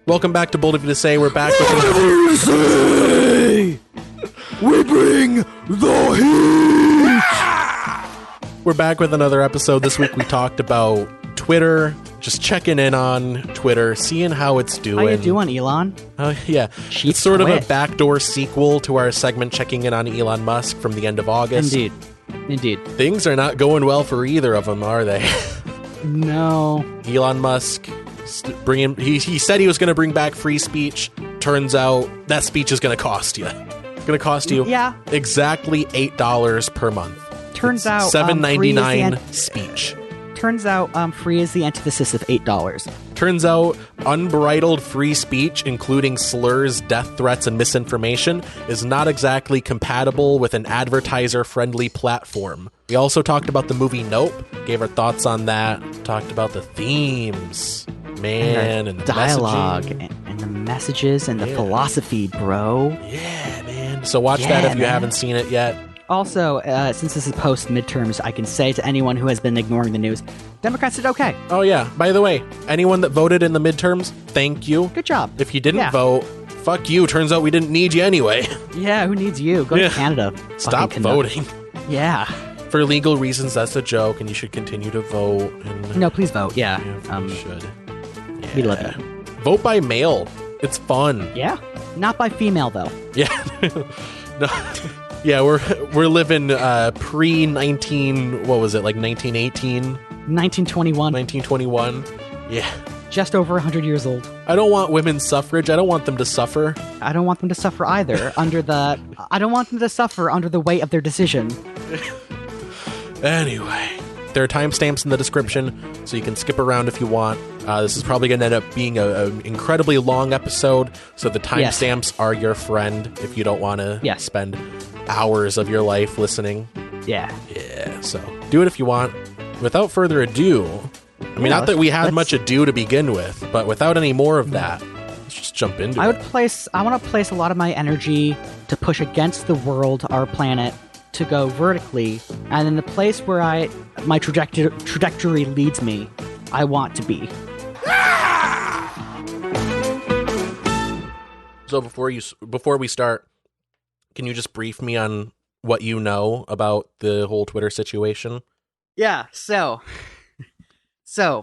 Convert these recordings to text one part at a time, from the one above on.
Welcome back to Bold of You to Say. We're back with We bring the heat! We're back with another episode. This week we talked about Twitter, just checking in on Twitter, seeing how it's doing. How you doing, Elon? Yeah. Cheap It's sort of a twit. backdoor sequel to our segment checking in on Elon Musk from the end of August. Indeed. Things are not going well for either of them, are they? No. Elon Musk he said he was going to bring back free speech. Turns out that speech is going to cost you. It's going to cost you exactly $8 per month. Turns out $7.99 speech. Turns out free is the antithesis of $8. Turns out unbridled free speech, including slurs, death threats, and misinformation, is not exactly compatible with an advertiser-friendly platform. We also talked about the movie Nope, gave our thoughts on that, talked about the themes, and the dialogue, messaging. and the messages, and the philosophy, bro. Yeah, man. So watch that if you haven't seen it yet. Also, since this is post-midterms, I can say to anyone who has been ignoring the news, Democrats did okay. Oh, yeah. By the way, anyone that voted in the midterms, thank you. Good job. If you didn't vote, fuck you. Turns out we didn't need you anyway. Yeah, who needs you? Go to Canada. Stop voting. Yeah. For legal reasons, that's a joke, and you should continue to vote. No, please vote. Yeah. You should. Yeah. We love you. Vote by mail. It's fun. Yeah. Not by female, though. Yeah. No. Yeah, we're living pre-19, what was it, like 1918? 1921. 1921. Yeah. Just over 100 years old. I don't want women's suffrage. I don't want them to suffer. I don't want them to suffer either I don't want them to suffer under the weight of their decision. Anyway, there are timestamps in the description, so you can skip around if you want. This is probably going to end up being an incredibly long episode, so the timestamps are your friend if you don't want to spend hours of your life listening. Yeah. Yeah, so do it if you want. Without further ado, I mean, not that we had much ado to begin with, but without any more of that, let's just jump into it. I want to place a lot of my energy to push against the world, our planet, to go vertically, and in the place where my trajectory leads me, I want to be. So before we start, can you just brief me on what you know about the whole Twitter situation? Yeah, so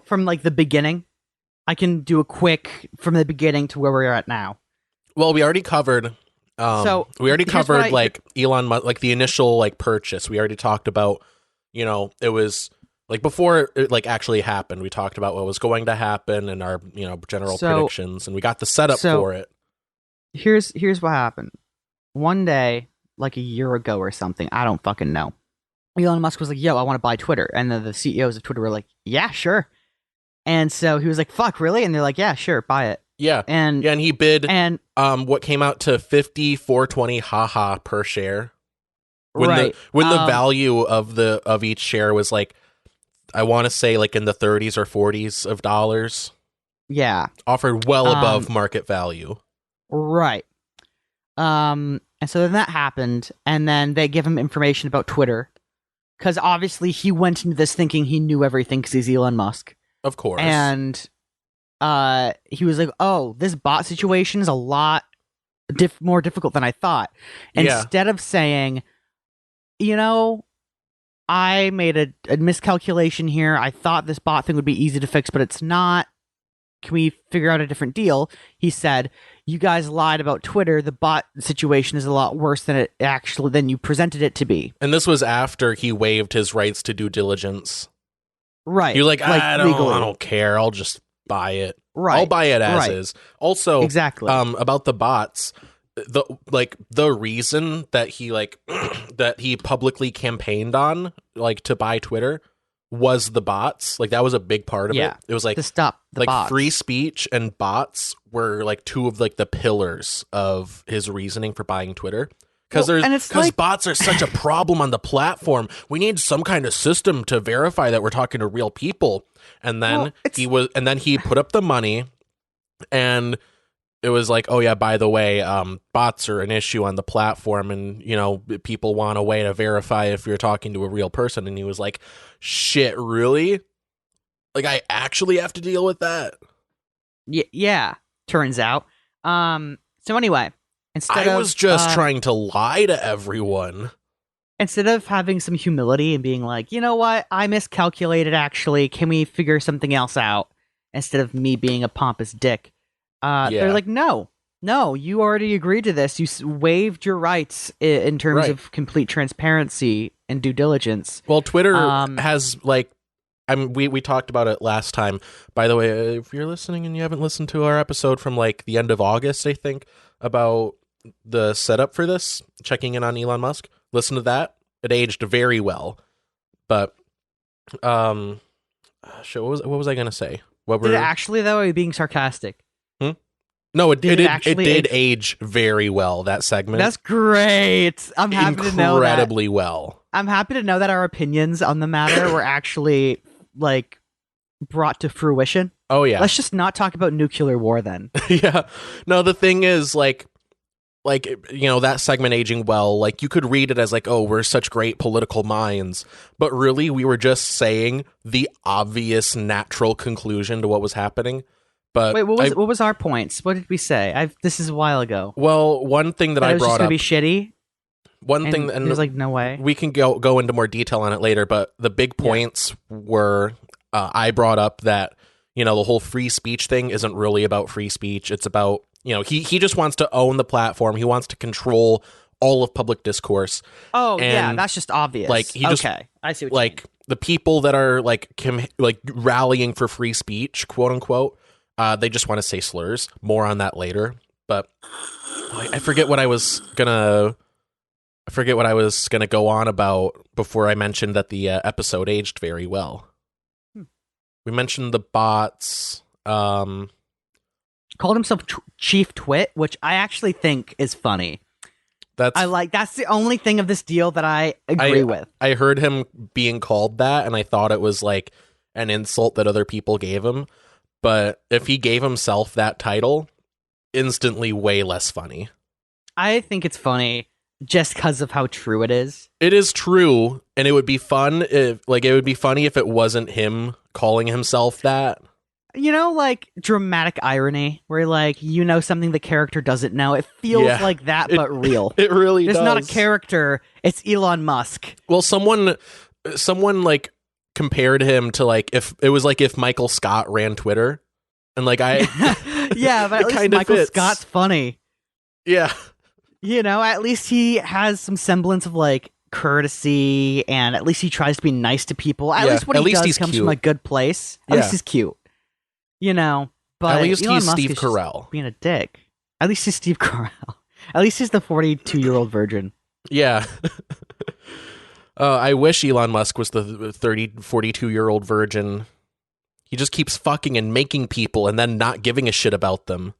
from like the beginning, I can do a quick from the beginning to where we're at now. Well, we already covered like Elon Musk, like the initial like purchase. We already talked about, it was like before it like actually happened. We talked about what was going to happen and our, general predictions, and we got the setup for it. Here's what happened. One day, like a year ago or something, I don't fucking know, Elon Musk was like, yo, I want to buy Twitter. And then the CEOs of Twitter were like, yeah, sure. And so he was like, fuck, really? And they're like, yeah, sure, buy it. Yeah. And he bid what came out to $54.20 per share. When the value of each share was like, I want to say like in the 30s or 40s of dollars. Yeah. Offered well above market value. Right. And so then that happened, and then they give him information about Twitter, because obviously he went into this thinking he knew everything because he's Elon Musk. Of course. And he was like, oh, this bot situation is a lot more difficult than I thought. Instead of saying, I made a miscalculation here. I thought this bot thing would be easy to fix, but it's not. Can we figure out a different deal? He said, you guys lied about Twitter. The bot situation is a lot worse than you presented it to be. And this was after he waived his rights to due diligence. Right. You're like, I don't care. I'll just buy it. Right. I'll buy it as is. Also, exactly. About the bots, the reason that he that he publicly campaigned on to buy Twitter was the bots. Like that was a big part of it. It was like to stop the bots. Free speech and bots were like two of like the pillars of his reasoning for buying Twitter. Because bots are such a problem on the platform. We need some kind of system to verify that we're talking to real people. And then he put up the money, and it was like, oh yeah, by the way, bots are an issue on the platform, and people want a way to verify if you're talking to a real person. And he was like, shit, really? Like I actually have to deal with that? Yeah. turns out. So anyway, I was just trying to lie to everyone. Instead of having some humility and being like, you know what, I miscalculated actually, can we figure something else out? Instead of me being a pompous dick. They're like, no, you already agreed to this. You waived your rights in terms of complete transparency and due diligence. Well, Twitter has like, we talked about it last time. By the way, if you're listening and you haven't listened to our episode from like the end of August, I think, about the setup for this, checking in on Elon Musk, listen to that. It aged very well. But, what was I going to say? Did it actually, though? Are you being sarcastic? No, it did age very well, that segment. That's great. I'm happy to know that. Incredibly well. I'm happy to know that our opinions on the matter were actually, like, brought to fruition. Oh, yeah. Let's just not talk about nuclear war then. Yeah. No, the thing is, like, you know, that segment aging well, like, you could read it as, like, oh, we're such great political minds. But really, we were just saying the obvious natural conclusion to what was happening. But wait, what was our points? What did we say? This is a while ago. Well, one thing that I brought up, it was just gonna be shitty. One thing, and there's like no way we can go into more detail on it later. But the big points were, I brought up that, you know, the whole free speech thing isn't really about free speech. It's about, you know, he just wants to own the platform. He wants to control all of public discourse. Oh, yeah, that's just obvious. Like he just, I see what you like mean. The people that are like rallying for free speech, quote unquote. They just want to say slurs. More on that later. But I forget what I was gonna go on about before I mentioned that the episode aged very well. We mentioned the bots. Called himself Chief Twit, which I actually think is funny. That's the only thing of this deal that I agree with. I heard him being called that, and I thought it was like an insult that other people gave him. But if he gave himself that title, instantly way less funny. I think it's funny just because of how true it is. It is true, and it would be fun if, like, it would be funny if it wasn't him calling himself that. You know, like dramatic irony, where like you know something the character doesn't know. It feels like that, but real. It really does. It's not a character; it's Elon Musk. Well, someone like compared him to like if Michael Scott ran Twitter, and like yeah, but at least Michael Scott's funny. Yeah, you know, at least he has some semblance of like courtesy, and at least he tries to be nice to people. At least what he does comes from a good place. At least he's cute. You know, but at least Elon he's Musk Steve is Carell being a dick. At least he's Steve Carell. At least he's the 42-year-old virgin. Yeah. I wish Elon Musk was the 42-year-old virgin. He just keeps fucking and making people and then not giving a shit about them.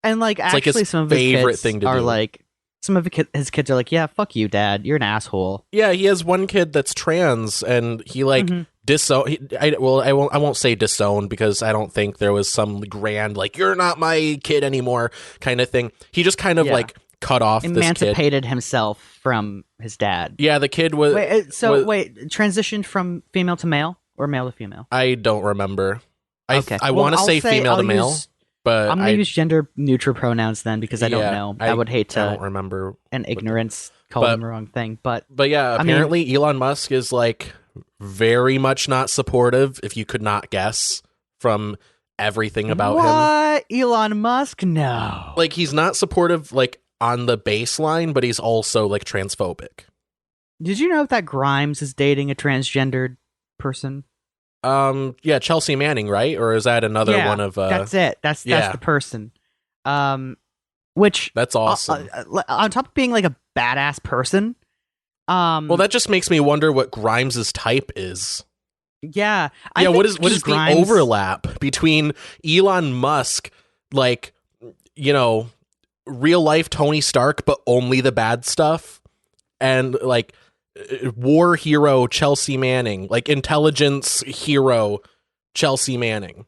And like, it's actually, like some of his kids are like, some of his kids are like, yeah, fuck you, Dad. You're an asshole. Yeah, he has one kid that's trans, and he like I won't say disowned because I don't think there was some grand like you're not my kid anymore kind of thing. He just kind of like cut off emancipated himself from his dad. Yeah, the kid was transitioned from female to male or male to female. I don't remember. I want to say female to male. But I'm going to use gender neutral pronouns then because I don't know. I would hate to. I don't remember. And ignorance call them the wrong thing. But yeah, apparently Elon Musk is like very much not supportive, if you could not guess from everything about him. What? Elon Musk? No. Like he's not supportive like on the baseline, but he's also like transphobic. Did you know that Grimes is dating a transgendered person? Yeah, Chelsea Manning, right? Or is that another one of that's it. That's the person. Which that's awesome. On top of being like a badass person. Well, that just makes me wonder what Grimes's type is. Yeah. What is Grimes... the overlap between Elon Musk, like, you know, real life Tony Stark, but only the bad stuff, and like war hero Chelsea Manning, like intelligence hero Chelsea Manning.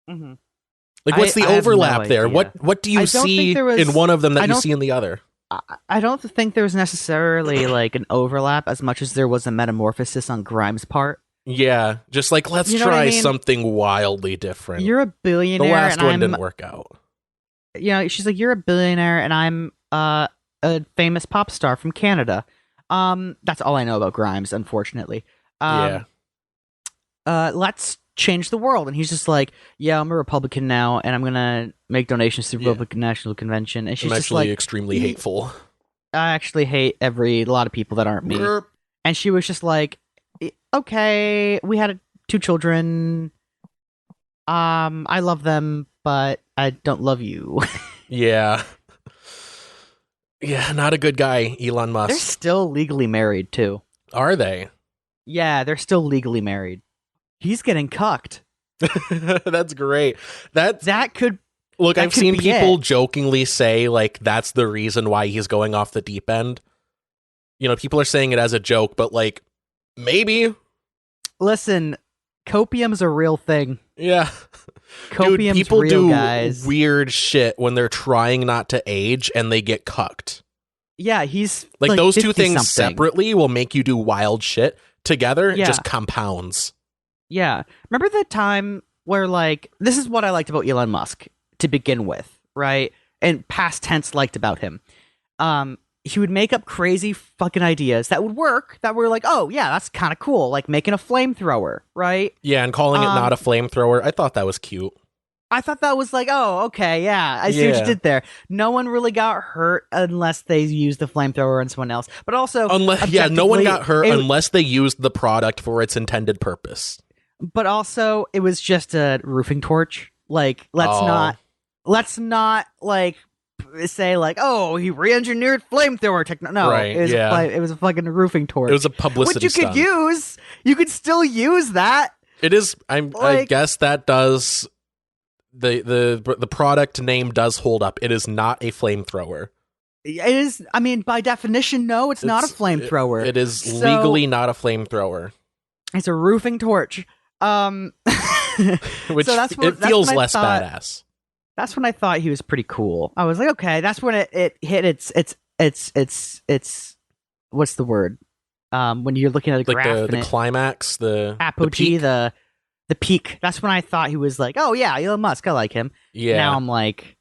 Mm-hmm. Like, what's the overlap there? What do you see in one of them that you see in the other? I don't think there was necessarily like an overlap as much as there was a metamorphosis on Grimes' part. Yeah, just like let's try something wildly different. You're a billionaire. The last one didn't work out. she's like, you're a billionaire and I'm a famous pop star from Canada. That's all I know about Grimes, unfortunately. Yeah. Let's change the world. And he's just like, yeah, I'm a Republican now, and I'm gonna make donations to the Republican National Convention. And she's I'm just actually like, extremely hateful. I actually hate a lot of people that aren't me. And she was just like, okay, we had 2 children. I love them, but I don't love you. Yeah. Yeah, not a good guy, Elon Musk. They're still legally married, too. Are they? Yeah, they're still legally married. He's getting cucked. That's great. I've seen people jokingly say, like, that's the reason why he's going off the deep end. People are saying it as a joke, but, like, maybe. Listen, copium's a real thing. Yeah. Copium's Dude, people real, do guys. Weird shit when they're trying not to age and they get cucked. Yeah, he's like those two things separately will make you do wild shit. Together, it just compounds. Yeah. Remember the time where, like, this is what I liked about Elon Musk to begin with, right? And past tense liked about him. He would make up crazy fucking ideas that would work, that were like, oh, yeah, that's kind of cool. Like making a flamethrower, right? Yeah, and calling it not a flamethrower. I thought that was cute. I thought that was like, oh, okay, yeah, I see what you did there. No one really got hurt unless they used the flamethrower on someone else. But also, no one got hurt unless they used the product for its intended purpose. But also, it was just a roofing torch. Like, let's not like say like, oh, he re-engineered flamethrower technology. No, right, it was a fucking roofing torch. It was a publicity which you could use. You could still use that. It is. I guess that does. The product name does hold up. It is not a flamethrower. It is. I mean, by definition, no, it's not a flamethrower. It is legally not a flamethrower. It's a roofing torch. Which it feels less badass. That's when I thought he was pretty cool. I was like, okay, that's when it hit its what's the word? When you're looking at a graph, like the climax, the apogee, the peak. That's when I thought he was like, oh yeah, Elon Musk, I like him. Yeah. Now I'm like,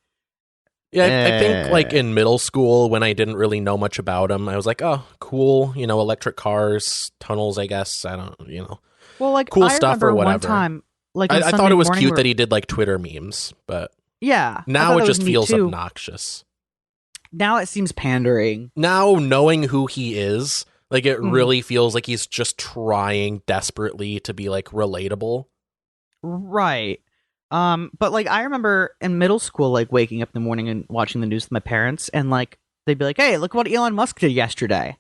yeah, I think like in middle school when I didn't really know much about him, I was like, oh, cool, electric cars, tunnels, I guess. I don't, well, like cool stuff or whatever. One time, like I thought it was cute that he did like Twitter memes, but yeah, now it just feels obnoxious. Now it seems pandering. Now knowing who he is, like it really feels like he's just trying desperately to be like relatable. Right. But like I remember in middle school, like waking up in the morning and watching the news with my parents, and like they'd be like, "Hey, look what Elon Musk did yesterday,"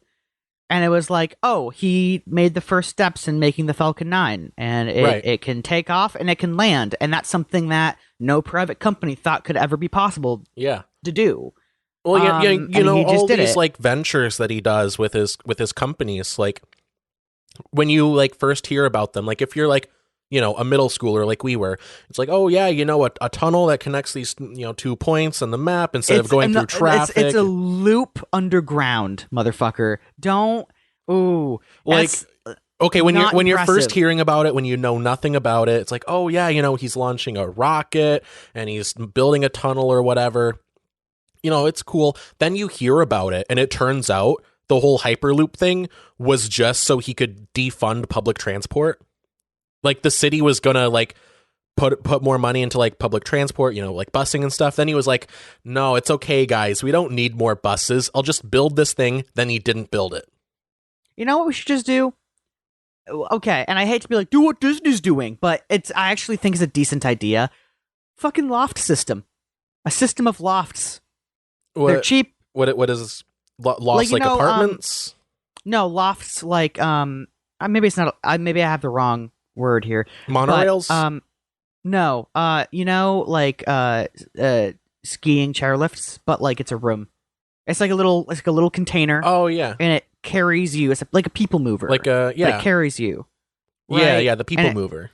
and it was like, "Oh, he made the first steps in making the Falcon 9, and it can take off and it can land, and that's something that no private company thought could ever be possible to do." Well, all these like ventures that he does with his companies, like when you like first hear about them, like if you're like a middle schooler like we were, it's like, oh yeah, a tunnel that connects these 2 points on the map instead of going through traffic. It's a loop underground, motherfucker. Don't like. Okay, when you're first hearing about it, when you know nothing about it, it's like, oh yeah, he's launching a rocket and he's building a tunnel or whatever. It's cool. Then you hear about it, and it turns out the whole Hyperloop thing was just so he could defund public transport. Like the city was gonna like put more money into like public transport, like busing and stuff. Then he was like, no, it's okay, guys. We don't need more buses. I'll just build this thing. Then he didn't build it. You know what we should just do? Okay, and I hate to be like, do what Disney's doing, but I actually think it's a decent idea. Fucking loft system. A system of lofts. They're cheap. What is lofts like apartments? No, lofts like maybe it's not. Maybe I have the wrong word here. Monorails? But, no. Like skiing chairlifts, but like it's a room. It's like a little container. Oh yeah, and it carries you. It's like a people mover. Like but it carries you. Right? Yeah, the people mover.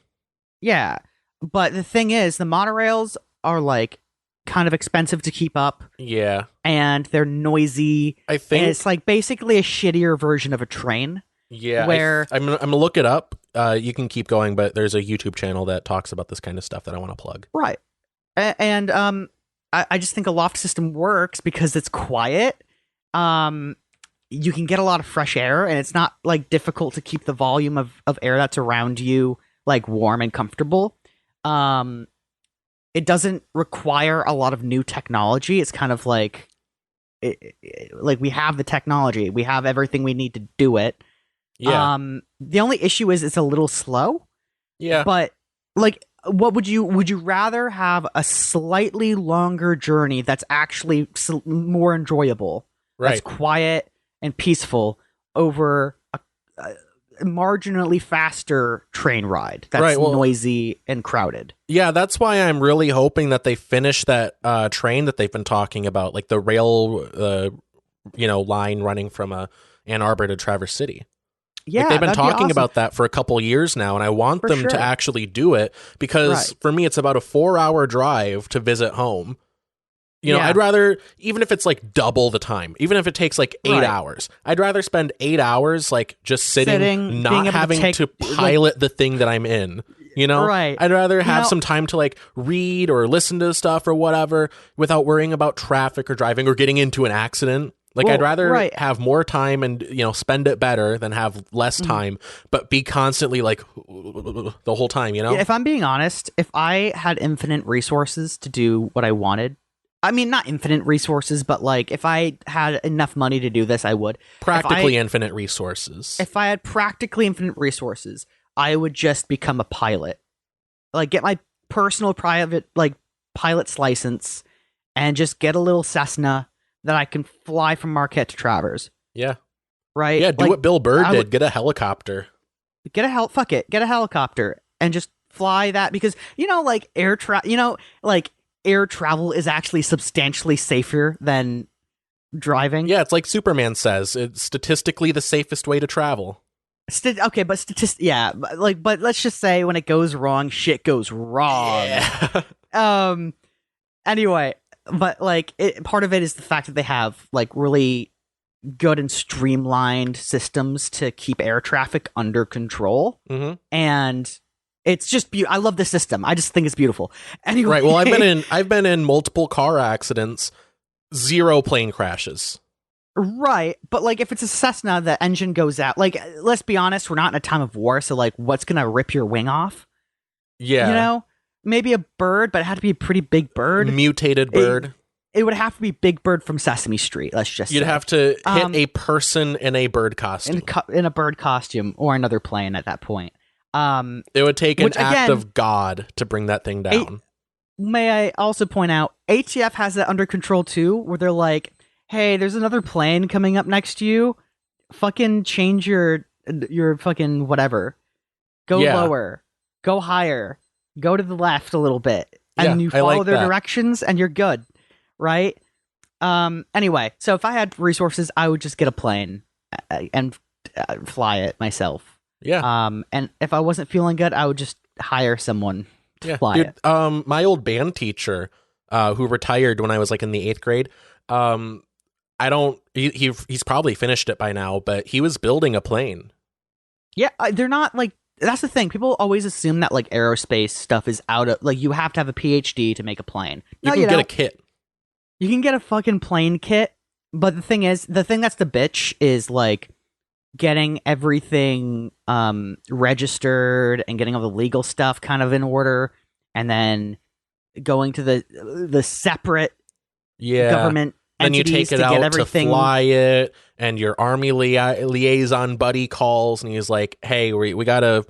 Yeah, but the thing is, the monorails are like kind of expensive to keep up. Yeah, and they're noisy. I think and it's like basically a shittier version of a train. Yeah, where I'm gonna look it up. You can keep going, but there's a YouTube channel that talks about this kind of stuff that I want to plug. Right, and I just think a loft system works because it's quiet. You can get a lot of fresh air, and it's not like difficult to keep the volume of air that's around you like warm and comfortable. It doesn't require a lot of new technology. It's kind of like like we have the technology, we have everything we need to do it. Yeah. The only issue is it's a little slow. Yeah. But like, what would you rather have a slightly longer journey that's actually more enjoyable, Right. that's quiet and peaceful, over a marginally faster train ride that's noisy and crowded? Yeah, that's why I'm really hoping that they finish that train that they've been talking about, like the rail, line running from Ann Arbor to Traverse City. Yeah, like they've been talking awesome. about that for a couple years now, and I want them to actually do it, because for me, it's about a 4-hour drive to visit home. I'd rather, even if it's like double the time, even if it takes like 8 hours, I'd rather spend 8 hours like just sitting not having to pilot the thing that I'm in. I'd rather have some time to like read or listen to stuff or whatever without worrying about traffic or driving or getting into an accident. Like, I'd rather have more time and, spend it better than have less time, but be constantly like the whole time, If I'm being honest, if I had infinite resources to do what I wanted, I mean, not infinite resources, but like if I had enough money to do this, I would. Practically infinite resources. If I had practically infinite resources, I would just become a pilot. Like, get my personal private, like, pilot's license and just get a little Cessna that I can fly from Marquette to Traverse. Yeah. Right? Yeah, do what Bill Burr did. Get a helicopter. Get a helicopter and just fly that, because, like, air travel is actually substantially safer than driving. Yeah, it's like Superman says. It's statistically the safest way to travel. Okay, but but let's just say when it goes wrong, shit goes wrong. Yeah. Anyway, but like part of it is the fact that they have like really good and streamlined systems to keep air traffic under control, and it's just I love the system. I just think it's beautiful. Anyway, right. Well, I've been in multiple car accidents, 0 plane crashes. Right, but like if it's a Cessna, the engine goes out. Like, let's be honest, we're not in a time of war, so like, what's gonna rip your wing off? Yeah, maybe a bird, but it had to be a pretty big bird, mutated bird. It would have to be Big Bird from Sesame Street. Let's just you'd have to hit a person in a bird costume, in a bird costume, or another plane at that point. It would take an act of God to bring that thing down. May I also point out, ATF has that under control too, where they're like, hey, there's another plane coming up next to you. Fucking change your fucking whatever. Go lower. Go higher. Go to the left a little bit. And you follow their directions and you're good. Right? Anyway, so if I had resources, I would just get a plane and fly it myself. Yeah. And if I wasn't feeling good, I would just hire someone to fly it. My old band teacher, who retired when I was like in the 8th grade, he's probably finished it by now, but he was building a plane. Yeah, they're not like, that's the thing. People always assume that like aerospace stuff is out of, like, you have to have a PhD to make a plane. You can get a kit. You can get a fucking plane kit, but the thing that's the bitch is like getting everything registered and getting all the legal stuff kind of in order, and then going to the separate government. Then you take it out to fly it, and your army liaison buddy calls, and he's like, "Hey, we got a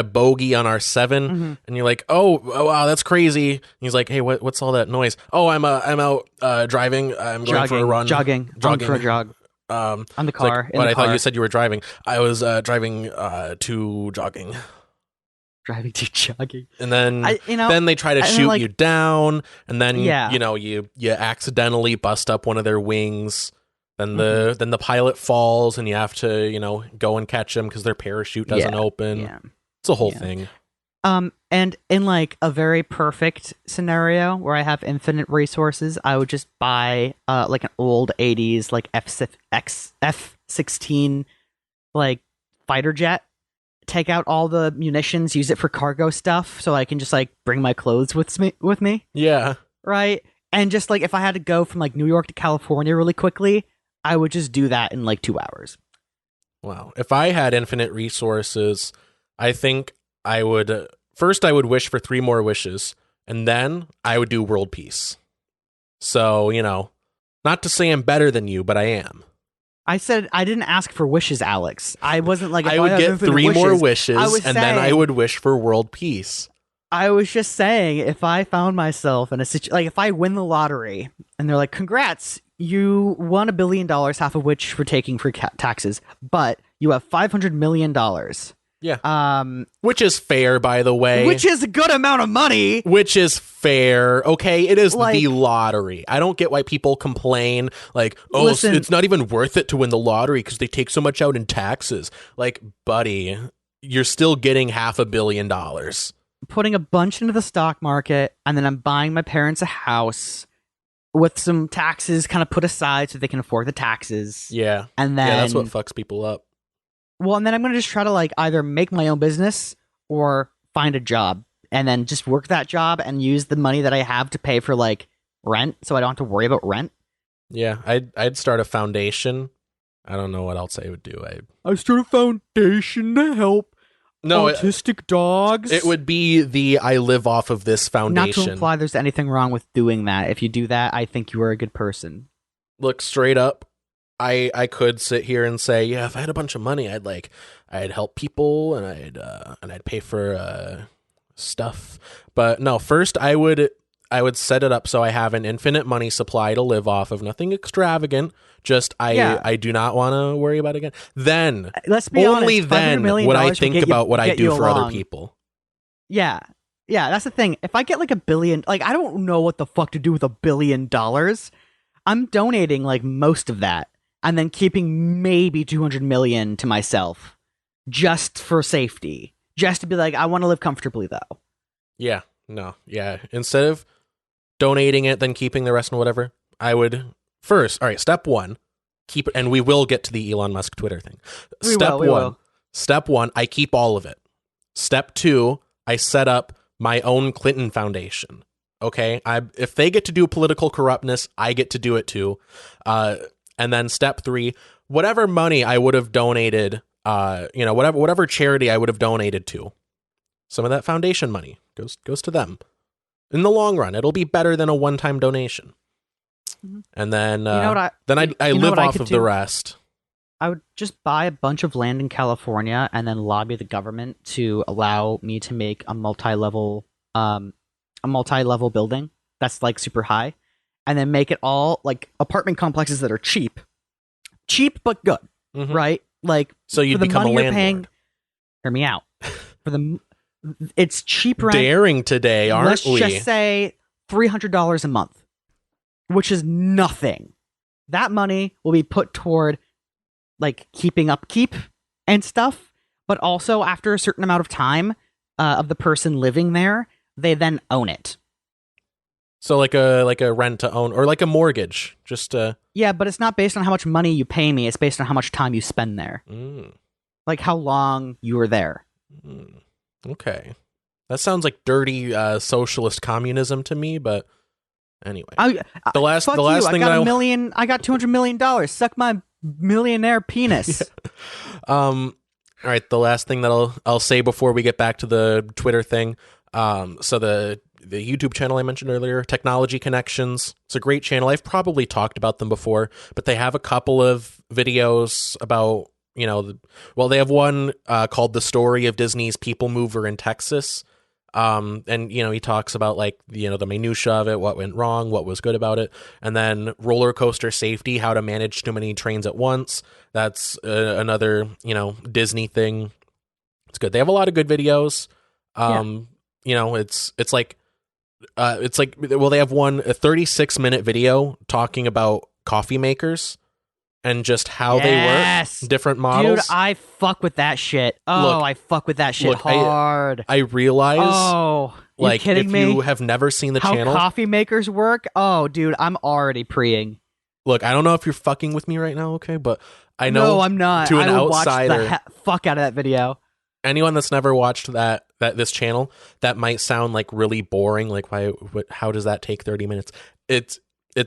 bogey on our 7," and you're like, "Oh wow, that's crazy." And he's like, "Hey, what's all that noise?" "Oh, I'm out driving. I'm going for a run, jogging for a jog." On the car. Like, I thought you said you were driving. I was driving to jogging. Driving to jogging, and then then they try to shoot you down, and then you accidentally bust up one of their wings. Then the pilot falls, and you have to go and catch them because their parachute doesn't open. Yeah. It's a whole thing. And in like a very perfect scenario where I have infinite resources, I would just buy like an old 80s like F-16 like fighter jet. Take out all the munitions, use it for cargo stuff, so I can just like bring my clothes with me. Yeah. Right? And just like if I had to go from like New York to California really quickly, I would just do that in like 2 hours. Wow. If I had infinite resources, I think I would first I would wish for 3 more wishes, and then I would do world peace. So, not to say I'm better than you, but I am. I said I didn't ask for wishes, Alex. I wasn't like, I would get 3 more wishes, and then I would wish for world peace. I was just saying, if I found myself in a situation, like if I win the lottery and they're like, congrats, you won $1 billion, half of which we're taking for taxes, but you have $500 million. Yeah. Which is fair, by the way. Which is a good amount of money. Which is fair. Okay, it is the lottery. I don't get why people complain like, oh, listen, it's not even worth it to win the lottery because they take so much out in taxes. Like, buddy, you're still getting $500 million. Putting a bunch into the stock market, and then I'm buying my parents a house with some taxes kind of put aside so they can afford the taxes. Yeah. And then that's what fucks people up. Well, and then I'm going to just try to like either make my own business or find a job and then just work that job and use the money that I have to pay for like rent so I don't have to worry about rent. Yeah, I'd start a foundation. I don't know what else I would do. I start a foundation to help autistic dogs. It would be I live off of this foundation. Not to imply there's anything wrong with doing that. If you do that, I think you are a good person. Look, straight up, I could sit here and say, yeah, if I had a bunch of money, I'd help people and I'd pay for stuff. But no, first I would set it up so I have an infinite money supply to live off of, nothing extravagant. Just I do not want to worry about it again. Then let's be only honest, then would I think about what I do for other people. Yeah. Yeah, that's the thing. If I get like $1 billion, like I don't know what the fuck to do with $1 billion. I'm donating like most of that and then keeping maybe 200 million to myself just for safety. Just to be like, I want to live comfortably though. Yeah. No. Yeah. Instead of donating it, then keeping the rest and whatever, I would first, all right, step 1, keep it, and we will get to the Elon Musk Twitter thing. Step one, I keep all of it. Step 2, I set up my own Clinton Foundation. Okay, if they get to do political corruptness, I get to do it too. And then step 3, whatever money I would have donated, whatever charity I would have donated to, some of that foundation money goes to them. In the long run, it'll be better than a one-time donation. Mm-hmm. And then I live off of the rest. I would just buy a bunch of land in California and then lobby the government to allow me to make a multi-level building that's like super high, and then make it all like apartment complexes that are cheap but good, mm-hmm. right? Like, so you'd become a landlord. Hear me out. It's cheap rent. Daring today, aren't we? Let's just say $300 a month, which is nothing. That money will be put toward like keeping upkeep and stuff, but also after a certain amount of time of the person living there, they then own it. So like a rent to own or like a mortgage, yeah, but it's not based on how much money you pay me. It's based on how much time you spend there, like how long you were there. Okay, that sounds like dirty socialist communism to me, but anyway, the last thing I got $200 million. Suck my millionaire penis. Yeah. All right, the last thing that I'll say before we get back to the Twitter thing. So the YouTube channel I mentioned earlier, Technology Connections. It's a great channel. I've probably talked about them before, but they have a couple of videos about, they have one called The Story of Disney's People Mover in Texas. And, he talks about like, the minutia of it, what went wrong, what was good about it. And then Roller Coaster Safety, how to manage too many trains at once. That's another, Disney thing. It's good. They have a lot of good videos. It's like, they have a 36-minute video talking about coffee makers and just how they work, different models. Dude, I fuck with that shit. I fuck with that shit hard. I realize. Oh, you kidding me? If you have never seen the channel, how coffee makers work. Oh, dude, I'm already preeing. Look, I don't know if you're fucking with me right now, okay? But I know. No, I'm not. To an I would outsider, watch the fuck out of that video. anyone that's never watched this channel, that might sound like really boring. Like, how does that take 30 minutes? It's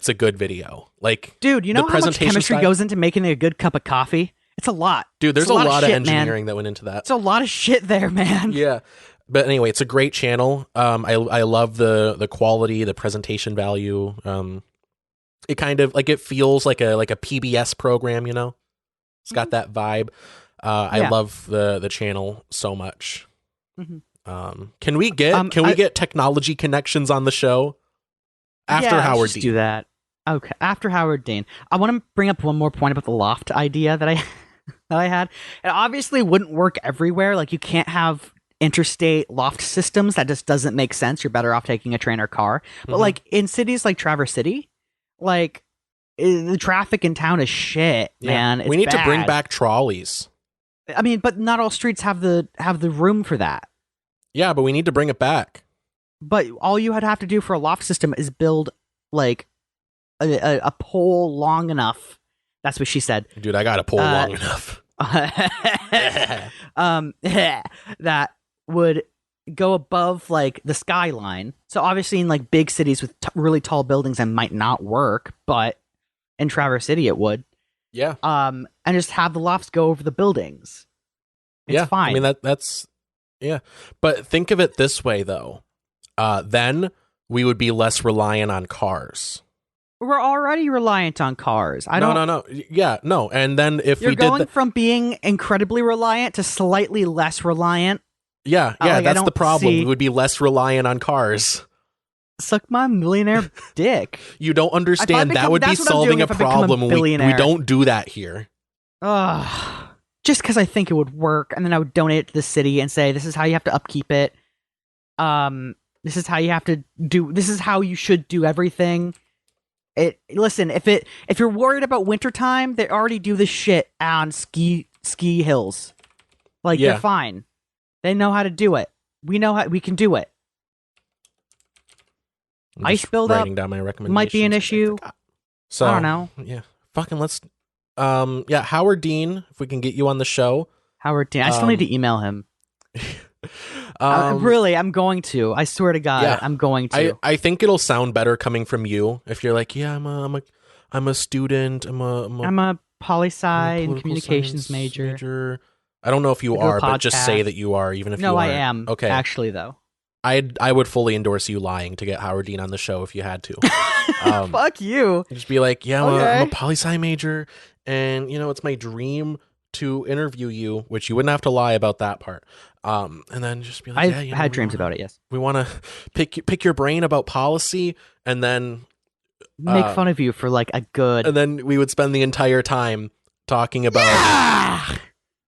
a good video. Like, dude, you know how much chemistry goes into making a good cup of coffee? It's a lot. Dude, there's a lot of engineering that went into that. It's a lot of shit there, man. Yeah. But anyway, it's a great channel. I love the quality, the presentation value. It kind of like, it feels like a PBS program, you know? It's got that vibe. I love the channel so much. Mm-hmm. Can we get technology connections on the show after Howard Dean? Do that. Okay, after Howard Dean. I want to bring up one more point about the loft idea that I had. It obviously wouldn't work everywhere. Like, you can't have interstate loft systems. That just doesn't make sense. You're better off taking a train or car. But like in cities like Traverse City, like the traffic in town is shit, man. We need to bring back trolleys. I mean, but not all streets have the room for that. Yeah, but we need to bring it back. But all you would have to do for a loft system is build like a pole long enough. That's what she said. Dude, I got a pole long enough. That would go above like the skyline. So obviously in like big cities with really tall buildings, that might not work, but in Traverse City it would. Yeah. And just have the lofts go over the buildings. It's fine. I mean that's yeah. But think of it this way though. Then we would be less reliant on cars. We're already reliant on cars. No. Yeah, no. And then if you're going from being incredibly reliant to slightly less reliant. Yeah, that's the problem. We would be less reliant on cars. Suck my millionaire dick. You don't understand. That would be solving a problem. We don't do that here. Just because I think it would work, and then I would donate it to the city and say, this is how you have to upkeep it. This is how you have to do. This is how you should do everything. Listen, if you're worried about wintertime, they already do this shit on ski hills. Like, they're fine. They know how to do it. We know how we can do it. Ice buildup might be an issue. So I don't know. Yeah, fucking let's. Howard Dean, if we can get you on the show. Howard Dean, I still need to email him. Really, I'm going to. I swear to God, I'm going to. I think it'll sound better coming from you if you're like, yeah, I'm a student. I'm a poli-sci and communications major. I don't know if you are, but just say that you are, even if you aren't. No, I am. Okay, actually, though. I would fully endorse you lying to get Howard Dean on the show if you had to. Fuck you. Just be like, yeah, I'm a poli-sci major, and it's my dream to interview you, which you wouldn't have to lie about that part. And then just be like, I've had dreams about it. Yes, we want to pick your brain about policy, and then make fun of you for like a good. And then we would spend the entire time talking about. Yeah!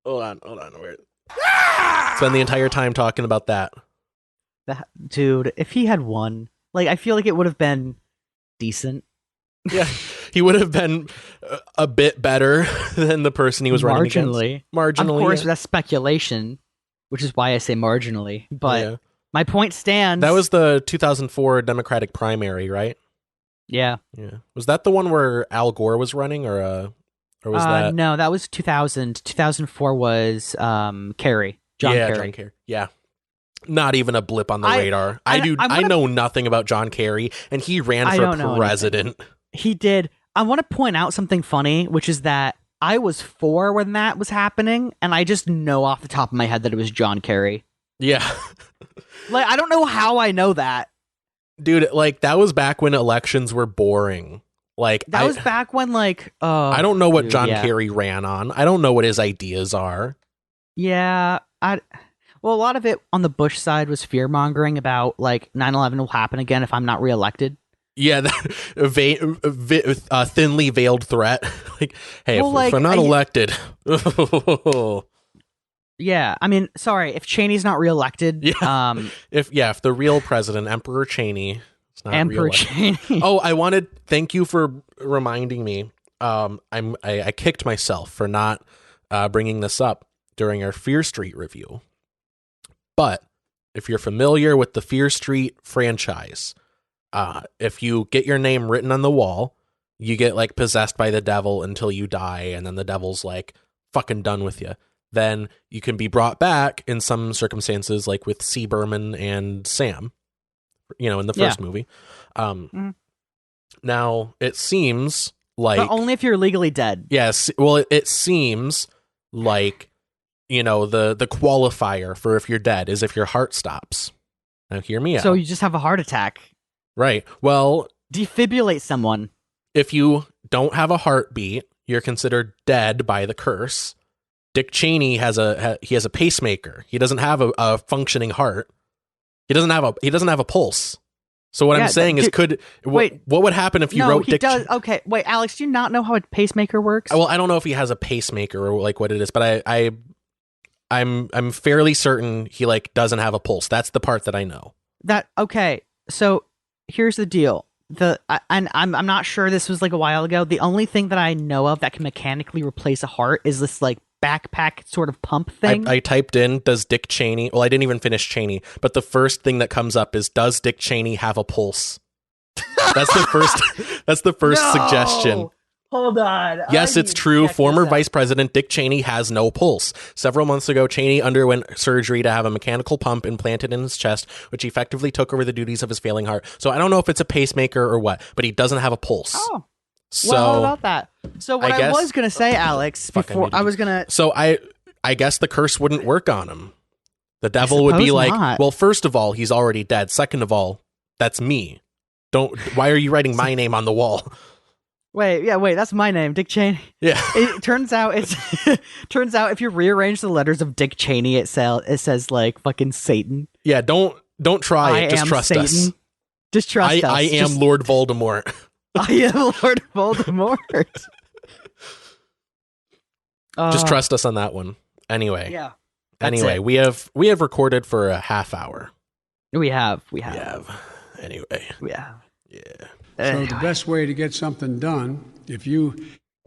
Hold on. Spend the entire time talking about that. Dude, if he had won, like, I feel like it would have been decent. Yeah, he would have been a bit better than the person he was running against. Marginally. Of course, that's speculation, which is why I say marginally. But my point stands. That was the 2004 Democratic primary, right? Yeah. Yeah. Was that the one where Al Gore was running, or was that? No, that was 2000. 2004 was Kerry. John Kerry. Yeah. Not even a blip on the radar. I know nothing about John Kerry, and he ran for president. He did. I want to point out something funny, which is that I was 4 when that was happening, and I just know off the top of my head that it was John Kerry. Yeah. Like, I don't know how I know that. Dude, like, that was back when elections were boring. Like, that was back when, like, I don't know what John Kerry ran on. I don't know what his ideas are. Yeah, well, a lot of it on the Bush side was fear-mongering about, like, 9/11 will happen again if I'm not reelected. Yeah, thinly veiled threat. Like, hey, if I'm not elected. Yeah, I mean, sorry, if Cheney's not reelected. Yeah. If the real president, Emperor Cheney, is not Cheney. Oh, thank you for reminding me. I kicked myself for not bringing this up during our Fear Street review. But if you're familiar with the Fear Street franchise, if you get your name written on the wall, you get like possessed by the devil until you die, and then the devil's like fucking done with you. then you can be brought back in some circumstances, like with C. Berman and Sam, in the first movie. Now, it seems like... But only if you're legally dead. Yes. Well, it seems like, the qualifier for if you're dead is if your heart stops. Now, hear me out. So you just have a heart attack. Right. Well... Defibrillate someone. If you don't have a heartbeat, you're considered dead by the curse. Dick Cheney has a pacemaker. He doesn't have a functioning heart. He doesn't have a pulse. So what I'm saying is, what would happen if you wrote Dick? Okay, wait, Alex, do you not know how a pacemaker works? Well, I don't know if he has a pacemaker or like what it is, but I'm fairly certain he like doesn't have a pulse. That's the part that I know. Okay. So here's the deal. I'm not sure, this was like a while ago. The only thing that I know of that can mechanically replace a heart is this like backpack sort of pump thing. I typed in, does Dick Cheney... Well, I didn't even finish Cheney, but the first thing that comes up is, does Dick Cheney have a pulse? That's the first suggestion. Hold on. Yes, it's true. Former Vice President Dick Cheney has no pulse. Several months ago, Cheney underwent surgery to have a mechanical pump implanted in his chest, which effectively took over the duties of his failing heart. So I don't know if it's a pacemaker or what, but he doesn't have a pulse. Oh. So, well, how about that? So what I was going to say, Alex, before I was going to... So I guess the curse wouldn't work on him. The devil would be like, not. Well, first of all, he's already dead. Second of all, that's me. Why are you writing my name on the wall? Wait, that's my name, Dick Cheney. Yeah. It turns out if you rearrange the letters of Dick Cheney, it says like fucking Satan. Yeah, don't try it. Just trust Satan. us. Just trust us. I am Lord Voldemort. I am Lord Voldemort. Just trust us on that one. Anyway. Yeah. Anyway, we have recorded for a half hour. We have. Anyway. We have. Yeah. So the best way to get something done, if you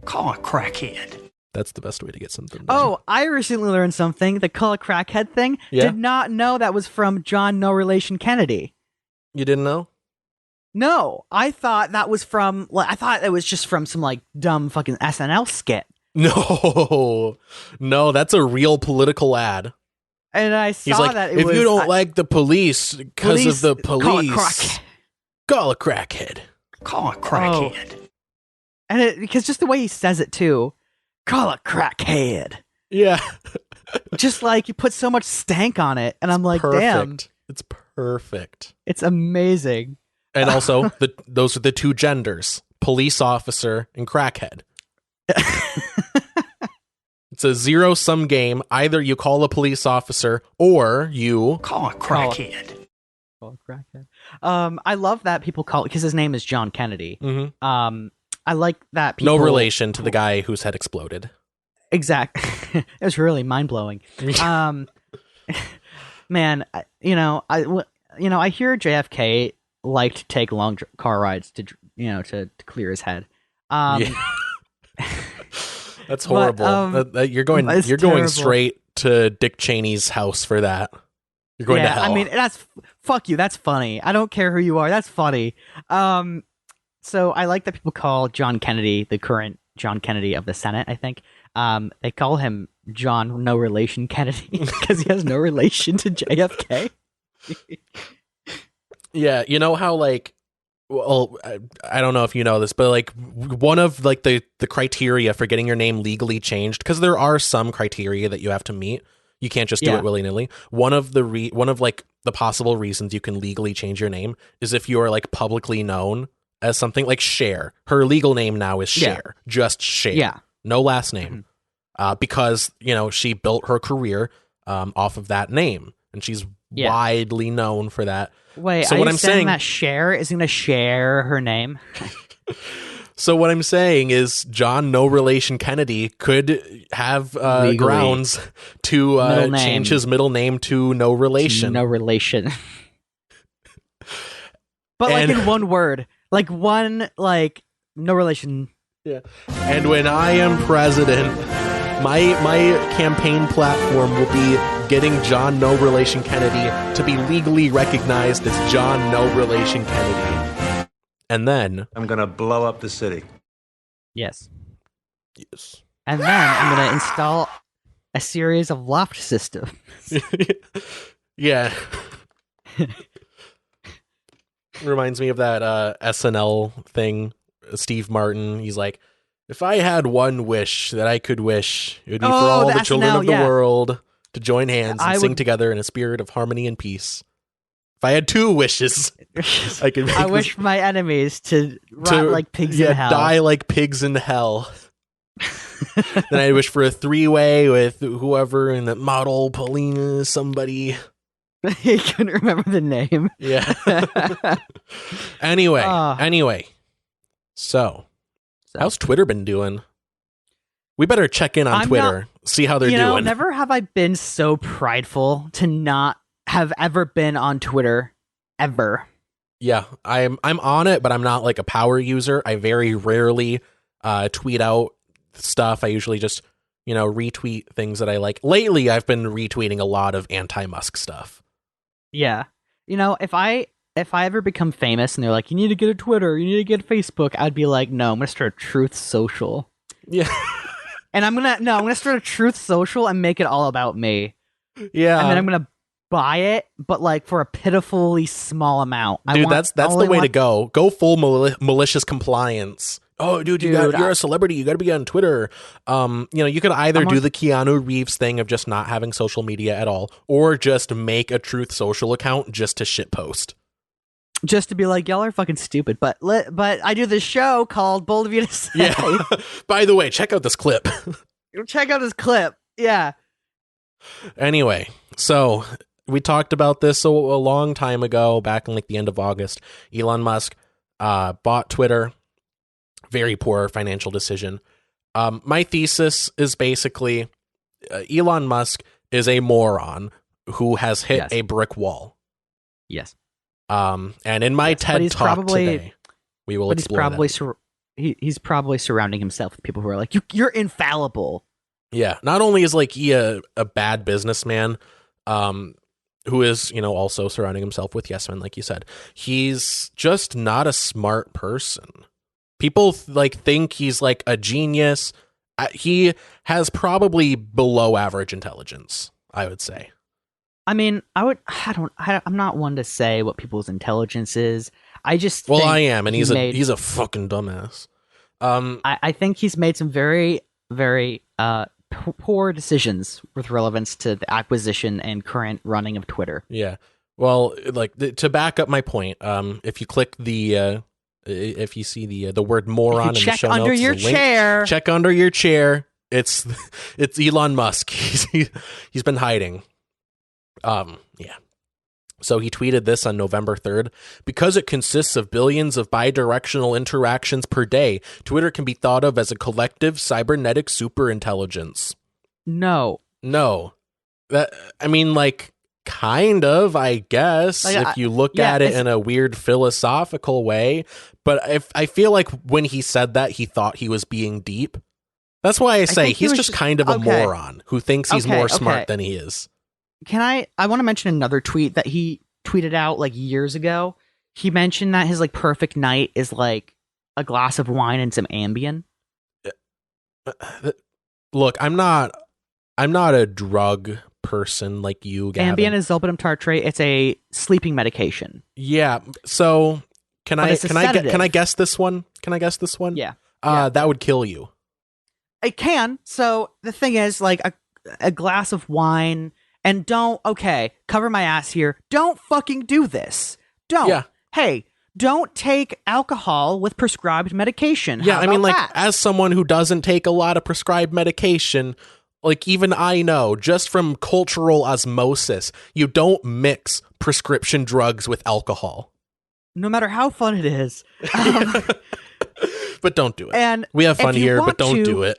call a crackhead. That's the best way to get something done. Oh, I recently learned something. The call a crackhead thing. Yeah? Did not know that was from John No Relation Kennedy. You didn't know? No, I thought that was from... I thought it was just from some like dumb fucking SNL skit. No, that's a real political ad. And I saw that it if was... you don't like the police because of the police, call a crackhead. Call a crackhead. Oh. And because just the way he says it too, call a crackhead. Yeah. Just like you put so much stank on it, and I'm like, perfect. Damn. It's perfect. It's amazing. And also, those are the two genders, police officer and crackhead. It's a zero-sum game. Either you call a police officer or you... Call a crackhead. I love that people call it, because his name is John Kennedy. Mm-hmm. I like that people... No relation to the guy whose head exploded. Exactly. It was really mind-blowing. Man, I hear JFK liked to take long car rides to clear his head. That's horrible. You're going straight to Dick Cheney's house for that. You're going to hell. I mean, fuck you. That's funny. I don't care who you are. That's funny. So I like that people call John Kennedy, the current John Kennedy of the Senate, I think. They call him John No Relation Kennedy because he has no relation to JFK. Yeah, you know how well, I don't know if you know this, but one of the criteria for getting your name legally changed, because there are some criteria that you have to meet. You can't just do it willy-nilly. One of the possible reasons you can legally change your name is if you are publicly known as something like Cher. Her legal name now is Cher, just Cher. Yeah. No last name. Because, she built her career off of that name, and she's widely known for that. Wait, so are what you I'm saying that Cher is going to share her name? So what I'm saying is John No Relation Kennedy could have grounds to change his middle name to No Relation. No relation. But in one word. No relation. Yeah. And when I am president, my campaign platform will be getting John No Relation Kennedy to be legally recognized as John No Relation Kennedy. And then I'm going to blow up the city. Yes. Yes. And then I'm going to install a series of loft systems. Yeah. Reminds me of that SNL thing. Steve Martin, he's like, if I had one wish that I could wish, it would be for all the children SNL, of the world to join hands and sing would... together in a spirit of harmony and peace. If I had 2 wishes, I could make I wish for my enemies to rot like pigs in hell. Die like pigs in hell. Then I wish for a 3-way with whoever in the model, Paulina, somebody. He couldn't remember the name. Yeah. Anyway. So, how's Twitter been doing? We better check in on Twitter, see how they're doing. Never have I been so prideful to not have ever been on Twitter, ever. Yeah, I'm on it, but I'm not like a power user. I very rarely tweet out stuff. I usually just, retweet things that I like. Lately, I've been retweeting a lot of anti-Musk stuff. Yeah. If I ever become famous and they're like, you need to get a Twitter, you need to get a Facebook, I'd be like, no, I'm going to start a Truth Social. Yeah. And I'm going to start a Truth Social and make it all about me. Yeah. And then I'm going to buy it, but like for a pitifully small amount. Dude, that's the way to go. Go full malicious compliance. Oh, dude, you're a celebrity. You got to be on Twitter. You could either do the Keanu Reeves thing of just not having social media at all, or just make a Truth Social account just to shitpost. Just to be like, y'all are fucking stupid. But I do this show called Bold of You to Say. Yeah. By the way, check out this clip. Yeah. Anyway, so we talked about this a long time ago, back in like the end of August. Elon Musk bought Twitter. Very poor financial decision. My thesis is basically Elon Musk is a moron who has hit a brick wall. Yes. And in my TED Talk today, we will explore that. He's probably surrounding himself with people who are like, you're infallible. Yeah. Not only is he a bad businessman, who is, also surrounding himself with yes men, like you said, he's just not a smart person. People think he's like a genius. He has probably below average intelligence, I would say. I mean, I'm not one to say what people's intelligence is. I just think I am, and he's a fucking dumbass. I think he's made some very, very poor decisions with relevance to the acquisition and current running of Twitter. Yeah. Well, to back up my point, if you click if you see the word moron in the show notes, under your chair. Check under your chair. It's Elon Musk. He's been hiding. Yeah. So he tweeted this on November 3rd. Because it consists of billions of bidirectional interactions per day, Twitter can be thought of as a collective cybernetic superintelligence. No. Kind of, I guess, if you look at it in a weird philosophical way. But I feel like when he said that, he thought he was being deep. That's why I say he's just kind of a moron who thinks he's more smart than he is. I want to mention another tweet that he tweeted out years ago. He mentioned that his perfect night is a glass of wine and some Ambien. Look, I'm not a drug person like you, Gavin. Ambien is zolpidem tartrate. It's a sleeping medication. Yeah. So can I guess this one? Yeah. That would kill you. It can. So the thing is, a glass of wine, and cover my ass here. Don't fucking do this. Don't. Yeah. Hey, don't take alcohol with prescribed medication. Yeah, How about that? As someone who doesn't take a lot of prescribed medication, even I know, just from cultural osmosis, you don't mix prescription drugs with alcohol. No matter how fun it is. But don't do it. And we have fun here, but don't do it.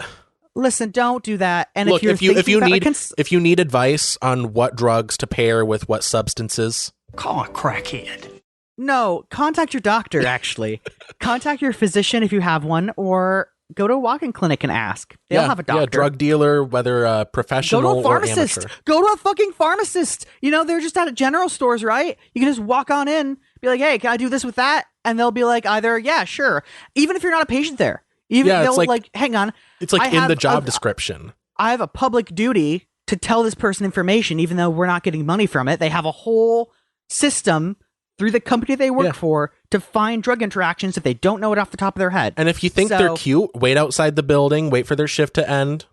Listen, don't do that. And look, if you need advice on what drugs to pair with what substances, call a crackhead. No, contact your doctor, actually. Contact your physician if you have one, or go to a walk-in clinic and ask. They'll have a doctor. Yeah, drug dealer, whether professional go to a pharmacist. Or amateur. Go to a fucking pharmacist. They're just out at general stores, right? You can just walk on in, be like, hey, can I do this with that? And they'll be like, either, yeah, sure. Even if you're not a patient there. They'll hang on. It's in the job description. I have a public duty to tell this person information, even though we're not getting money from it. They have a whole system through the company they work for to find drug interactions if they don't know it off the top of their head. And if you think they're cute, wait outside the building, wait for their shift to end,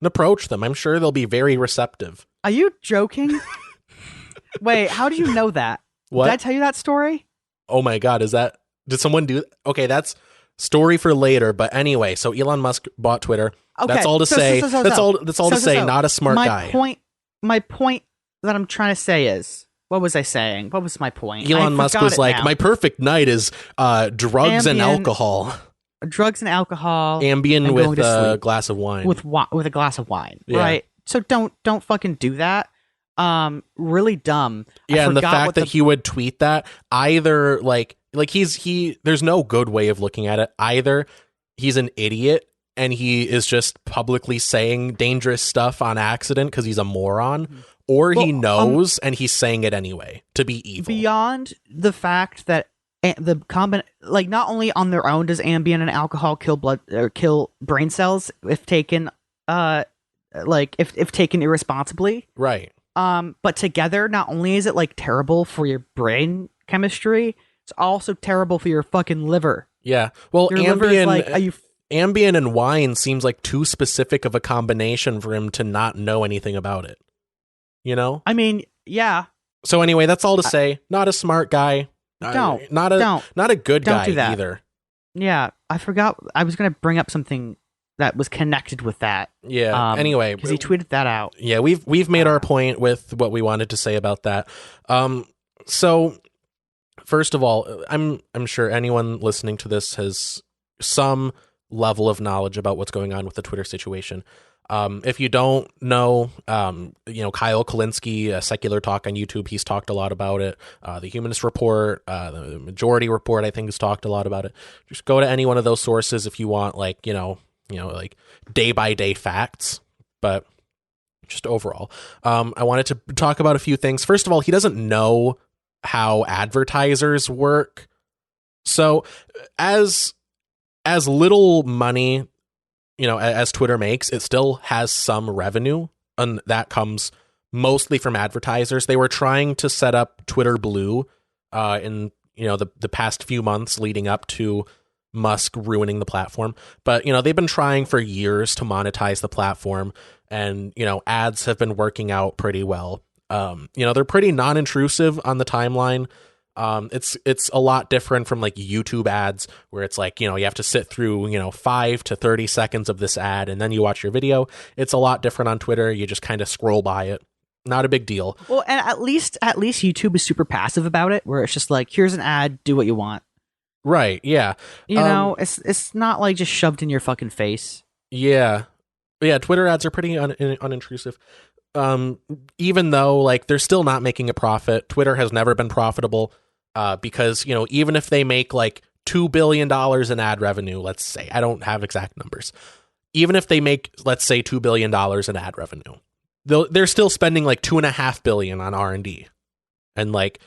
and approach them. I'm sure they'll be very receptive. Are you joking? Wait, how do you know that? What? Did I tell you that story? Oh my God, did someone do that? Okay, that's story for later. But anyway, so Elon Musk bought Twitter. Okay, that's all to say. That's all to say. Not a smart guy. My point that I'm trying to say is, what was I saying? What was my point? Elon Musk was like, my perfect night is drugs and alcohol. Drugs and alcohol. Ambien with a glass of wine. With a glass of wine, yeah. Right? So don't fucking do that. Really dumb. Yeah, and the fact that he would tweet that, either like there's no good way of looking at it. Either he's an idiot and he is just publicly saying dangerous stuff on accident because he's a moron, or he knows and he's saying it anyway to be evil. Beyond the fact that not only on their own does Ambien and alcohol kill brain cells if taken if taken irresponsibly, right? But together, not only is it like terrible for your brain chemistry, it's also terrible for your fucking liver. Yeah. Well, your Ambien and wine seems like too specific of a combination for him to not know anything about it. You know? I mean, yeah. So anyway, that's all to say. Not a smart guy. Not a good guy either. Yeah, I forgot. I was going to bring up something that was connected with that. Yeah. Anyway, because he tweeted that out. Yeah, we've made our point with what we wanted to say about that. So first of all, I'm sure anyone listening to this has some level of knowledge about what's going on with the Twitter situation. If you don't know, Kyle Kalinske, Secular Talk on YouTube, he's talked a lot about it. The Humanist Report, the Majority Report, I think, has talked a lot about it. Just go to any one of those sources if you want, like day by day facts. But just overall, I wanted to talk about a few things. First of all, he doesn't know how advertisers work. So as little money, as Twitter makes, it still has some revenue, and that comes mostly from advertisers. They were trying to set up Twitter Blue in the past few months leading up to Musk ruining the platform, but they've been trying for years to monetize the platform, and ads have been working out pretty well. They're pretty non-intrusive on the timeline. It's a lot different from like YouTube ads where it's like, you have to sit through, 5 to 30 seconds of this ad and then you watch your video. It's a lot different on Twitter. You just kind of scroll by it. Not a big deal. Well, and at least YouTube is super passive about it, where it's just like, here's an ad, do what you want. Right. Yeah. It's not like just shoved in your fucking face. Yeah. Yeah. Twitter ads are pretty unintrusive. Even though like they're still not making a profit. Twitter has never been profitable. Because, even if they make like $2 billion in ad revenue, let's say, I don't have exact numbers. Even if they make, let's say, $2 billion in ad revenue, they're still spending like $2.5 billion on R&D and like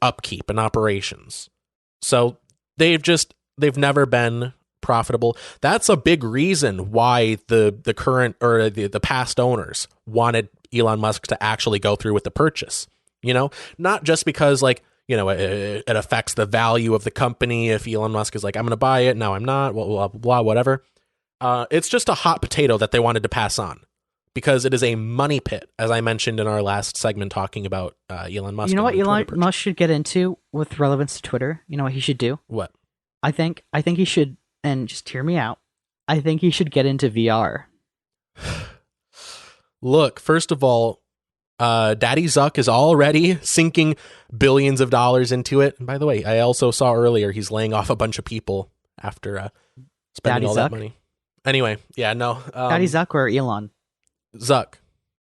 upkeep and operations. So they've never been profitable. That's a big reason why the current or the past owners wanted Elon Musk to actually go through with the purchase. Not just because like, it affects the value of the company. If Elon Musk is like, I'm going to buy it. No, I'm not. Blah, blah, blah, whatever. It's just a hot potato that they wanted to pass on because it is a money pit, as I mentioned in our last segment talking about Elon Musk. You know what Elon Musk should get into with relevance to Twitter? You know what he should do? What? I think he should, and just hear me out, I think he should get into VR. Look, first of all, Daddy Zuck is already sinking billions of dollars into it. And by the way, I also saw earlier he's laying off a bunch of people after spending Daddy all Zuck? that money. Anyway, yeah, no. Daddy Zuck or Elon? Zuck.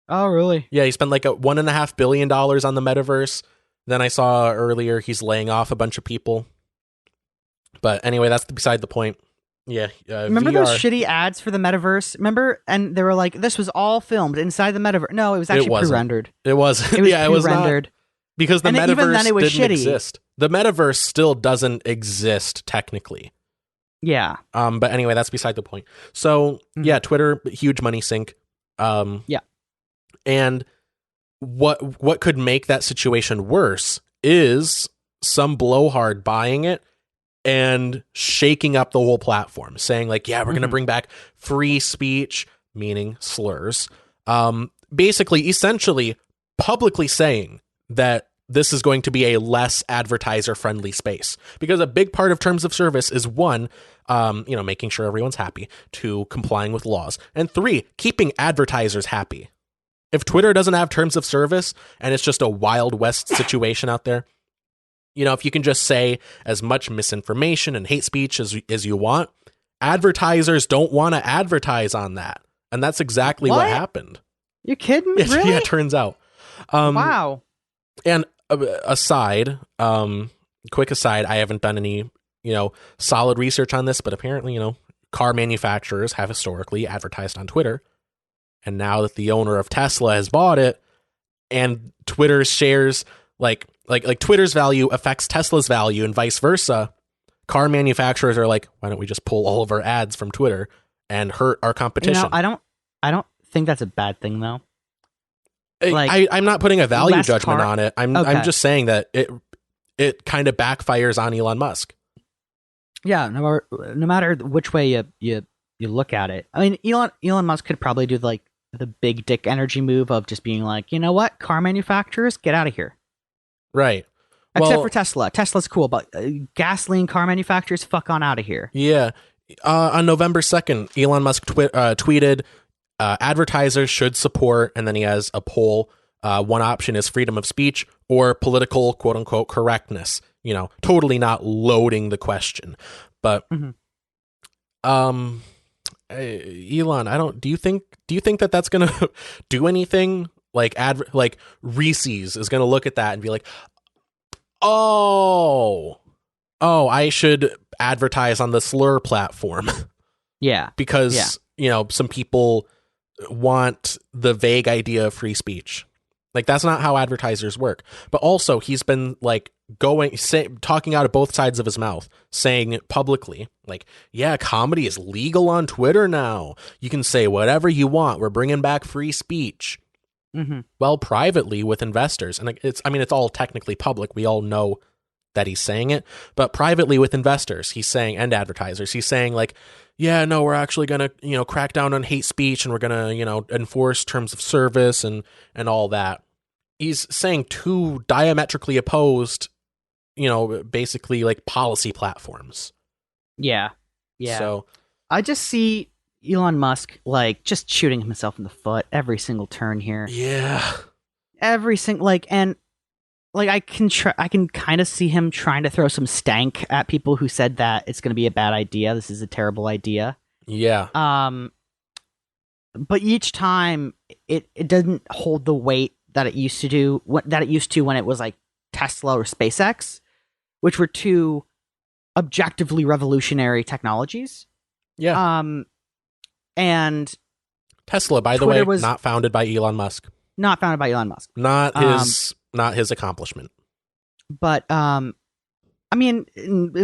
Oh, really? Yeah, he spent like $1.5 billion on the metaverse. Then I saw earlier he's laying off a bunch of people. But anyway, that's beside the point. Yeah. Remember VR. those shitty ads for the metaverse? Remember? And they were like, this was all filmed inside the metaverse. No, it was actually pre-rendered. It was. It was yeah, it was pre-rendered. Not, because the metaverse even then it was didn't shitty. exist. The metaverse still doesn't exist technically. Yeah. But anyway, that's beside the point. So yeah, Twitter, huge money sink. Yeah. And what could make that situation worse is some blowhard buying it and shaking up the whole platform, saying like, yeah, we're going to bring back free speech, meaning slurs. Basically, essentially, publicly saying that this is going to be a less advertiser-friendly space, because a big part of terms of service is one, making sure everyone's happy, two, complying with laws, and three, keeping advertisers happy. If Twitter doesn't have terms of service and it's just a Wild West situation out there, if you can just say as much misinformation and hate speech as you want, advertisers don't want to advertise on that. And that's exactly what happened. You kidding? Really? Yeah, it turns out. Wow. And quick aside, I haven't done any, solid research on this, but apparently, car manufacturers have historically advertised on Twitter. And now that the owner of Tesla has bought it and Twitter shares like Twitter's value affects Tesla's value and vice versa, car manufacturers are like, why don't we just pull all of our ads from Twitter and hurt our competition? I don't think that's a bad thing though. I'm not putting a value judgment on it. I'm just saying that it kind of backfires on Elon Musk. Yeah, no matter which way you look at it. I mean, Elon Musk could probably do like the big dick energy move of just being like, you know what, car manufacturers, get out of here. Right. Except for Tesla. Tesla's cool, but gasoline car manufacturers, fuck on out of here. Yeah. On November 2nd, Elon Musk tweeted, advertisers should support, and then he has a poll. One option is freedom of speech or political quote unquote correctness. Totally not loading the question. But Elon, do you think that that's going to do anything? Like Reese's is going to look at that and be like, oh, I should advertise on the slur platform. Yeah. Because, some people want the vague idea of free speech. Like, that's not how advertisers work. But also, he's been talking out of both sides of his mouth, saying publicly, like, yeah, comedy is legal on Twitter now. You can say whatever you want. We're bringing back free speech. Well, privately with investors, and it's all technically public. We all know that he's saying it, but privately with investors, he's saying, and advertisers, he's saying like, yeah, no, we're actually going to, crack down on hate speech, and we're going to, enforce terms of service and all that. He's saying two diametrically opposed, basically like policy platforms. Yeah. Yeah. So I just see Elon Musk like just shooting himself in the foot every single turn here. Yeah. Every single and I can kind of see him trying to throw some stank at people who said that it's going to be a bad idea. This is a terrible idea. Yeah. But each time it doesn't hold the weight that it used to do. That it used to when it was like Tesla or SpaceX, which were two objectively revolutionary technologies. Yeah. And Tesla, by the way, was not founded by Elon Musk. Not founded by Elon Musk. Not his accomplishment. But in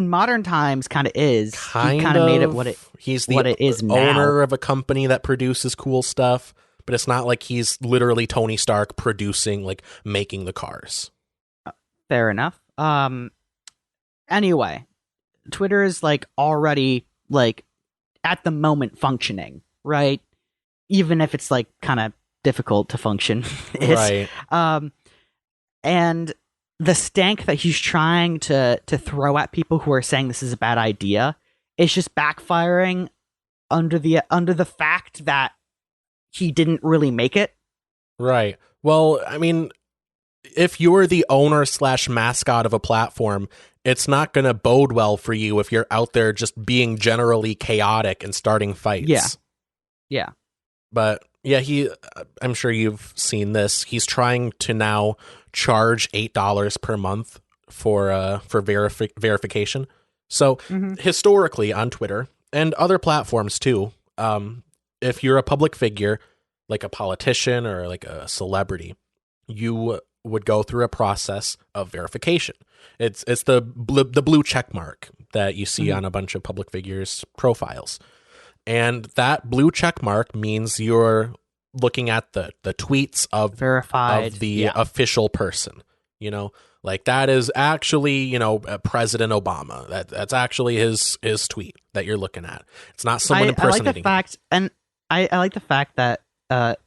modern times, kind of is. He kind of made it what it. He's the it is owner now. of a company that produces cool stuff, but it's not like he's literally Tony Stark producing, like making the cars. Fair enough. Anyway, Twitter is like already like at the moment functioning, right? Even if it's like kind of difficult to function. Right. And the stank that he's trying to throw at people who are saying this is a bad idea is just backfiring under the fact that he didn't really make it. Right. Well, I mean, if you're the owner / mascot of a platform, it's not going to bode well for you if you're out there just being generally chaotic and starting fights. Yeah. Yeah. But yeah, I'm sure you've seen this. He's trying to now charge $8 per month for verification. So historically on Twitter and other platforms too, if you're a public figure, like a politician or like a celebrity, you would go through a process of verification. It's the blue check mark that you see on a bunch of public figures' profiles. And that blue check mark means you're looking at the tweets of verified of the official person. You know, like that is actually, you know, President Obama. That's actually his tweet that you're looking at. It's not someone impersonating. I like the fact, and I like the fact that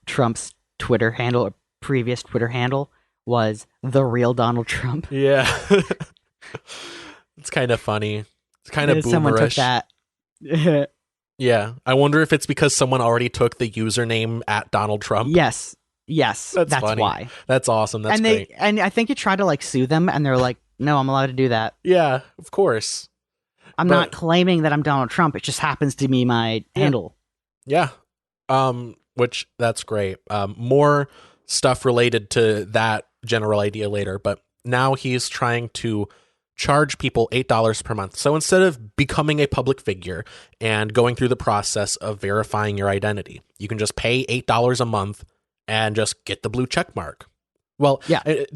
Trump's Twitter handle or previous Twitter handle was the real Donald Trump. Yeah. It's kind of funny. It's kind of boomerish. Someone took that. Yeah. I wonder if it's because someone already took the username at Donald Trump. Yes. That's funny. why. That's awesome. That's great. And I think you tried to like sue them, and they're like, "No, I'm allowed to do that." Yeah, of course. I'm not claiming that I'm Donald Trump. It just happens to be my handle. Yeah. Which that's great. More stuff related to that general idea later, but now he's trying to charge people $8 per month. So instead of becoming a public figure and going through the process of verifying your identity, you can just pay $8 a month and just get the blue check mark. Well, yeah, I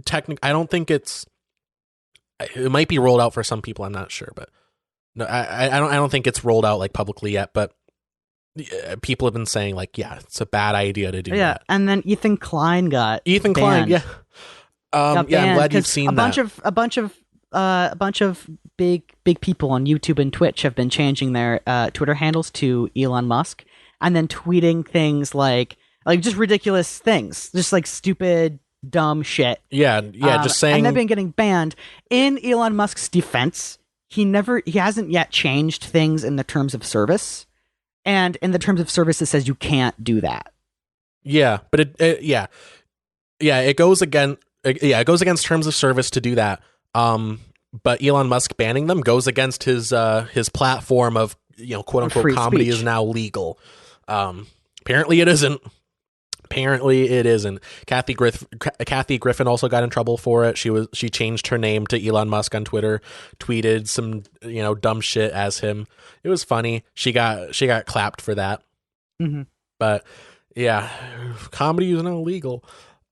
don't think it might be rolled out for some people. I'm not sure, but no, I don't think it's rolled out like publicly yet, but people have been saying like, yeah, it's a bad idea to do that. And then Ethan Klein got banned. Yeah, I'm glad you've seen that. A bunch of big people on YouTube and Twitch have been changing their Twitter handles to Elon Musk, and then tweeting things like just ridiculous things, just like stupid, dumb shit. Yeah, just saying. And they've been getting banned. In Elon Musk's defense, he hasn't yet changed things in the terms of service, and in the terms of service, it says you can't do that. Yeah, but it goes against terms of service to do that. But Elon Musk banning them goes against his platform of, you know, quote unquote comedy is now legal. Apparently it isn't. Kathy Griffin also got in trouble for it. She changed her name to Elon Musk on Twitter, tweeted some, you know, dumb shit as him. It was funny. She got clapped for that. Mm-hmm. But yeah, comedy is now legal.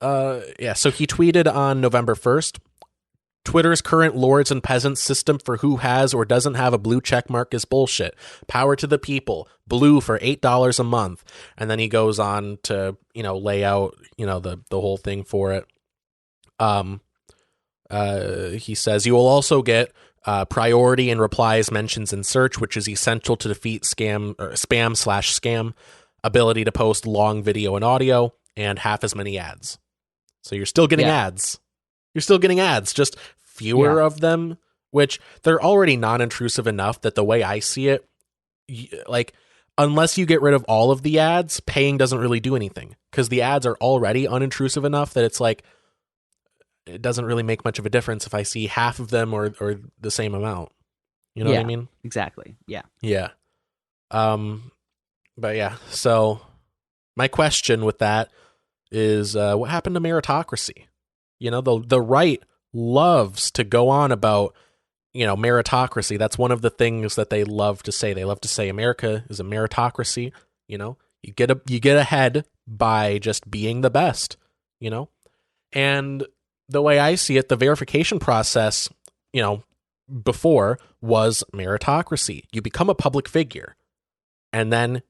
So he tweeted on November 1st, Twitter's current lords and peasants system for who has or doesn't have a blue check mark is bullshit. Power to the people. Blue for $8 a month. And then he goes on to, you know, lay out, you know, the whole thing for it. He says you will also get priority in replies, mentions, and search, which is essential to defeat spam/scam, ability to post long video and audio, and half as many ads. So you're still getting ads. You're still getting ads, just fewer of them, which they're already non-intrusive enough that the way I see it, like, unless you get rid of all of the ads, paying doesn't really do anything, because the ads are already unintrusive enough that it's like, it doesn't really make much of a difference if I see half of them or the same amount. You know what I mean? Exactly. Yeah. Yeah. But yeah, so my question with that is, what happened to meritocracy? You know, the right loves to go on about, you know, meritocracy. That's one of the things that they love to say. They love to say America is a meritocracy. You know, you get ahead by just being the best, you know? And the way I see it, the verification process, you know, before was meritocracy. You become a public figure, and then,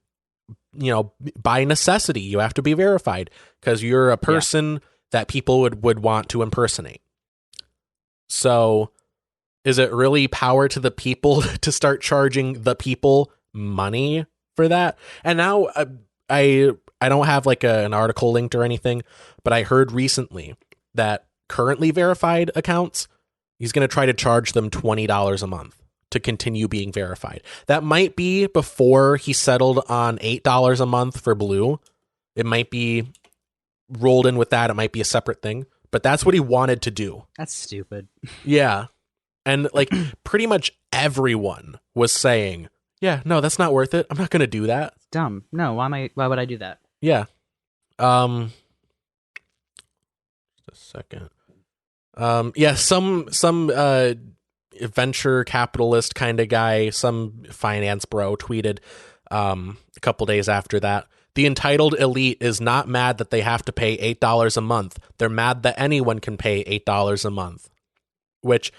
you know, by necessity, you have to be verified because you're a person that people would want to impersonate. So is it really power to the people to start charging the people money for that? And now I don't have like an article linked or anything, but I heard recently that currently verified accounts, he's going to try to charge them $20 a month to continue being verified. That might be before he settled on $8 a month for Blue. It might be rolled in with that. It might be a separate thing, but that's what he wanted to do. That's stupid. Yeah. And like pretty much everyone was saying, yeah, no, that's not worth it. I'm not going to do that. It's dumb. No, why would I do that? Yeah. Just a second. Some venture capitalist kind of guy, some finance bro tweeted a couple days after that, The entitled elite is not mad that they have to pay $8 a month. They're mad that anyone can pay $8 a month, which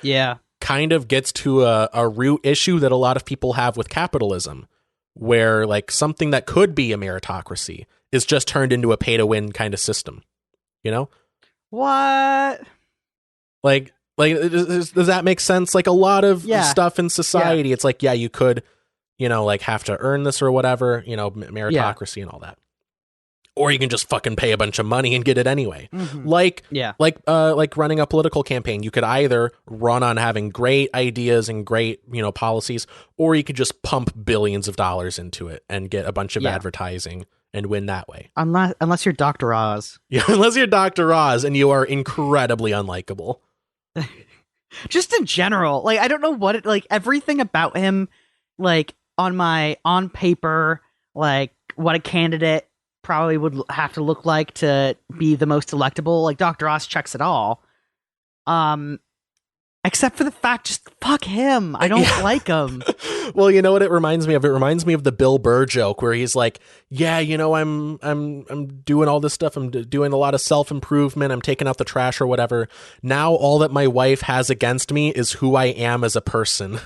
kind of gets to a root issue that a lot of people have with capitalism, where like something that could be a meritocracy is just turned into a pay to win kind of system. You know? What? Like does that make sense? Like a lot of stuff in society, it's like, you could, like have to earn this or whatever, meritocracy and all that. Or you can just fucking pay a bunch of money and get it anyway. Mm-hmm. Like running a political campaign. You could either run on having great ideas and great, policies, or you could just pump billions of dollars into it and get a bunch of advertising and win that way. Unless you're Dr. Oz. Yeah, unless you're Dr. Oz and you are incredibly unlikable. Just in general, like I don't know what everything about him, like on paper, like what a candidate probably would have to look like to be the most electable. Like Dr. Oz checks it all. Except for the fact, just fuck him. I don't like him. Well, you know what it reminds me of? It reminds me of the Bill Burr joke where he's like, I'm doing all this stuff. I'm doing a lot of self-improvement. I'm taking out the trash or whatever. Now all that my wife has against me is who I am as a person.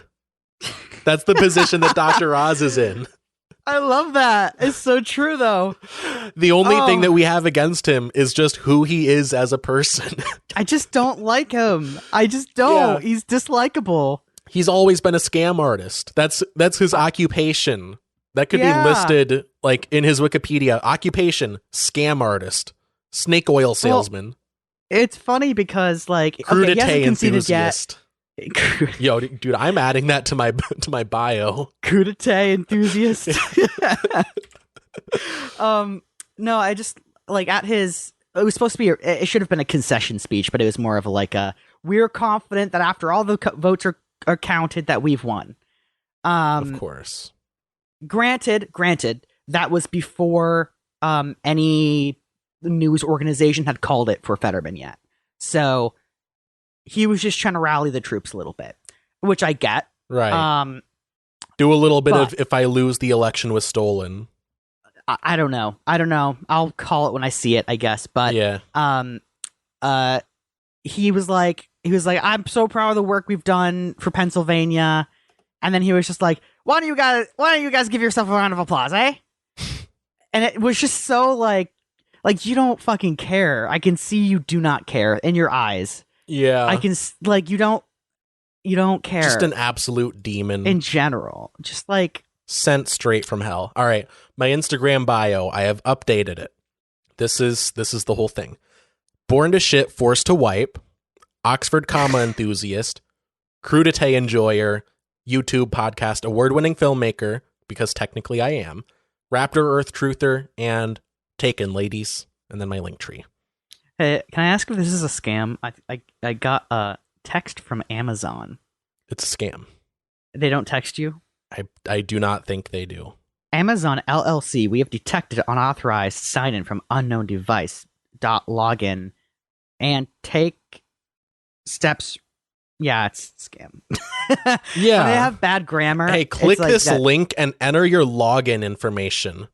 That's the position that Dr. Oz is in. I love that. It's so true, though. The only thing that we have against him is just who he is as a person. I just don't like him. I just don't. Yeah. He's dislikable. He's always been a scam artist. That's his occupation. That could be listed like in his Wikipedia. Occupation, scam artist, snake oil salesman. Well, it's funny because like crudité enthusiast. Yo, dude, I'm adding that to my bio. Crudité enthusiast. No, I just like at his. It was supposed to be. It should have been a concession speech, but it was more of like a. We're confident that after all the votes are counted, that we've won. Of course. Granted, that was before any news organization had called it for Fetterman yet. So. He was just trying to rally the troops a little bit, which I get. Right. Do a little bit of if I lose the election was stolen. I don't know. I'll call it when I see it, I guess. But he was like, I'm so proud of the work we've done for Pennsylvania. And then he was just like, why don't you guys give yourself a round of applause, eh? And it was just so like you don't fucking care. I can see you do not care in your eyes. Yeah. I can you don't care. Just an absolute demon. In general. Just like sent straight from hell. All right. My Instagram bio, I have updated it. This is the whole thing. Born to shit, forced to wipe, Oxford comma enthusiast, crudité enjoyer, YouTube podcast award-winning filmmaker, because technically I am, Raptor Earth truther, and Taken ladies, and then my link tree. Hey, can I ask if this is a scam? I got a text from Amazon. It's a scam. They don't text you? I do not think they do. Amazon LLC, we have detected unauthorized sign-in from unknown device. Login and take steps. Yeah, it's a scam. Yeah. They have bad grammar. Hey, click this link and enter your login information.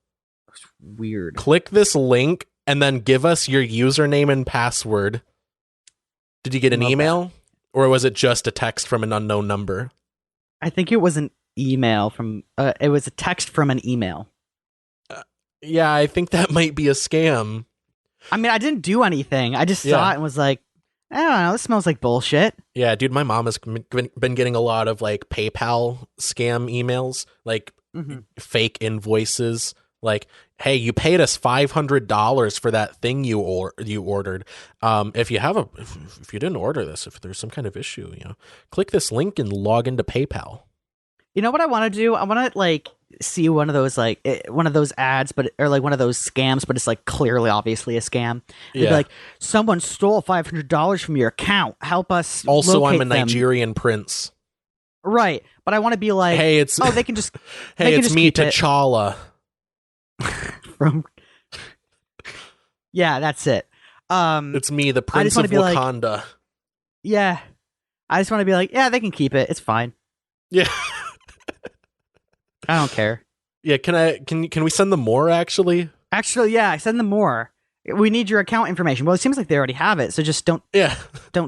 It's weird. Click this link and then give us your username and password. Did you get an email? Or was it just a text from an unknown number? I think it was an email from... it was a text from an email. Yeah, I think that might be a scam. I mean, I didn't do anything. I just saw it and was like, I don't know, this smells like bullshit. Yeah, dude, my mom has been getting a lot of like PayPal scam emails, like fake invoices. Like, hey, you paid us $500 for that thing you ordered. If you didn't order this, if there's some kind of issue, click this link and log into PayPal. You know what I want to do? I want to like see one of those ads, or like one of those scams, but it's like clearly, obviously a scam. It'd be like, someone stole $500 from your account. Help us. Also, I'm a them. Nigerian prince. Right, but I want to be like, hey, they can just. Hey, it's me, T'Challa. From. Yeah, that's it. It's me, the Prince of Wakanda. Like, yeah, I just want to be like, yeah, they can keep it. It's fine. Yeah. I don't care. Yeah, can we send them more actually? Actually, yeah, send them more. We need your account information. Well, it seems like they already have it, so just don't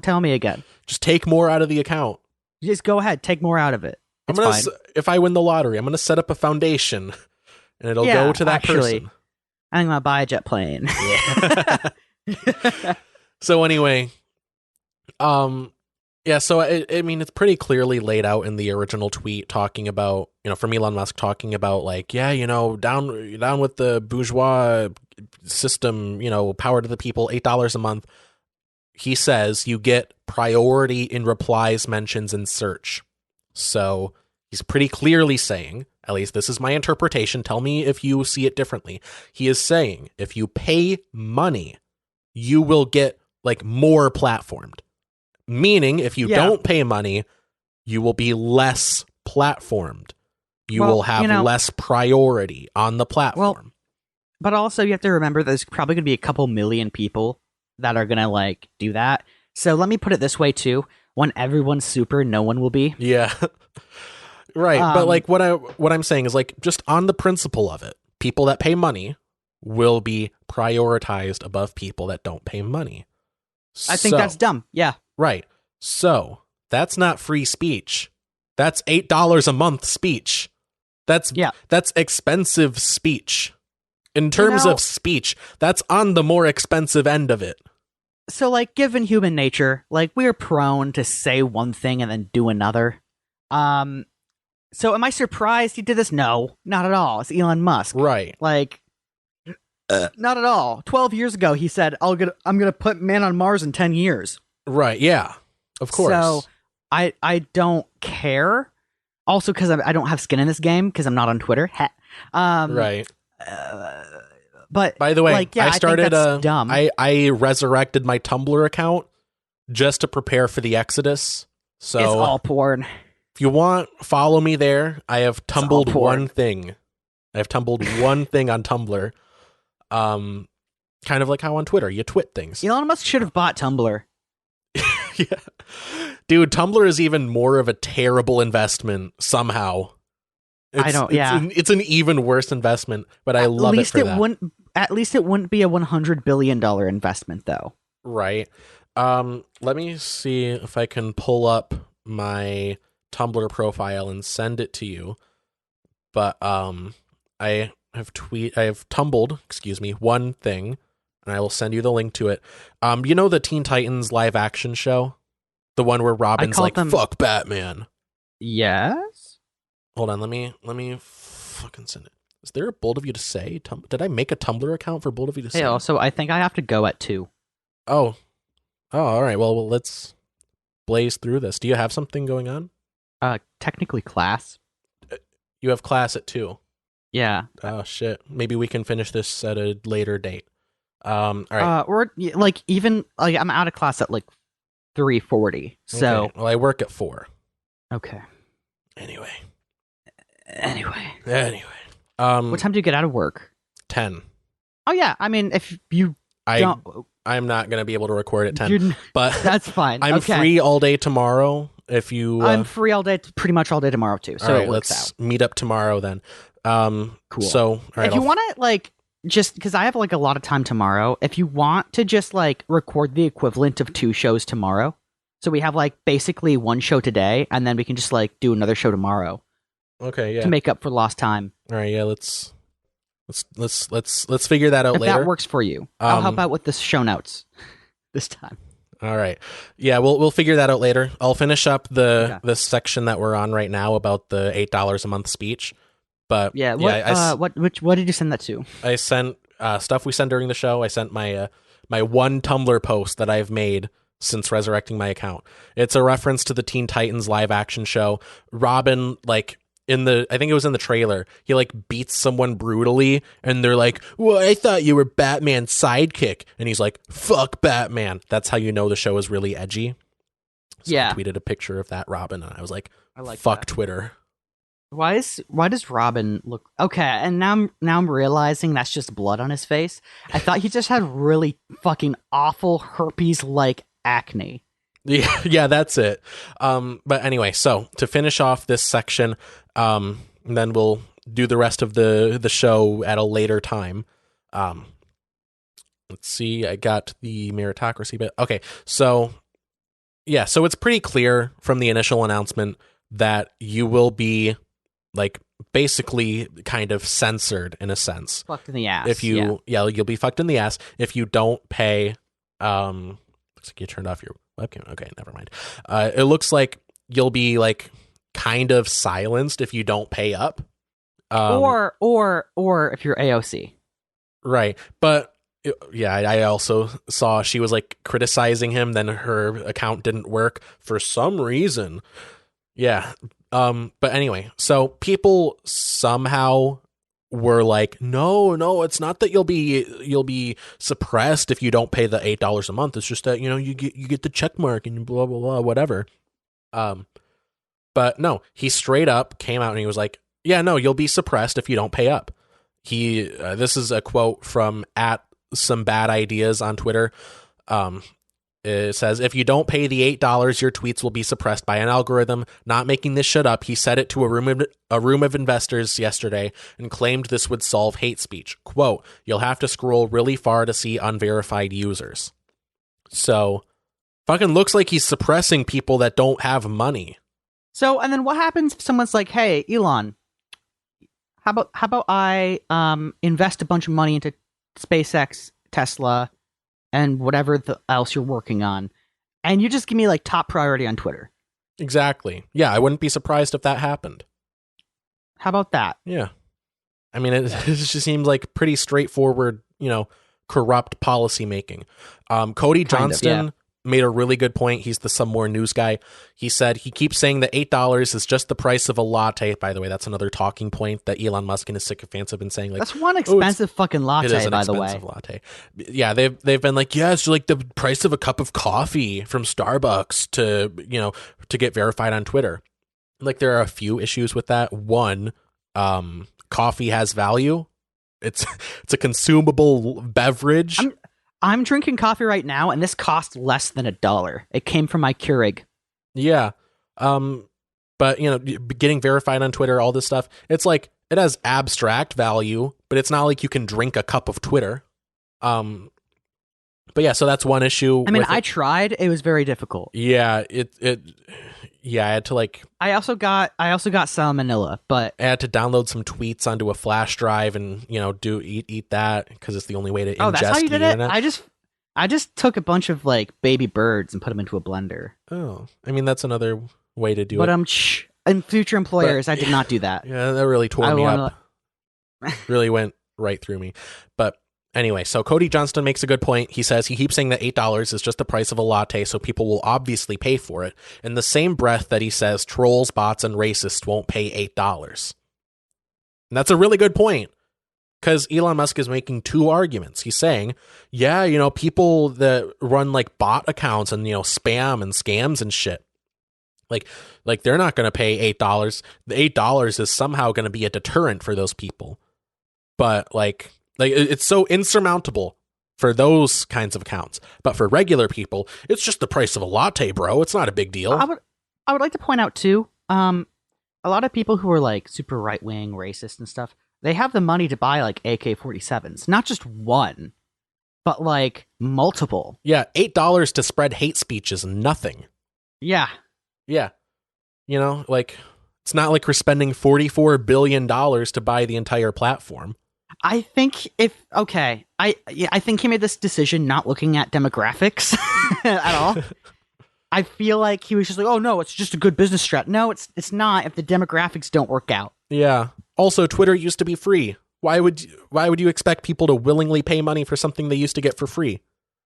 tell me again. Just take more out of the account. Just go ahead, take more out of it. It's fine. If I win the lottery, I'm going to set up a foundation, and it'll go to that person. I'm going to buy a jet plane. Yeah. So anyway, so I mean, it's pretty clearly laid out in the original tweet talking about, from Elon Musk talking about like, down with the bourgeois system, power to the people, $8 a month. He says you get priority in replies, mentions, and search. So he's pretty clearly saying, at least this is my interpretation, tell me if you see it differently. He is saying if you pay money, you will get like more platformed. Meaning if you don't pay money, you will be less platformed. You will have less priority on the platform. But also you have to remember there's probably going to be a couple million people that are going to like do that. So let me put it this way too. When everyone's super, no one will be. Yeah. Right. But like what I'm saying is like just on the principle of it, people that pay money will be prioritized above people that don't pay money. I think that's dumb. Yeah. Right. So that's not free speech. That's $8 a month speech. That's expensive speech. In terms of speech, that's on the more expensive end of it. So like given human nature, like we're prone to say one thing and then do another. So am I surprised he did this? No, not at all. It's Elon Musk. Right. Like not at all. 12 years ago he said I'm going to put man on Mars in 10 years. Right, yeah. Of course. So I don't care. Also cuz I don't have skin in this game because I'm not on Twitter. Right. But by the way, like, I started dumb. I resurrected my Tumblr account just to prepare for the Exodus. So it's all porn. If you want, follow me there. I have tumbled one thing. I've tumbled one thing on Tumblr. Kind of like how on Twitter you twit things. Elon Musk should have bought Tumblr. Yeah. Dude, Tumblr is even more of a terrible investment somehow. It's an even worse investment, but I love it for that. At least it wouldn't be a $100 billion investment, though. Right. Let me see if I can pull up my Tumblr profile and send it to you. But I have tumbled, one thing, and I will send you the link to it. The Teen Titans live action show? The one where Robin's like, fuck Batman. Yes? Hold on, let me fucking send it. Is there a Bold of You to Say? Did I make a Tumblr account for Bold of You to Say? Hey, also, I think I have to go at 2. Oh, all right. Well, let's blaze through this. Do you have something going on? Technically class. You have class at 2. Yeah. Oh, shit. Maybe we can finish this at a later date. All right. Or, like, even, like, I'm out of class at, like, 3:40. So. Okay. Well, I work at 4. Okay. Anyway. What time do you get out of work? 10. Oh yeah, I mean, if you don't, I'm not gonna be able to record at 10, but that's fine. I'm free all day tomorrow. If you, I'm free all day, pretty much all day tomorrow too. So right, it works let's out. meet up tomorrow then. Cool. So all right, if you want to, like, just because I have like a lot of time tomorrow, if you want to just like record the equivalent of 2 shows tomorrow, so we have like basically 1 show today, and then we can just like do another show tomorrow. Okay, yeah. To make up for lost time. All right, yeah. Let's figure that out later. If that works for you, I'll help out with the show notes this time. All right, yeah. We'll figure that out later. I'll finish up the section that we're on right now about the $8 a month speech. But yeah, what did you send that to? I sent stuff we sent during the show. I sent my my one Tumblr post that I've made since resurrecting my account. It's a reference to the Teen Titans live action show. Robin, like, I think it was in the trailer, he like beats someone brutally and they're like, well, I thought you were Batman's sidekick. And he's like, fuck Batman. That's how you know the show is really edgy. So I tweeted a picture of that Robin and I was like, fuck that. Twitter. Why does Robin look okay? And now I'm realizing that's just blood on his face. I thought he just had really fucking awful herpes like acne. Yeah, that's it. But anyway, so to finish off this section, then we'll do the rest of the show at a later time. Let's see. I got the meritocracy bit. Okay, so yeah, so it's pretty clear from the initial announcement that you will be like basically kind of censored in a sense. Fucked in the ass. If you you'll be fucked in the ass if you don't pay. Looks like you turned off your webcam. Okay, never mind. It looks like you'll be like kind of silenced if you don't pay up. Or if you're AOC. Right. But yeah, I also saw she was like criticizing him, then her account didn't work for some reason. Yeah. But anyway, so people somehow were like, no, it's not that you'll be suppressed if you don't pay the $8 a month. It's just that, you get the check mark and blah blah blah whatever. But no, he straight up came out and he was like, yeah, no, you'll be suppressed if you don't pay up. This is a quote from @SomeBadIdeas on Twitter. It says, if you don't pay the $8, your tweets will be suppressed by an algorithm. Not making this shit up, he said it to a room of investors yesterday and claimed this would solve hate speech. Quote, you'll have to scroll really far to see unverified users. So, fucking looks like he's suppressing people that don't have money. So, and then what happens if someone's like, hey, Elon, how about I invest a bunch of money into SpaceX, Tesla, and whatever else you're working on, and you just give me like top priority on Twitter? Exactly. Yeah, I wouldn't be surprised if that happened. How about that? Yeah. I mean, it just seems like pretty straightforward, corrupt policy making. Cody Johnston made a really good point. He's the Some More News guy. He said he keeps saying that $8 is just the price of a latte. By the way, that's another talking point that Elon Musk and his sycophants have been saying. Like, that's one expensive fucking latte, it is an by the way. Expensive latte. Yeah, they've been like, yeah, it's like the price of a cup of coffee from Starbucks to get verified on Twitter. Like, there are a few issues with that. One, coffee has value. It's a consumable beverage. I'm drinking coffee right now, and this cost less than $1. It came from my Keurig. Yeah. But, getting verified on Twitter, all this stuff, it's like, it has abstract value, but it's not like you can drink a cup of Twitter. But yeah, so that's one issue. I mean, I tried. It was very difficult. Yeah, I had to like. I also got salmonella, but I had to download some tweets onto a flash drive and eat that because it's the only way to ingest. Oh, that's how you did it. Internet. I just took a bunch of like baby birds and put them into a blender. Oh, I mean that's another way to do it. But and future employers, I did not do that. Yeah, that really tore me up. Really went right through me, but. Anyway, so Cody Johnston makes a good point. He says he keeps saying that $8 is just the price of a latte, so people will obviously pay for it. In the same breath that he says trolls, bots, and racists won't pay $8. And that's a really good point, because Elon Musk is making two arguments. He's saying, yeah, people that run like bot accounts and, spam and scams and shit, like they're not going to pay $8. The $8 is somehow going to be a deterrent for those people. But like it's so insurmountable for those kinds of accounts. But for regular people, it's just the price of a latte, bro. It's not a big deal. I would like to point out too, a lot of people who are like super right wing, racist and stuff, they have the money to buy like AK-47s, not just one, but like multiple. Yeah, $8 to spread hate speech is nothing. Yeah. Yeah. Like it's not like we're spending $44 billion to buy the entire platform. I think I think he made this decision not looking at demographics at all. I feel like he was just like, oh no, it's just a good business strat. No, it's not if the demographics don't work out. Yeah. Also, Twitter used to be free. Why would you expect people to willingly pay money for something they used to get for free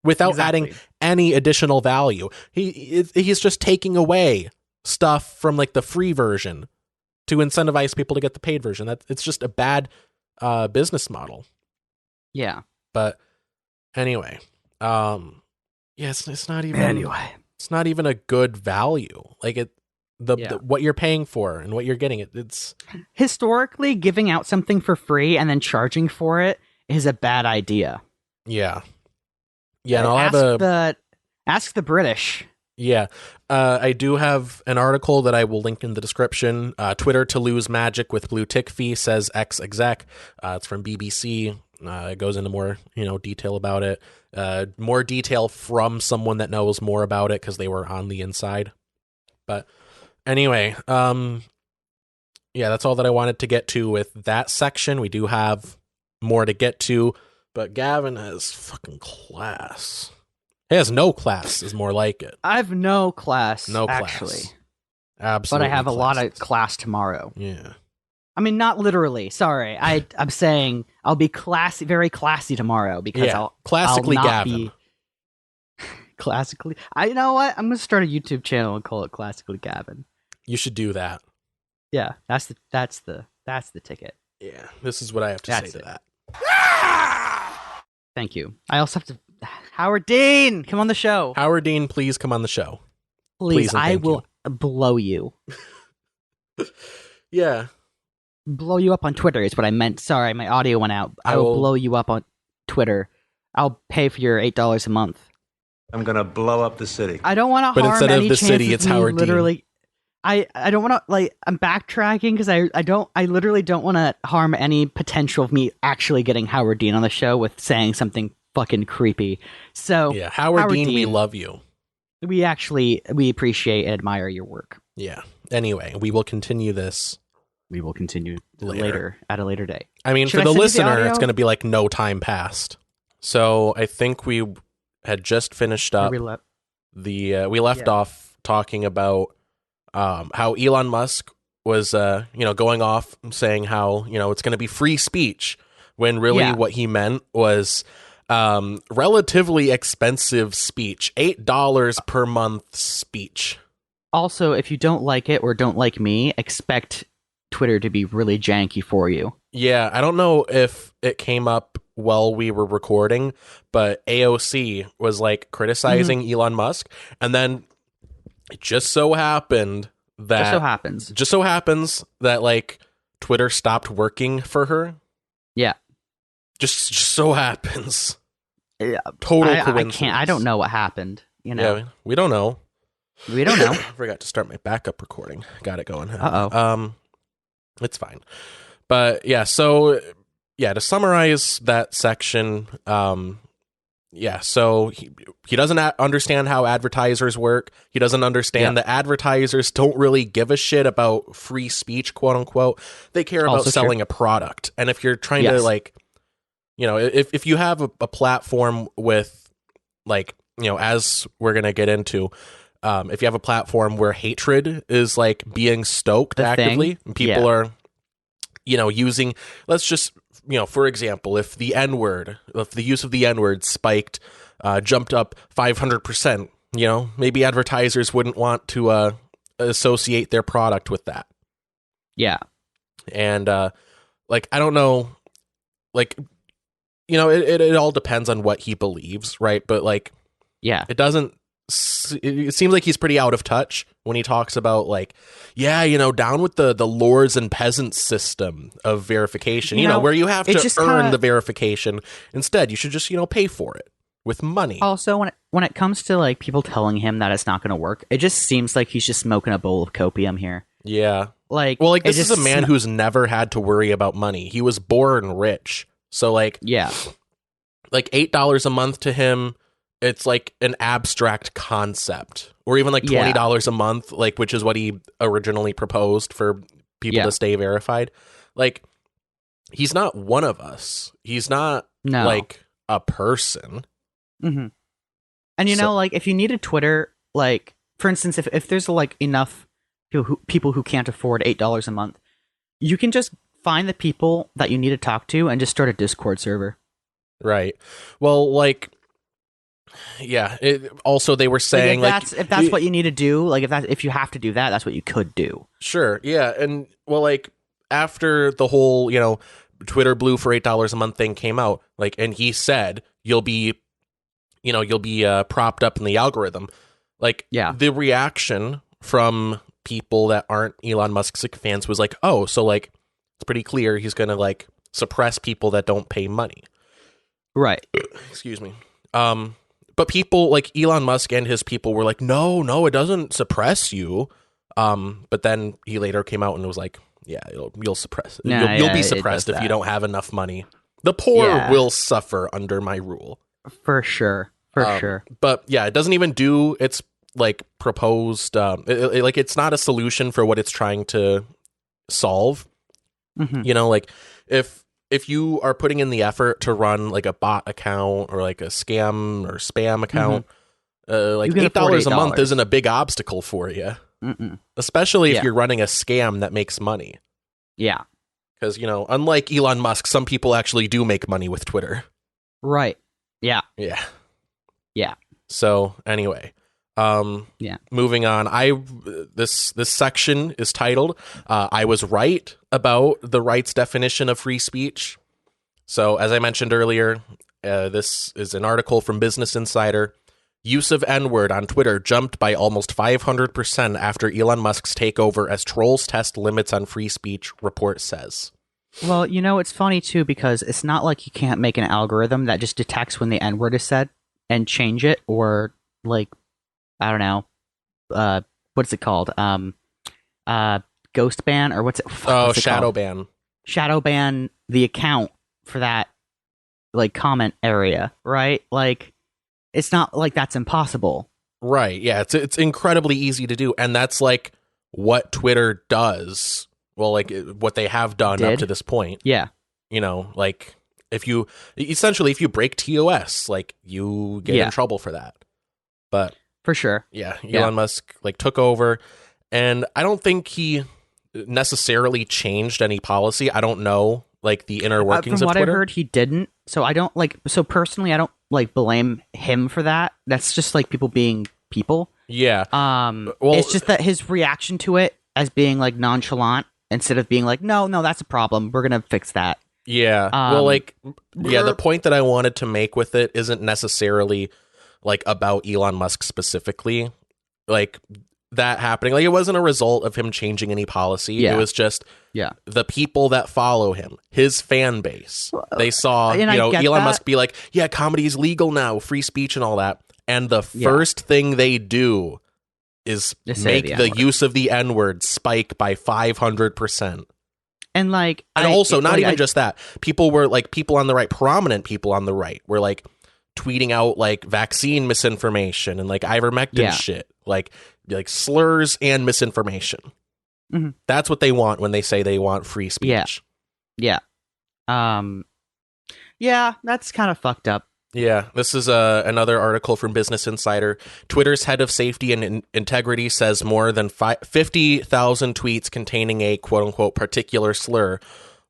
without adding any additional value? He's just taking away stuff from like the free version to incentivize people to get the paid version. It's just a bad business model. Yeah. But anyway, it's not even it's not even a good value. Like the what you're paying for and what you're getting, it's historically giving out something for free and then charging for it is a bad idea. Yeah. And I'll ask the British. Yeah. I do have an article that I will link in the description. Twitter to lose magic with blue tick fee, says ex-exec. It's from BBC. It goes into more, detail about it. More detail from someone that knows more about it because they were on the inside. But anyway, that's all that I wanted to get to with that section. We do have more to get to, but Gavin has fucking class. He has no class, is more like it. I have no class, actually. Class. Absolutely. But I have a lot of class tomorrow. Yeah. I mean, not literally. Sorry. I'm saying I'll be classy, very classy tomorrow because classically I'll not Gavin. Be classically. You know what? I'm going to start a YouTube channel and call it Classically Gavin. You should do that. Yeah, that's the ticket. Yeah, this is what I have to say to that. Thank you. I also have to. Howard Dean, come on the show. Howard Dean, please come on the show. Please I will blow you. Yeah. Blow you up on Twitter is what I meant. Sorry, my audio went out. I will blow you up on Twitter. I'll pay for your $8 a month. I'm gonna blow up the city. I don't want to harm instead any of the city, it's Howard literally. Dean. I don't want to I'm backtracking because I literally don't want to harm any potential of me actually getting Howard Dean on the show with saying something fucking creepy. So yeah, Howard Dean, we love you. We appreciate and admire your work. Yeah. Anyway, we will continue this. We will continue later at a later date. I mean, for the listener, it's going to be like no time passed. So I think we had just finished up. We left off talking about how Elon Musk was, going off saying how, it's going to be free speech when really what he meant was relatively expensive speech, $8 per month speech. Also, if you don't like it or don't like me, expect Twitter to be really janky for you. Yeah, I don't know if it came up while we were recording, but AOC was like criticizing Elon Musk, and then it just so happens that like Twitter stopped working for her. Yeah. Just so happens. Yeah. Total coincidence. I don't know what happened, Yeah, we don't know. We don't know. I forgot to start my backup recording. Got it going. Uh-oh. It's fine. But yeah, so to summarize that section, so he doesn't understand how advertisers work. He doesn't understand that advertisers don't really give a shit about free speech, quote unquote. They care about selling a product. And if you're trying to if you have a platform with as we're going to get into, if you have a platform where hatred is like being stoked actively, people are, using, let's just, for example, if the use of the N-word spiked, jumped up 500%, maybe advertisers wouldn't want to associate their product with that. Yeah. And I don't know, it all depends on what he believes, right? But it seems like he's pretty out of touch when he talks about down with the lords and peasants system of verification, where you have to earn the verification. Instead, you should just, pay for it with money. Also, when it comes to people telling him that it's not going to work, it just seems like he's just smoking a bowl of copium here. Yeah. This is a man who's never had to worry about money. He was born rich. So $8 a month to him, it's like an abstract concept, or even $20 a month, which is what he originally proposed for people to stay verified. He's not one of us. He's not a person. Mm-hmm. And if you needed Twitter, for instance, if there's enough people who can't afford $8 a month, you can just find the people that you need to talk to and just start a Discord server. Right. Well, also, they were saying if that's what you need to do, if you have to do that, that's what you could do. Sure. Yeah. And after the whole, Twitter Blue for $8 a month thing came out, and he said, you'll be propped up in the algorithm. The reaction from people that aren't Elon Musk's fans was it's pretty clear he's going to suppress people that don't pay money. Right. Excuse me. But people like Elon Musk and his people were like, no, it doesn't suppress you. But then he later came out and was like, yeah, you'll suppress it. You'll be suppressed if you don't have enough money The poor will suffer under my rule. For sure. Sure. But yeah, it doesn't even do its like proposed like it's not a solution for what it's trying to solve. Mm-hmm. You know, like if you are putting in the effort to run like a bot account or like a scam or spam account, like $8 a month isn't a big obstacle for you. Especially if you're running a scam that makes money. Yeah. Because, you know, unlike Elon Musk, some people actually do make money with Twitter. Right. Yeah. Yeah. Yeah. So anyway, moving on. This section is titled I was right about the right's definition of free speech. So as I mentioned earlier, this is an article from Business Insider. Use of N-word on Twitter jumped by almost 500% after Elon Musk's takeover as trolls test limits on free speech, report says. Well, you know, it's funny too, because it's not like you can't make an algorithm that just detects when the N-word is said and change it, or like, I don't know, what's it called? Ghost ban, or what's it? What's shadow called? ban. Shadow ban the account for that, like, comment area, right? Like, it's not like that's impossible. Right. Yeah. It's incredibly easy to do. And that's like what Twitter does. Well, like what they have done up to this point. Yeah. You know, like if you break TOS, like you get in trouble for that. But for sure. Yeah. Elon Musk like took over, and I don't think he necessarily changed any policy. I don't know like the inner workings of Twitter. From what I heard, he didn't. So I don't personally, I don't like blame him for that. That's just like people being people. Yeah. Well, it's just that his reaction to it as being like nonchalant instead of being like, no, that's a problem, we're going to fix that. Yeah. Well, like, the point that I wanted to make with it isn't necessarily like about Elon Musk specifically. Like that happening, like it wasn't a result of him changing any policy. Yeah. It was just the people that follow him, his fan base. They saw, Elon Musk be like, yeah, comedy is legal now, free speech and all that. And the first thing they do is make the use of the N-word spike by 500%. And like, and also not even just that, people were like, people on the right, prominent people on the right were like tweeting out like vaccine misinformation and like ivermectin shit, like slurs and misinformation. Mm-hmm. That's what they want when they say they want free speech. Yeah. Yeah, that's kind of fucked up. Yeah, this is another article from Business Insider. Twitter's head of safety and integrity says more than 50,000 tweets containing a quote-unquote particular slur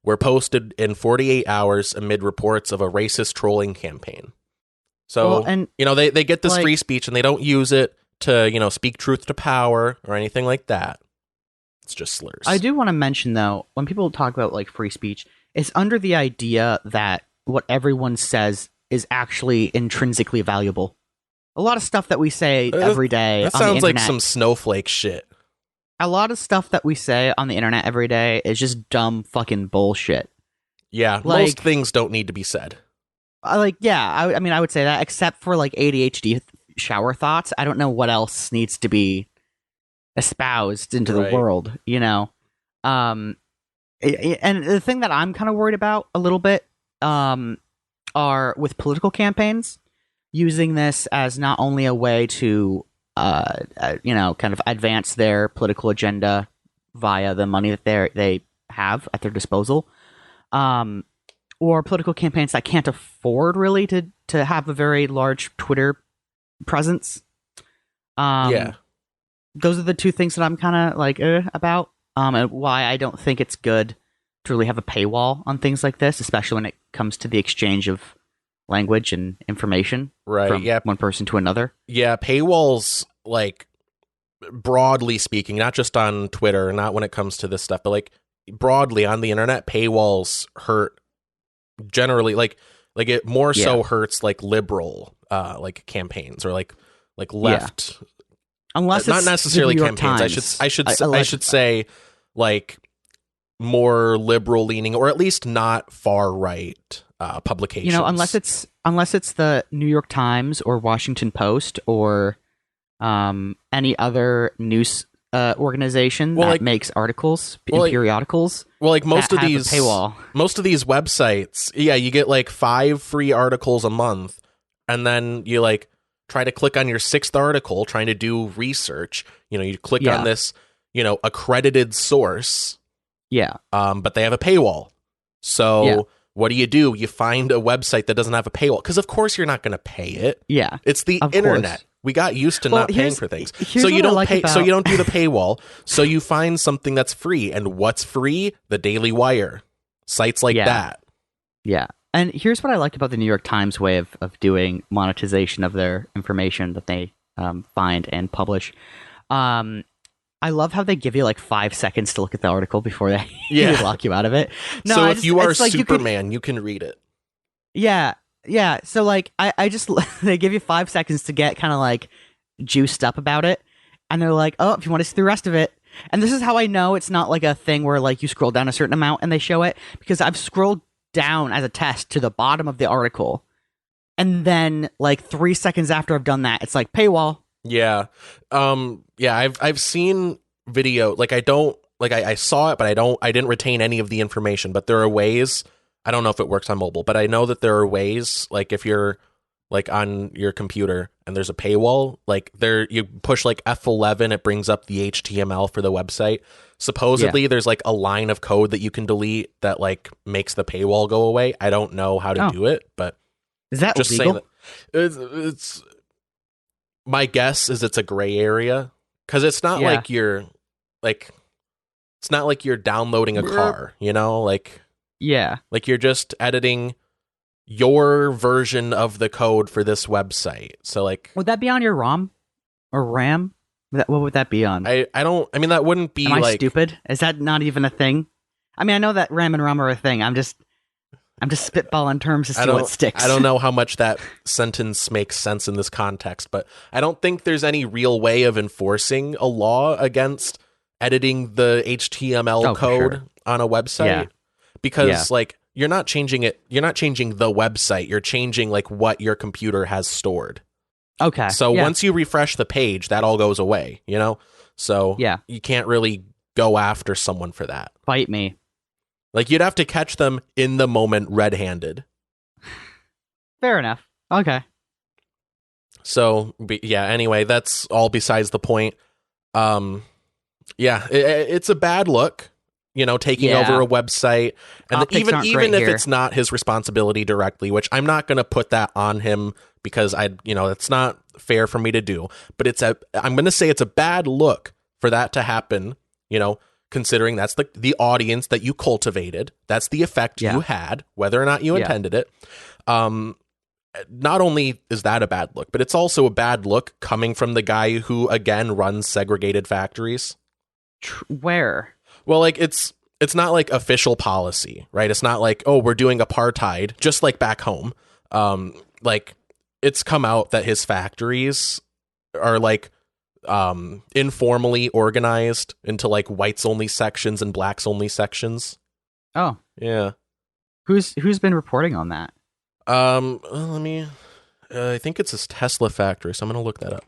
were posted in 48 hours amid reports of a racist trolling campaign. So, they get this free speech and they don't use it to, speak truth to power or anything like that. It's just slurs. I do want to mention, though, when people talk about like free speech, it's under the idea that what everyone says is actually intrinsically valuable. A lot of stuff that we say every day that sounds like some snowflake shit. A lot of stuff that we say on the internet every day is just dumb fucking bullshit. Yeah, like, most things don't need to be said. I would say that, except for like ADHD shower thoughts. I don't know what else needs to be espoused into the world, and the thing that I'm kind of worried about a little bit are with political campaigns using this as not only a way to kind of advance their political agenda via the money that they have at their disposal, or political campaigns that can't afford really to have a very large Twitter presence. Those are the two things that I'm kind of like about, and why I don't think it's good to really have a paywall on things like this, especially when it comes to the exchange of language and information from one person to another. Yeah, paywalls, like, broadly speaking, not just on Twitter, not when it comes to this stuff, but like broadly on the internet, paywalls hurt generally, like it more so hurts like liberal like campaigns or like left. Unless not it's necessarily the New York campaigns. Times. I should say like more liberal leaning, or at least not far right publications. Unless it's the New York Times or Washington Post or any other news organization that makes articles in periodicals. Well, like most of these websites, you get like 5 free articles a month, and then you like try to click on your 6th article trying to do research. You click on this, accredited source. Yeah. But they have a paywall. So what do? You find a website that doesn't have a paywall, because of course you're not going to pay it. Yeah. It's the internet. Course. We got used to not paying for things. So you don't pay. So you don't do the paywall. So you find something that's free. And what's free? The Daily Wire. Sites like that. Yeah. And here's what I liked about the New York Times way of doing monetization of their information that they find and publish. I love how they give you like 5 seconds to look at the article before they lock you out of it. No, so if you are Superman, you can read it. Yeah. Yeah, so like I just they give you 5 seconds to get kind of like juiced up about it, and they're like, oh, if you want to see the rest of it. And this is how I know it's not like a thing where like you scroll down a certain amount and they show it, because I've scrolled down as a test to the bottom of the article, and then like 3 seconds after I've done that, it's like paywall. Yeah. I've seen video, like I saw it, but I didn't retain any of the information, but there are ways. I don't know if it works on mobile, but I know that there are ways, like if you're like on your computer and there's a paywall, like you push like F11, it brings up the HTML for the website. Supposedly there's like a line of code that you can delete that like makes the paywall go away. I don't know how to do it, but is that just legal? Saying that it's my guess is it's a gray area, because it's not like you're like, it's not like you're downloading a car, like. Yeah. Like you're just editing your version of the code for this website. So like, would that be on your ROM or RAM? What would that be on? That wouldn't be. Am I stupid? Is that not even a thing? I mean, I know that RAM and ROM are a thing. I'm just spitballing terms to see what sticks. I don't know how much that sentence makes sense in this context, but I don't think there's any real way of enforcing a law against editing the HTML code on a website. Yeah. Because like you're not changing it, you're not changing the website, you're changing like what your computer has stored. Okay. So once you refresh the page, that all goes away, So you can't really go after someone for that. Fight me. Like you'd have to catch them in the moment red-handed. Fair enough. Okay. So anyway, that's all besides the point. It's a bad look. Taking over a website, and even if it's not his responsibility directly, which I'm not going to put that on him, because it's not fair for me to do, but I'm going to say it's a bad look for that to happen, considering that's the audience that you cultivated. That's the effect you had, whether or not you intended it. Not only is that a bad look, but it's also a bad look coming from the guy who, again, runs segregated factories. Where? Well, like it's not like official policy, right? It's not like, oh, we're doing apartheid, just like back home. Like it's come out that his factories are like informally organized into like whites only sections and blacks only sections. Oh, yeah. Who's been reporting on that? Let me. I think it's his Tesla factory, so I'm gonna look that up.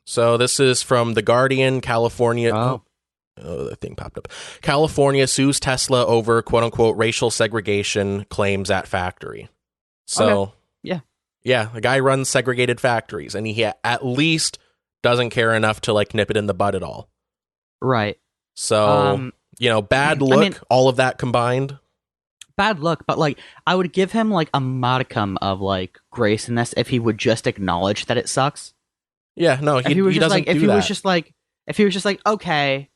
So this is from The Guardian, California. Oh, the thing popped up. California sues Tesla over quote unquote racial segregation claims at factory. So yeah, the guy runs segregated factories, and he at least doesn't care enough to like nip it in the bud at all. Right. So bad look. All of that combined. Bad look, but like I would give him like a modicum of like grace in this if he would just acknowledge that it sucks. Yeah, no, he doesn't do that. If he was just like, okay,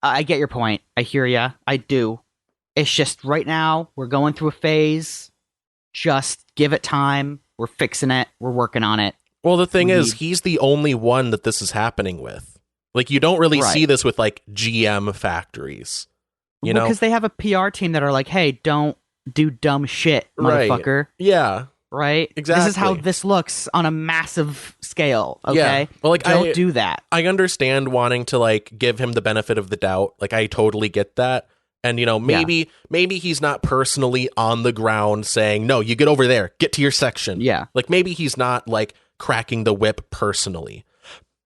I get your point. I hear ya. I do. It's just right now we're going through a phase. Just give it time. We're fixing it. We're working on it. Well, the thing is, he's the only one that this is happening with. Like, you don't really see this with like GM factories. Because they have a PR team that are like, hey, don't do dumb shit, motherfucker. Right. Yeah. Right? Exactly. This is how this looks on a massive scale, okay? Yeah. Well, like, don't do that. I understand wanting to, like, give him the benefit of the doubt. Like, I totally get that. And, maybe he's not personally on the ground saying, no, you get over there, get to your section. Yeah. Like, maybe he's not, like, cracking the whip personally.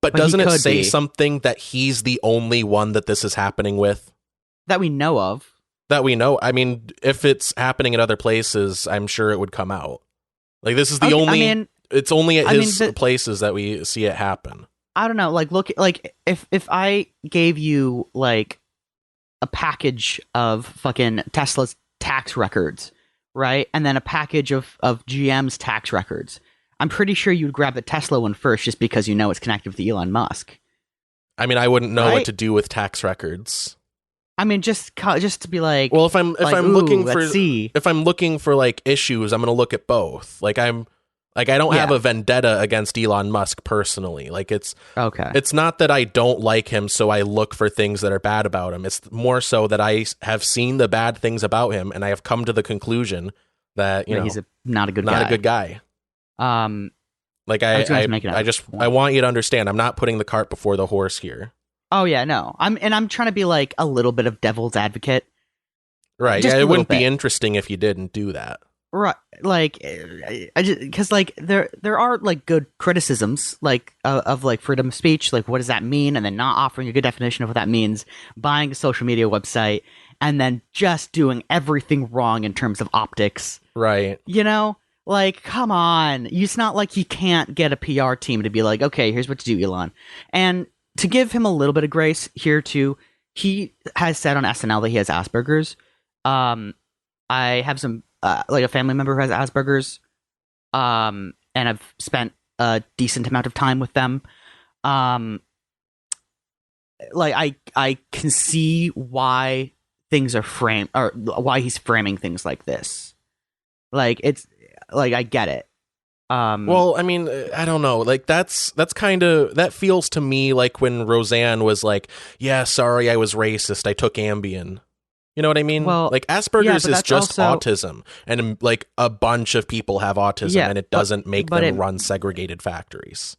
But doesn't it say something that he's the only one that this is happening with? That we know of. That we know. I mean, if it's happening at other places, I'm sure it would come out. Like, this is the only... it's only at his places that we see it happen. I don't know. Like, look, like, if I gave you, like, a package of fucking Tesla's tax records, right? And then a package of GM's tax records. I'm pretty sure you'd grab the Tesla one first just because you know it's connected with Elon Musk. I mean, I wouldn't know what to do with tax records. I mean, just to be like, well, if I'm looking for like issues, I'm going to look at both. Like I don't have a vendetta against Elon Musk personally. Like it's not that I don't like him, so I look for things that are bad about him. It's more so that I have seen the bad things about him, and I have come to the conclusion that he's not a good guy. Like I want you to understand, I'm not putting the cart before the horse here. Oh yeah, no. I'm trying to be like a little bit of devil's advocate. Right. Just it wouldn't be interesting if you didn't do that. Right. Like I just because like there are like good criticisms like of like freedom of speech, like what does that mean, and then not offering a good definition of what that means, buying a social media website, and then just doing everything wrong in terms of optics. Right. Like, come on. It's not like he can't get a PR team to be like, okay, here's what to do, Elon. And to give him a little bit of grace here, too, he has said on SNL that he has Asperger's. I have some, like a family member who has Asperger's, and I've spent a decent amount of time with them. Like, I can see why things are framed, or why he's framing things like this. Like, it's... Like, I get it. Well, I mean, I don't know. Like, that's kind of... That feels to me like when Roseanne was like, yeah, sorry, I was racist. I took Ambien. You know what I mean? Well, like, Asperger's is just autism. And, like, a bunch of people have autism, and it doesn't make them run segregated factories.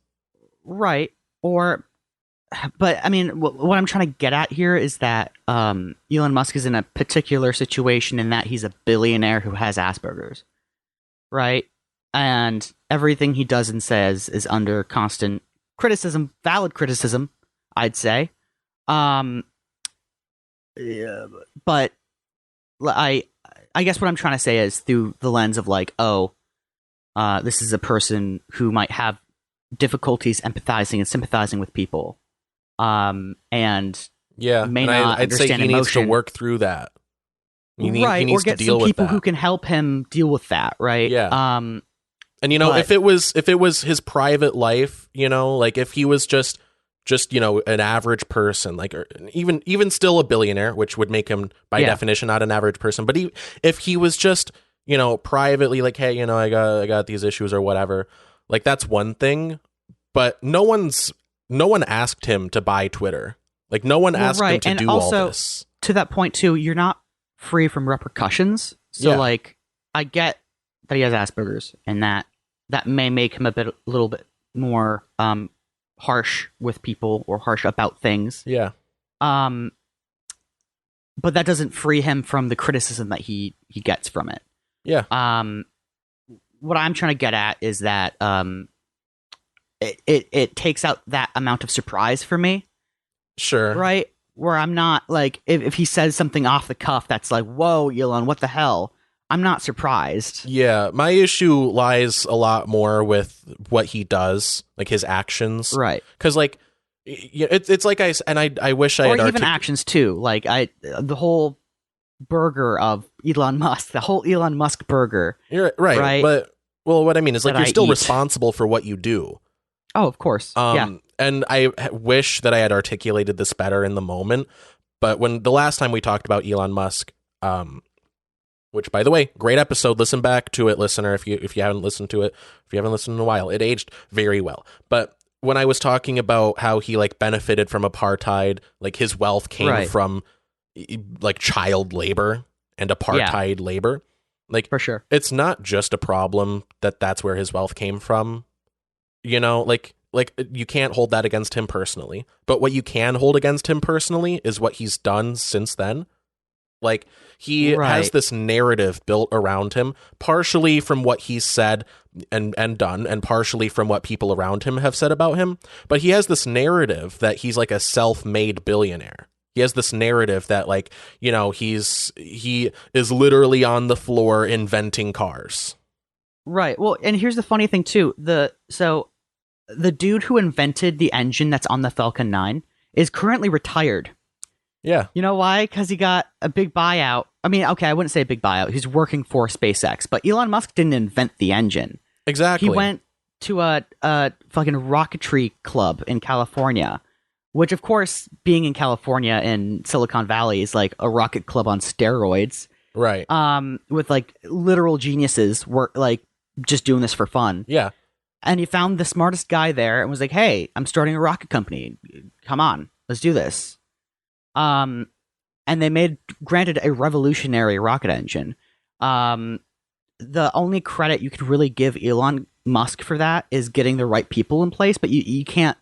Right. But, I mean, what I'm trying to get at here is that Elon Musk is in a particular situation in that he's a billionaire who has Asperger's. Right? And everything he does and says is under constant criticism, valid criticism, I'd say. But I guess what I'm trying to say is through the lens of like, this is a person who might have difficulties empathizing and sympathizing with people. And may not I'd say he emotion. Needs to work through that. He needs or get to deal some people with that. who can help him deal with that, right? Yeah. And if it was his private life, like if he was just an average person, like or even still a billionaire, which would make him by definition not an average person, but if he was just privately like, hey, I got these issues or whatever, like that's one thing, but no one asked him to buy Twitter. Like no one asked him to do also, all this. To that point too, you're not free from repercussions. So like I get that he has Asperger's and that may make him a little bit more harsh with people or harsh about things. Yeah. But that doesn't free him from the criticism that he gets from it. Yeah. What I'm trying to get at is that it takes out that amount of surprise for me. Sure. Right? Where I'm not like, if he says something off the cuff that's like, whoa, Elon, what the hell? I'm not surprised. Yeah, my issue lies a lot more with what he does, like his actions. Right. Because like, it's like I wish I had... Or even actions too. Like the whole burger of Elon Musk, the whole Elon Musk burger. You're right. But, well, what I mean is like, you're still responsible for what you do. Oh, of course. Yeah. And I wish that I had articulated this better in the moment. But when the last time we talked about Elon Musk, which by the way, great episode. Listen back to it, listener. If you haven't listened to it, if you haven't listened in a while, it aged very well. But when I was talking about how he like benefited from apartheid, like his wealth came from like child labor and apartheid labor. Like for sure, it's not just a problem that's where his wealth came from. Like you can't hold that against him personally, but what you can hold against him personally is what he's done since then. Like, he has this narrative built around him, partially from what he's said and done, and partially from what people around him have said about him. But he has this narrative that he's like a self-made billionaire. He has this narrative that, like, you know, he is literally on the floor inventing cars. Right. Well, and here's the funny thing too. The dude who invented the engine that's on the Falcon 9 is currently retired. Yeah. You know why? Because he got a big buyout. I mean, okay, I wouldn't say a big buyout. He's working for SpaceX, but Elon Musk didn't invent the engine. Exactly. He went to a fucking rocketry club in California, which, of course, being in California in Silicon Valley is like a rocket club on steroids. Right. With like literal geniuses work like just doing this for fun. Yeah. And he found the smartest guy there and was like, "Hey, I'm starting a rocket company. Come on, let's do this." And they made, granted, a revolutionary rocket engine. The only credit you could really give Elon Musk for that is getting the right people in place, but you can't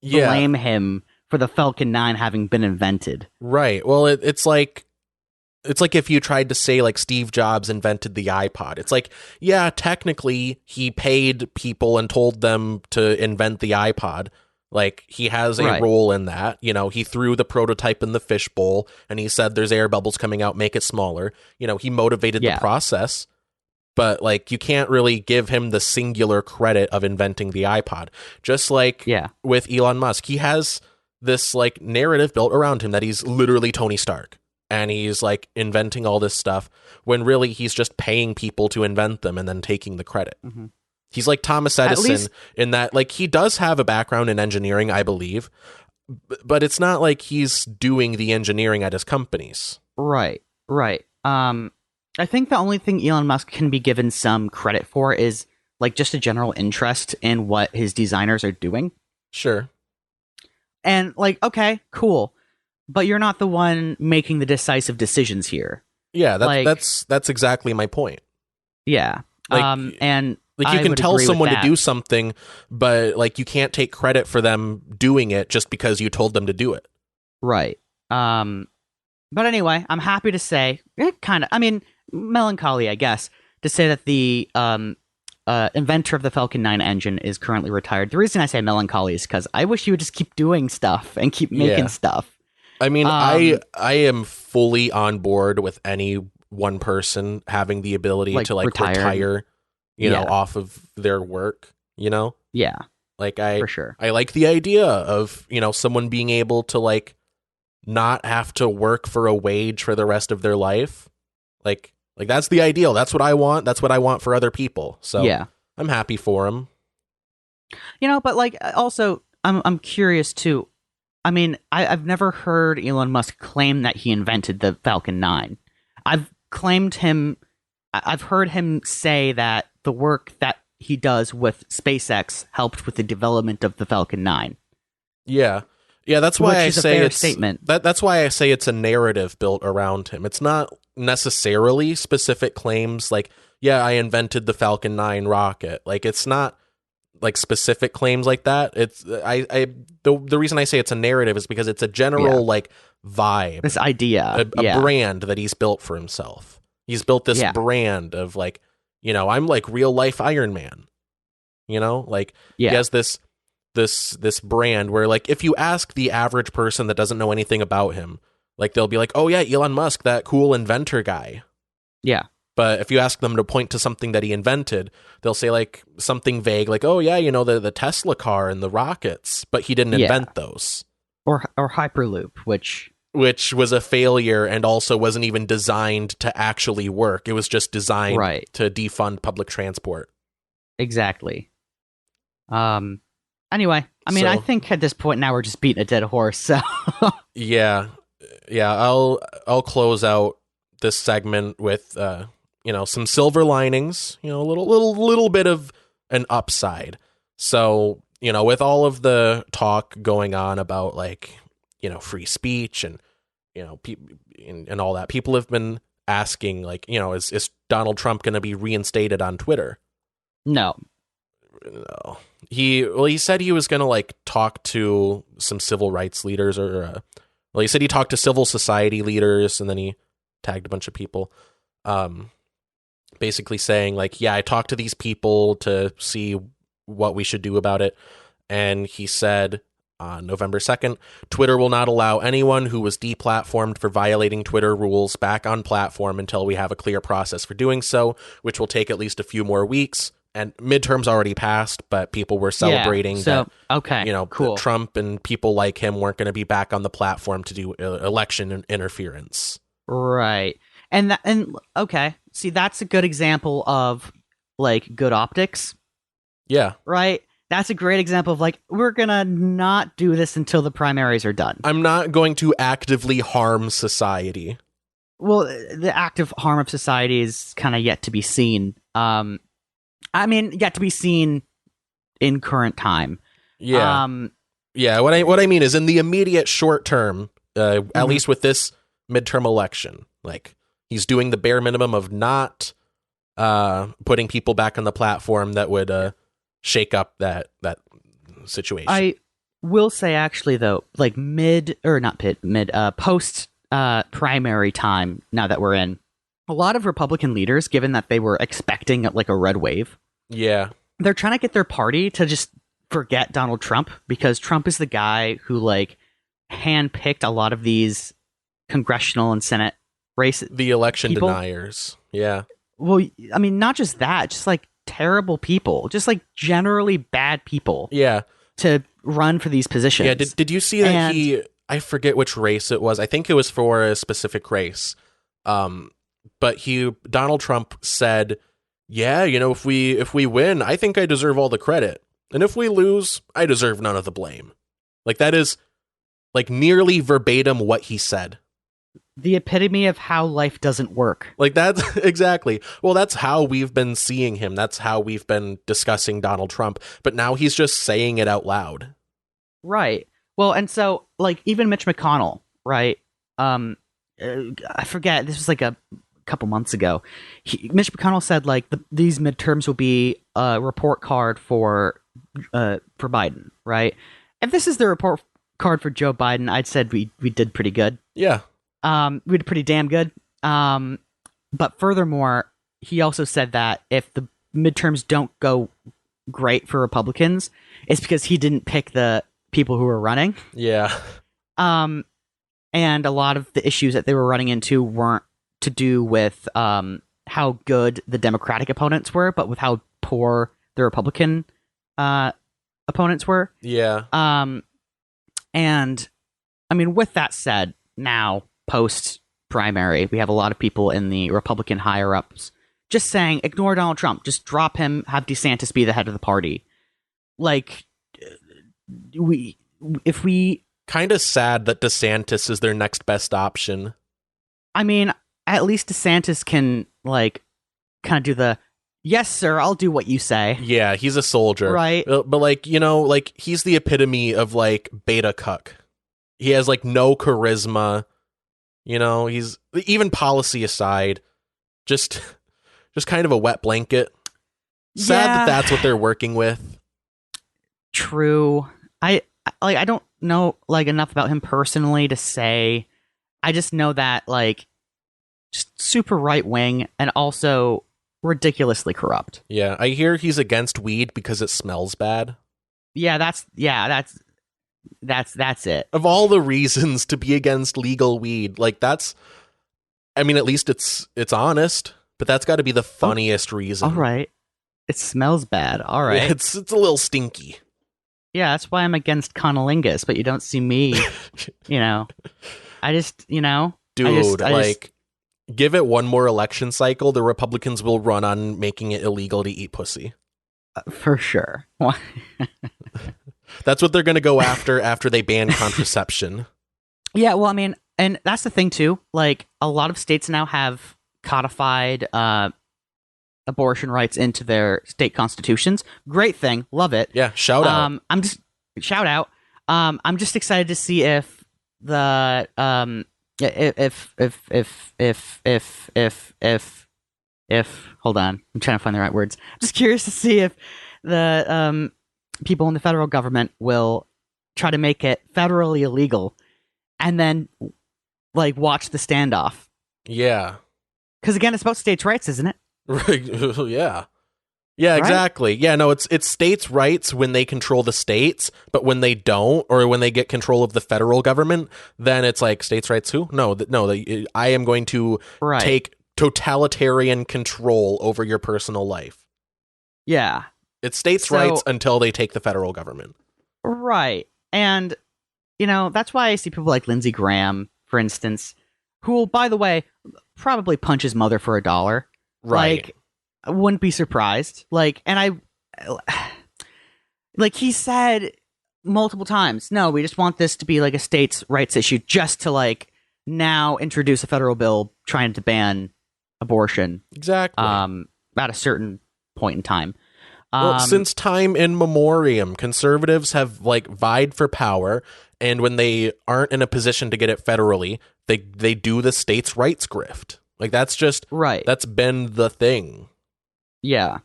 blame him for the Falcon 9 having been invented. Right. Well, it's like if you tried to say like Steve Jobs invented the iPod. It's like, yeah, technically he paid people and told them to invent the iPod. Like, he has a role in that. You know, he threw the prototype in the fishbowl and he said there's air bubbles coming out, make it smaller. You know, he motivated the process. But, like, you can't really give him the singular credit of inventing the iPod. Just like with Elon Musk, he has this, like, narrative built around him that he's literally Tony Stark. And he's, like, inventing all this stuff when really he's just paying people to invent them and then taking the credit. Mm-hmm. He's like Thomas Edison in that, like, he does have a background in engineering, I believe, but it's not like he's doing the engineering at his companies. Right. I think the only thing Elon Musk can be given some credit for is like just a general interest in what his designers are doing. Sure. And like, okay, cool. But you're not the one making the decisive decisions here. Yeah, that's exactly my point. Yeah. Like, and like, you can tell someone to do something, but like, you can't take credit for them doing it just because you told them to do it. Right. But anyway, I'm happy to say, melancholy, I guess, to say that the inventor of the Falcon 9 engine is currently retired. The reason I say melancholy is because I wish he would just keep doing stuff and keep making stuff. I mean, I am fully on board with any one person having the ability to like retire you know, off of their work, you know? Yeah. Like, for sure. I like the idea of, you know, someone being able to like not have to work for a wage for the rest of their life. Like that's the ideal. That's what I want. That's what I want for other people. So yeah, I'm happy for him. You know, but like, also, I'm curious too. I mean, I've never heard Elon Musk claim that he invented the Falcon 9. I've heard him say that the work that he does with SpaceX helped with the development of the Falcon 9. Yeah. Yeah, that's why I say it's statement. That's why I say it's a narrative built around him. It's not necessarily specific claims like, yeah, I invented the Falcon 9 rocket. Like, it's not like specific claims like that. It's the reason I say it's a narrative is because it's a general like vibe. This idea. A brand that he's built for himself. He's built this brand of like, you know, I'm like real life Iron Man. You know, like he has this brand where like if you ask the average person that doesn't know anything about him, like they'll be like, "Oh yeah, Elon Musk, that cool inventor guy." Yeah. But if you ask them to point to something that he invented, they'll say like something vague like, "Oh yeah, you know, the Tesla car and the rockets," but he didn't invent those. Or Hyperloop, which was a failure and also wasn't even designed to actually work. It was just designed to defund public transport. Exactly. Anyway, I mean, I think at this point now we're just beating a dead horse. So yeah. I'll close out this segment with you know, some silver linings. You know, a little bit of an upside. So, you know, with all of the talk going on about like, you know, free speech and, you know, and all that, people have been asking like, you know, is Donald Trump going to be reinstated on Twitter? No. He said he was going to like talk to some civil rights leaders he said he talked to civil society leaders and then he tagged a bunch of people, basically saying like, yeah, I talked to these people to see what we should do about it. And he said on November 2nd, Twitter will not allow anyone who was deplatformed for violating Twitter rules back on platform until we have a clear process for doing so, which will take at least a few more weeks. And midterms already passed, but people were celebrating that, cool. Trump and people like him weren't going to be back on the platform to do election interference. Right. And see, that's a good example of like good optics. Yeah. Right. That's a great example of like, we're going to not do this until the primaries are done. I'm not going to actively harm society. Well, the active harm of society is kind of yet to be seen. Yet to be seen in current time. Yeah. What I mean is in the immediate short term, at least with this midterm election, like he's doing the bare minimum of not putting people back on the platform that would shake up that situation. I will say actually though, like post primary time, now that we're in, a lot of Republican leaders, given that they were expecting like a red wave, they're trying to get their party to just forget Donald Trump, because Trump is the guy who like handpicked a lot of these congressional and Senate races. The election deniers. Yeah. Well, I mean, not just that, just like terrible people, just like generally bad people. Yeah. To run for these positions. Yeah. Did you see that I forget which race it was. I think it was for a specific race. But Donald Trump said, yeah, if we win, I think I deserve all the credit. And if we lose, I deserve none of the blame. Like that is like nearly verbatim what he said. The epitome of how life doesn't work. Like that's exactly. Well, that's how we've been seeing him. That's how we've been discussing Donald Trump. But now he's just saying it out loud. Right. Well, and so like even Mitch McConnell, right? I forget. This was like a couple months ago. Mitch McConnell said like these midterms will be a report card for Biden, right? If this is the report card for Joe Biden, I'd said we did pretty good. Yeah. We did pretty damn good. But furthermore, he also said that if the midterms don't go great for Republicans, it's because he didn't pick the people who were running. Yeah. And a lot of the issues that they were running into weren't to do with how good the Democratic opponents were, but with how poor the Republican opponents were. Yeah. And I mean, with that said, now post primary, we have a lot of people in the Republican higher ups just saying, ignore Donald Trump, just drop him, have DeSantis be the head of the party. Like, if we kind of sad that DeSantis is their next best option. I mean, at least DeSantis can like kind of do the yes, sir, I'll do what you say. Yeah, he's a soldier. Right. But like, like he's the epitome of like beta cuck. He has like no charisma. He's even policy aside, just kind of a wet blanket. Sad that that's what they're working with. True. I don't know like enough about him personally to say. I just know that like just super right wing and also ridiculously corrupt. Yeah, I hear he's against weed because it smells bad. Yeah, that's it. Of all the reasons to be against legal weed, like that's, I mean, at least it's honest, but that's got to be the funniest reason. All right, it smells bad. All right, yeah, it's a little stinky. Yeah, that's why I'm against conolingus, but you don't see me. I just, dude, give it one more election cycle, the Republicans will run on making it illegal to eat pussy. For sure. That's what they're going to go after they ban contraception. Yeah, well, I mean, and that's the thing too. Like, a lot of states now have codified abortion rights into their state constitutions. Great thing, love it. Yeah, shout out. I'm just excited to see if the if hold on, I'm trying to find the right words. Just curious to see if the people in the federal government will try to make it federally illegal and then like watch the standoff Yeah. Because again, it's about states' rights, isn't it? Yeah. Yeah, Right? exactly. Yeah, no, it's states' rights when they control the states, but when they don't, or when they get control of the federal government, then it's like states' rights who? No, I am going to take totalitarian control over your personal life. Yeah. It's states' rights until they take the federal government. Right. And, you know, that's why I see people like Lindsey Graham, for instance, who will, by the way, probably punch his mother for $1. Right. Like, I wouldn't be surprised. Like, and like he said multiple times, no, we just want this to be like a states' rights issue just to like now introduce a federal bill trying to ban abortion. Exactly. At a certain point in time. Well, since time in memoriam, conservatives have like vied for power, and when they aren't in a position to get it federally, they do the states' rights grift. Like that's just right. That's been the thing. Yeah.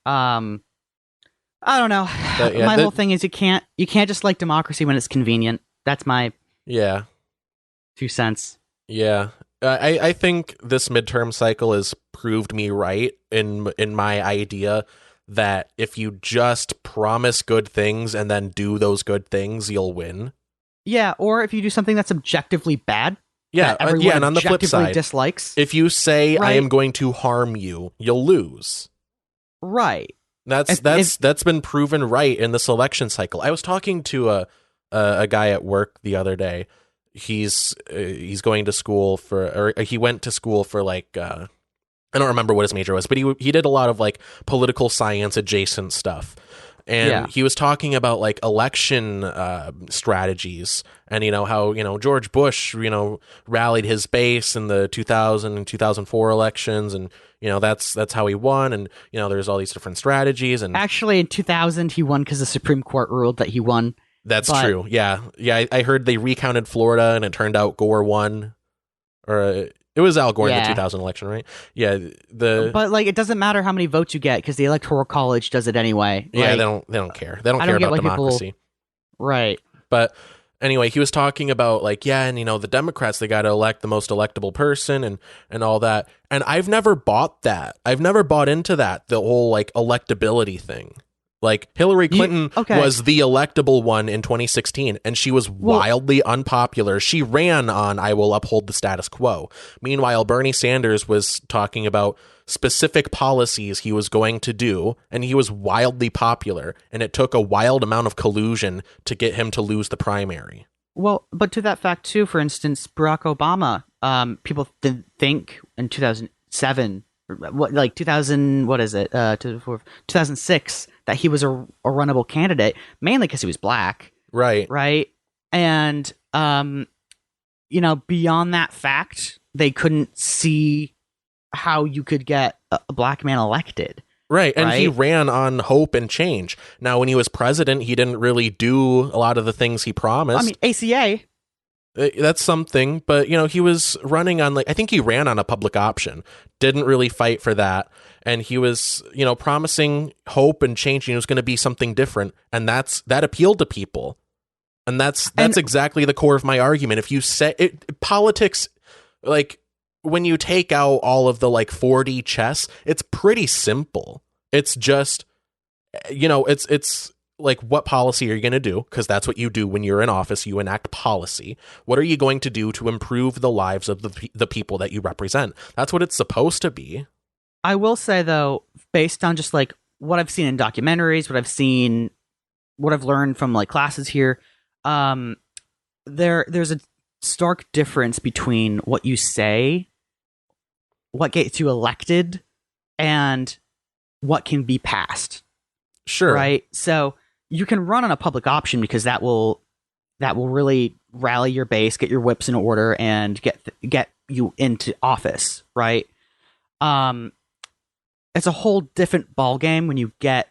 I don't know. My whole thing is you can't just like democracy when it's convenient. That's my 2 cents. Yeah. I think this midterm cycle has proved me right in my idea that if you just promise good things and then do those good things, you'll win. Yeah, or if you do something that's objectively bad. Yeah, and on the flip side, dislikes. If you say I am going to harm you, you'll lose. Right. That's been proven right in this election cycle. I was talking to a guy at work the other day. He's going to school he went to school for like I don't remember what his major was, but he did a lot of like political science adjacent stuff. And he was talking about like election strategies and, you know, how, you know, George Bush, you know, rallied his base in the 2000 and 2004 elections. And, you know, that's how he won. And, you know, there's all these different strategies. And actually, in 2000, he won because the Supreme Court ruled that he won. That's true. Yeah. Yeah. I heard they recounted Florida and it turned out Gore won. Or it was Al Gore in the 2000 election, right? Yeah. But like, it doesn't matter how many votes you get because the Electoral College does it anyway. Yeah, like, they don't care. They don't care about democracy. Right. But anyway, he was talking about like, yeah, and you know, the Democrats, they got to elect the most electable person and all that. And I've never bought that. I've never bought into that, the whole like electability thing. Like Hillary Clinton was the electable one in 2016, and she was wildly unpopular. She ran on "I will uphold the status quo." Meanwhile, Bernie Sanders was talking about specific policies he was going to do, and he was wildly popular. And it took a wild amount of collusion to get him to lose the primary. Well, but to that fact too, for instance, Barack Obama, people think in 2007. Like 2000, what is it? 2006, that he was a runnable candidate, mainly because he was black. Right. And, you know, beyond that fact, they couldn't see how you could get a black man elected. Right. And he ran on hope and change. Now, when he was president, he didn't really do a lot of the things he promised. I mean, ACA. That's something, but you know, he was running on like, I think he ran on a public option, didn't really fight for that. And he was, you know, promising hope and change. It was going to be something different. And that appealed to people. And that's exactly the core of my argument. If you say politics, like when you take out all of the like 4D chess, it's pretty simple. It's just, you know, it's like, what policy are you going to do? Because that's what you do when you're in office. You enact policy. What are you going to do to improve the lives of the people that you represent? That's what it's supposed to be. I will say, though, based on just like what I've seen in documentaries, what I've learned from like classes here, there's a stark difference between what you say, what gets you elected, and what can be passed. Sure. Right. So you can run on a public option because that will really rally your base, get your whips in order, and get you into office, right? It's a whole different ball game when you get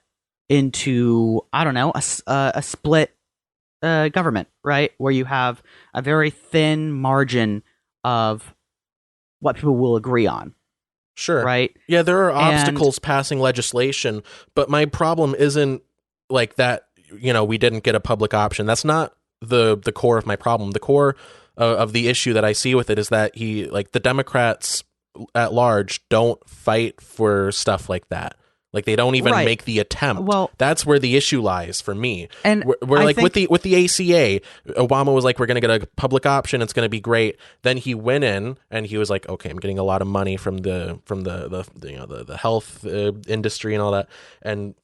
into, I don't know, a split government, right, where you have a very thin margin of what people will agree on. Sure. Right. Yeah, there are obstacles passing legislation, but my problem isn't like that. You know, we didn't get a public option. That's not the core of my problem. The core of the issue that I see with it is that the Democrats at large don't fight for stuff like that. Like they don't even make the attempt. Well, that's where the issue lies for me. And we're like with the ACA, Obama was like, we're going to get a public option. It's going to be great. Then he went in and he was like, okay, I'm getting a lot of money from the health industry and all that. And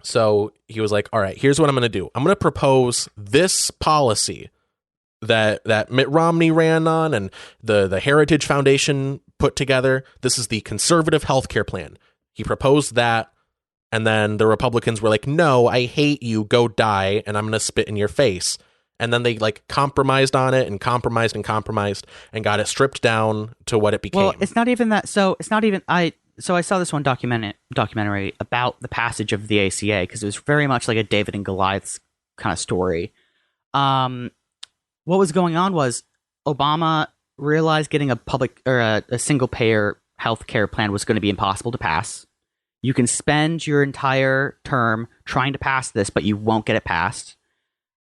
so he was like, all right, here's what I'm going to do. I'm going to propose this policy that Mitt Romney ran on and the Heritage Foundation put together. This is the conservative healthcare plan. He proposed that, and then the Republicans were like, no, I hate you, go die, and I'm going to spit in your face. And then they like compromised on it and compromised and got it stripped down to what it became. Well, it's not even that. So it's not even, I saw this one documentary about the passage of the ACA because it was very much like a David and Goliath kind of story. What was going on was Obama realized getting a public or a single payer healthcare plan was going to be impossible to pass. You can spend your entire term trying to pass this, but you won't get it passed.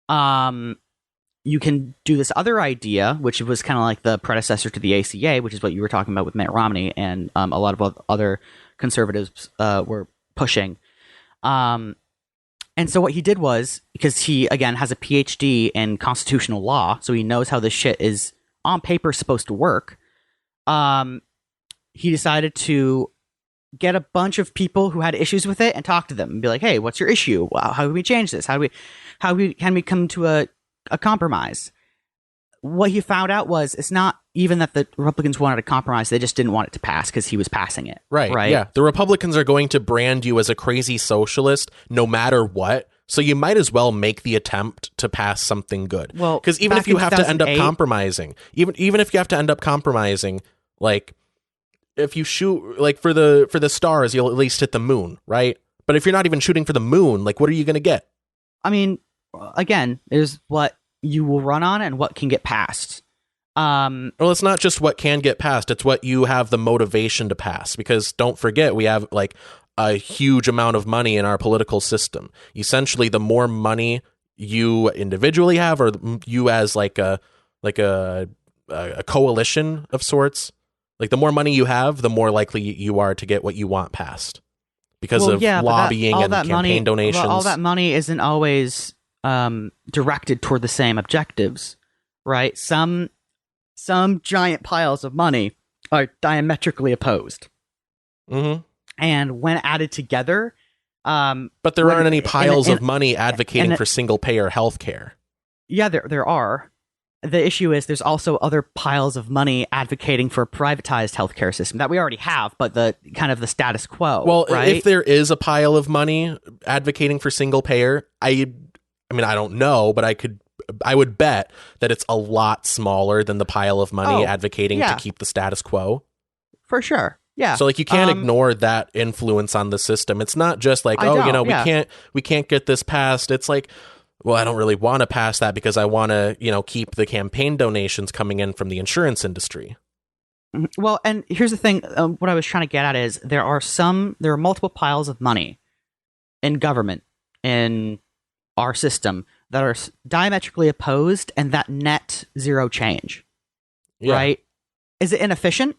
You can do this other idea, which was kind of like the predecessor to the ACA, which is what you were talking about with Mitt Romney and a lot of other conservatives were pushing. And so what he did was, because he, again, has a PhD in constitutional law, so he knows how this shit is on paper supposed to work, he decided to get a bunch of people who had issues with it and talk to them and be like, hey, what's your issue? How can we change this? Can we come to a compromise? What he found out was it's not even that the Republicans wanted a compromise. They just didn't want it to pass because he was passing it. Right. Yeah. The Republicans are going to brand you as a crazy socialist no matter what. So you might as well make the attempt to pass something good. Well, because even if you have to end up compromising, even if you have to end up compromising, like, if you shoot like for the stars, you'll at least hit the moon, right? But if you're not even shooting for the moon, like what are you going to get? I mean, again, there's what you will run on and what can get passed. Well, it's not just what can get passed; it's what you have the motivation to pass. Because don't forget, we have like a huge amount of money in our political system. Essentially, the more money you individually have, or you as like a coalition of sorts. Like, the more money you have, the more likely you are to get what you want passed because of lobbying and campaign donations. All that money isn't always directed toward the same objectives, right? Some giant piles of money are diametrically opposed. Mm-hmm. And when added together... but there aren't any piles of money advocating for single-payer healthcare. Yeah, there are. The issue is there's also other piles of money advocating for a privatized healthcare system that we already have, but the kind of the status quo. Well, right? If there is a pile of money advocating for single payer, I mean, I don't know, but I would bet that it's a lot smaller than the pile of money advocating to keep the status quo. For sure. Yeah. So like you can't ignore that influence on the system. It's not just like, we can't get this passed. It's like, well, I don't really want to pass that because I want to, keep the campaign donations coming in from the insurance industry. Well, and here's the thing. What I was trying to get at is there are multiple piles of money in government, in our system, that are diametrically opposed and that net zero change. Yeah. Right? Is it inefficient?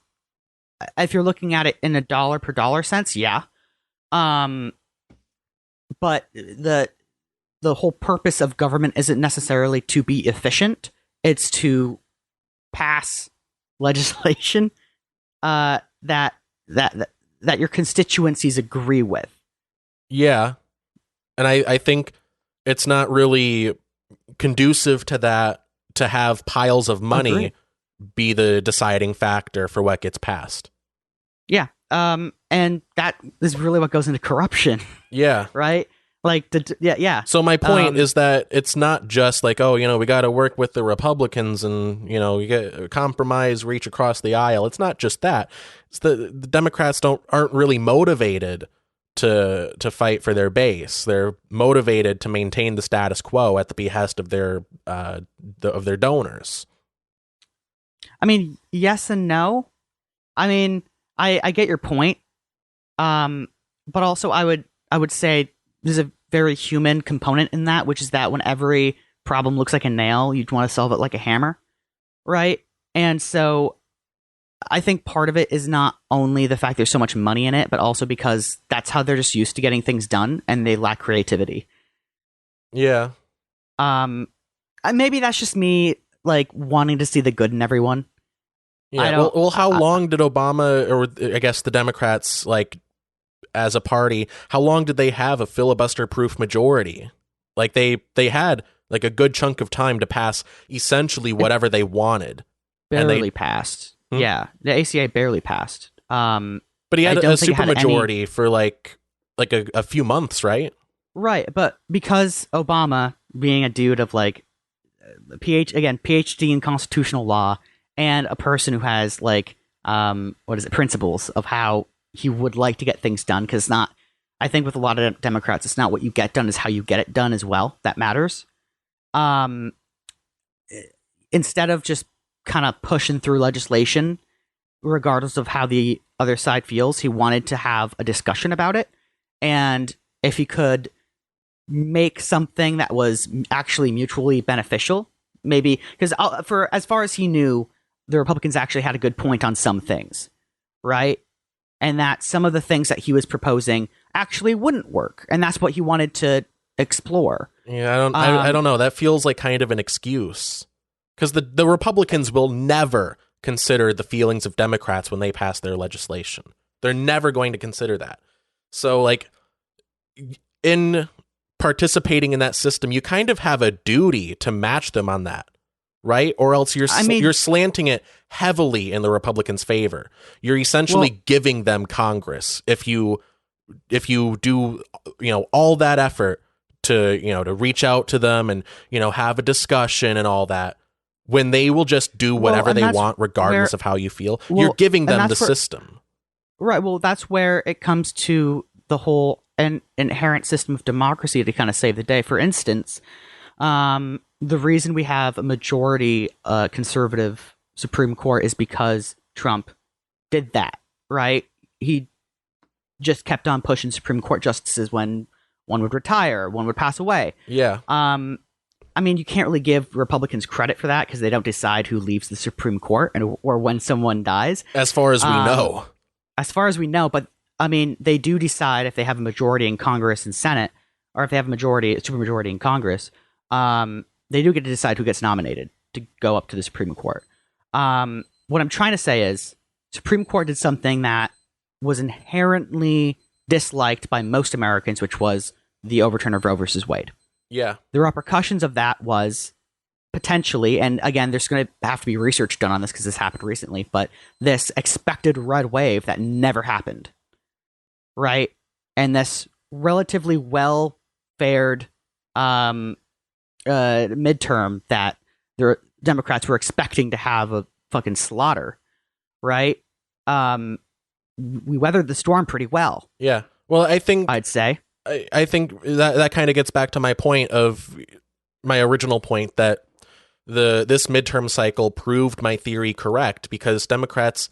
If you're looking at it in a dollar per dollar sense, yeah. But the whole purpose of government isn't necessarily to be efficient. It's to pass legislation that your constituencies agree with. Yeah. And I think it's not really conducive to that to have piles of money be the deciding factor for what gets passed. Yeah. And that is really what goes into corruption. Yeah. Right? Like, yeah. So my point is that it's not just like, we got to work with the Republicans and, you get a compromise, reach across the aisle. It's not just that. It's the Democrats aren't really motivated to fight for their base. They're motivated to maintain the status quo at the behest of their donors. I mean, yes and no. I mean, I get your point. But also I would say there's a very human component in that, which is that when every problem looks like a nail, you'd want to solve it like a hammer. right? And so I think part of it is not only the fact there's so much money in it, but also because that's how they're just used to getting things done and they lack creativity. Yeah. Maybe that's just me like wanting to see the good in everyone. Yeah. Well, how long did Obama, or I guess the Democrats, like as a party, how long did they have a filibuster-proof majority? Like they had like a good chunk of time to pass essentially whatever they wanted. Barely passed. Yeah, the ACA barely passed. But he had a supermajority for like a few months, right? Right, but because Obama, being a dude of like PhD in constitutional law, and a person who has like principles of how he would like to get things done, because I think with a lot of Democrats, it's not what you get done, is how you get it done as well that matters. Instead of just kind of pushing through legislation, regardless of how the other side feels, he wanted to have a discussion about it. And if he could make something that was actually mutually beneficial, maybe, because for as far as he knew, the Republicans actually had a good point on some things, right? And that some of the things that he was proposing actually wouldn't work, and that's what he wanted to explore. Yeah, I don't know. That feels like kind of an excuse, because the Republicans will never consider the feelings of Democrats when they pass their legislation. They're never going to consider that. So, like, in participating in that system, you kind of have a duty to match them on that, right? Or else you're slanting it heavily in the Republicans' favor. You're essentially giving them Congress if you do, all that effort to reach out to them and have a discussion and all that, when they will just do whatever they want regardless of how you feel. You're giving them the system. Right. Well, that's where it comes to the whole inherent system of democracy to kind of save the day. For instance, the reason we have a majority conservative Supreme Court is because Trump did that, right? He just kept on pushing Supreme Court justices when one would retire, one would pass away. Yeah. I mean, you can't really give Republicans credit for that because they don't decide who leaves the Supreme Court or when someone dies. As far as we know. As far as we know, but I mean, they do decide if they have a majority in Congress and Senate, or if they have a supermajority in Congress. They do get to decide who gets nominated to go up to the Supreme Court. What I'm trying to say is, Supreme Court did something that was inherently disliked by most Americans, which was the overturn of Roe versus Wade. Yeah. The repercussions of that was potentially, and again, there's going to have to be research done on this because this happened recently, but this expected red wave that never happened, right? And this relatively well-fared midterm that the Democrats were expecting to have a fucking slaughter, right? We weathered the storm pretty well. Yeah. Well, I'd say. I think that kind of gets back to my point of my original point that this midterm cycle proved my theory correct, because Democrats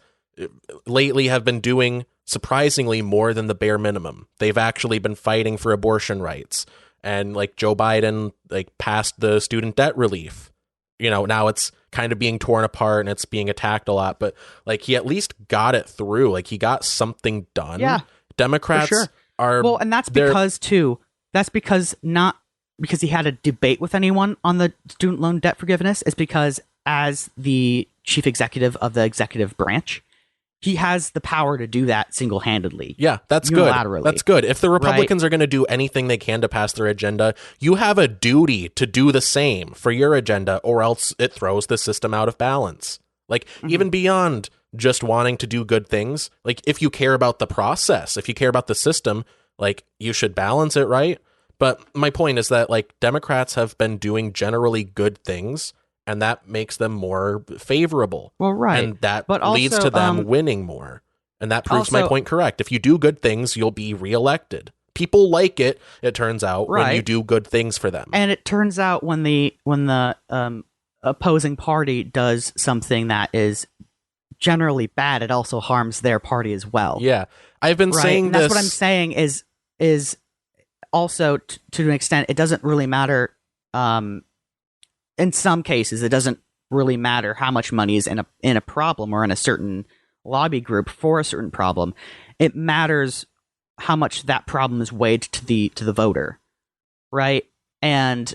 lately have been doing surprisingly more than the bare minimum. They've actually been fighting for abortion rights, and like Joe Biden passed the student debt relief. Now it's kind of being torn apart and it's being attacked a lot, but he at least got it through. He got something done. Yeah, Democrats for sure. And that's because not because he had a debate with anyone on the student loan debt forgiveness. It's because as the chief executive of the executive branch, he has the power to do that single-handedly. Yeah, that's good. That's good. If the Republicans are going to do anything they can to pass their agenda, you have a duty to do the same for your agenda, or else it throws the system out of balance. Even beyond just wanting to do good things, if you care about the process, if you care about the system, you should balance it, right? But my point is that Democrats have been doing generally good things, and that makes them more favorable. Well, right. And that leads to them winning more. And that proves my point correct. If you do good things, you'll be reelected. People like it turns out, when you do good things for them. And it turns out when the opposing party does something that is generally bad, it also harms their party as well. Yeah. I've been saying this. That's what I'm saying is also to an extent, it doesn't really matter. In some cases, it doesn't really matter how much money is in a problem or in a certain lobby group for a certain problem. It matters how much that problem is weighed to the voter, right? And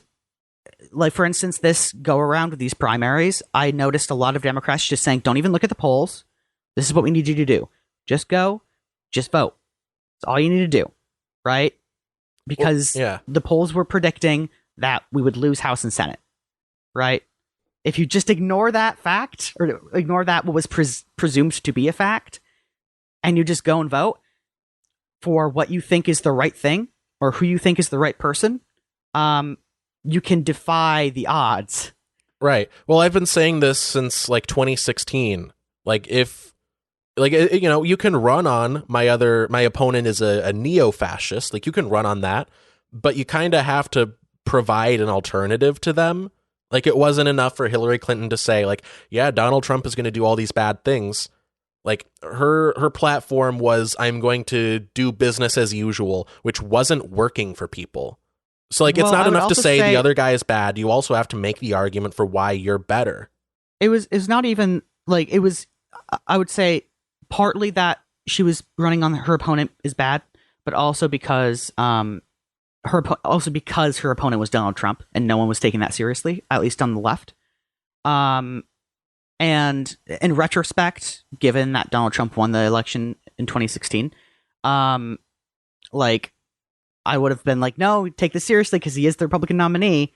like, for instance, this go around with these primaries, I noticed a lot of Democrats just saying, don't even look at the polls. This is what we need you to do. Just go, just vote. That's all you need to do, right? Because the polls were predicting that we would lose House and Senate, right? If you just ignore that fact, or ignore that what was presumed to be a fact, and you just go and vote for what you think is the right thing, or who you think is the right person, you can defy the odds. Right. Well, I've been saying this since like 2016. Like, if, like, you know, you can run on my opponent is a neo-fascist. Like, you can run on that, but you kind of have to provide an alternative to them. Like, it wasn't enough for Hillary Clinton to say, like, yeah, Donald Trump is going to do all these bad things. Like, her platform was, I'm going to do business as usual, which wasn't working for people. So, like, it's not enough to say the other guy is bad. You also have to make the argument for why you're better. It's not even, like, it was, I would say, partly that she was running on her opponent is bad, but also because her opponent was Donald Trump, and no one was taking that seriously, at least on the left. And in retrospect, given that Donald Trump won the election in 2016, like, I would have been like, no, take this seriously because he is the Republican nominee,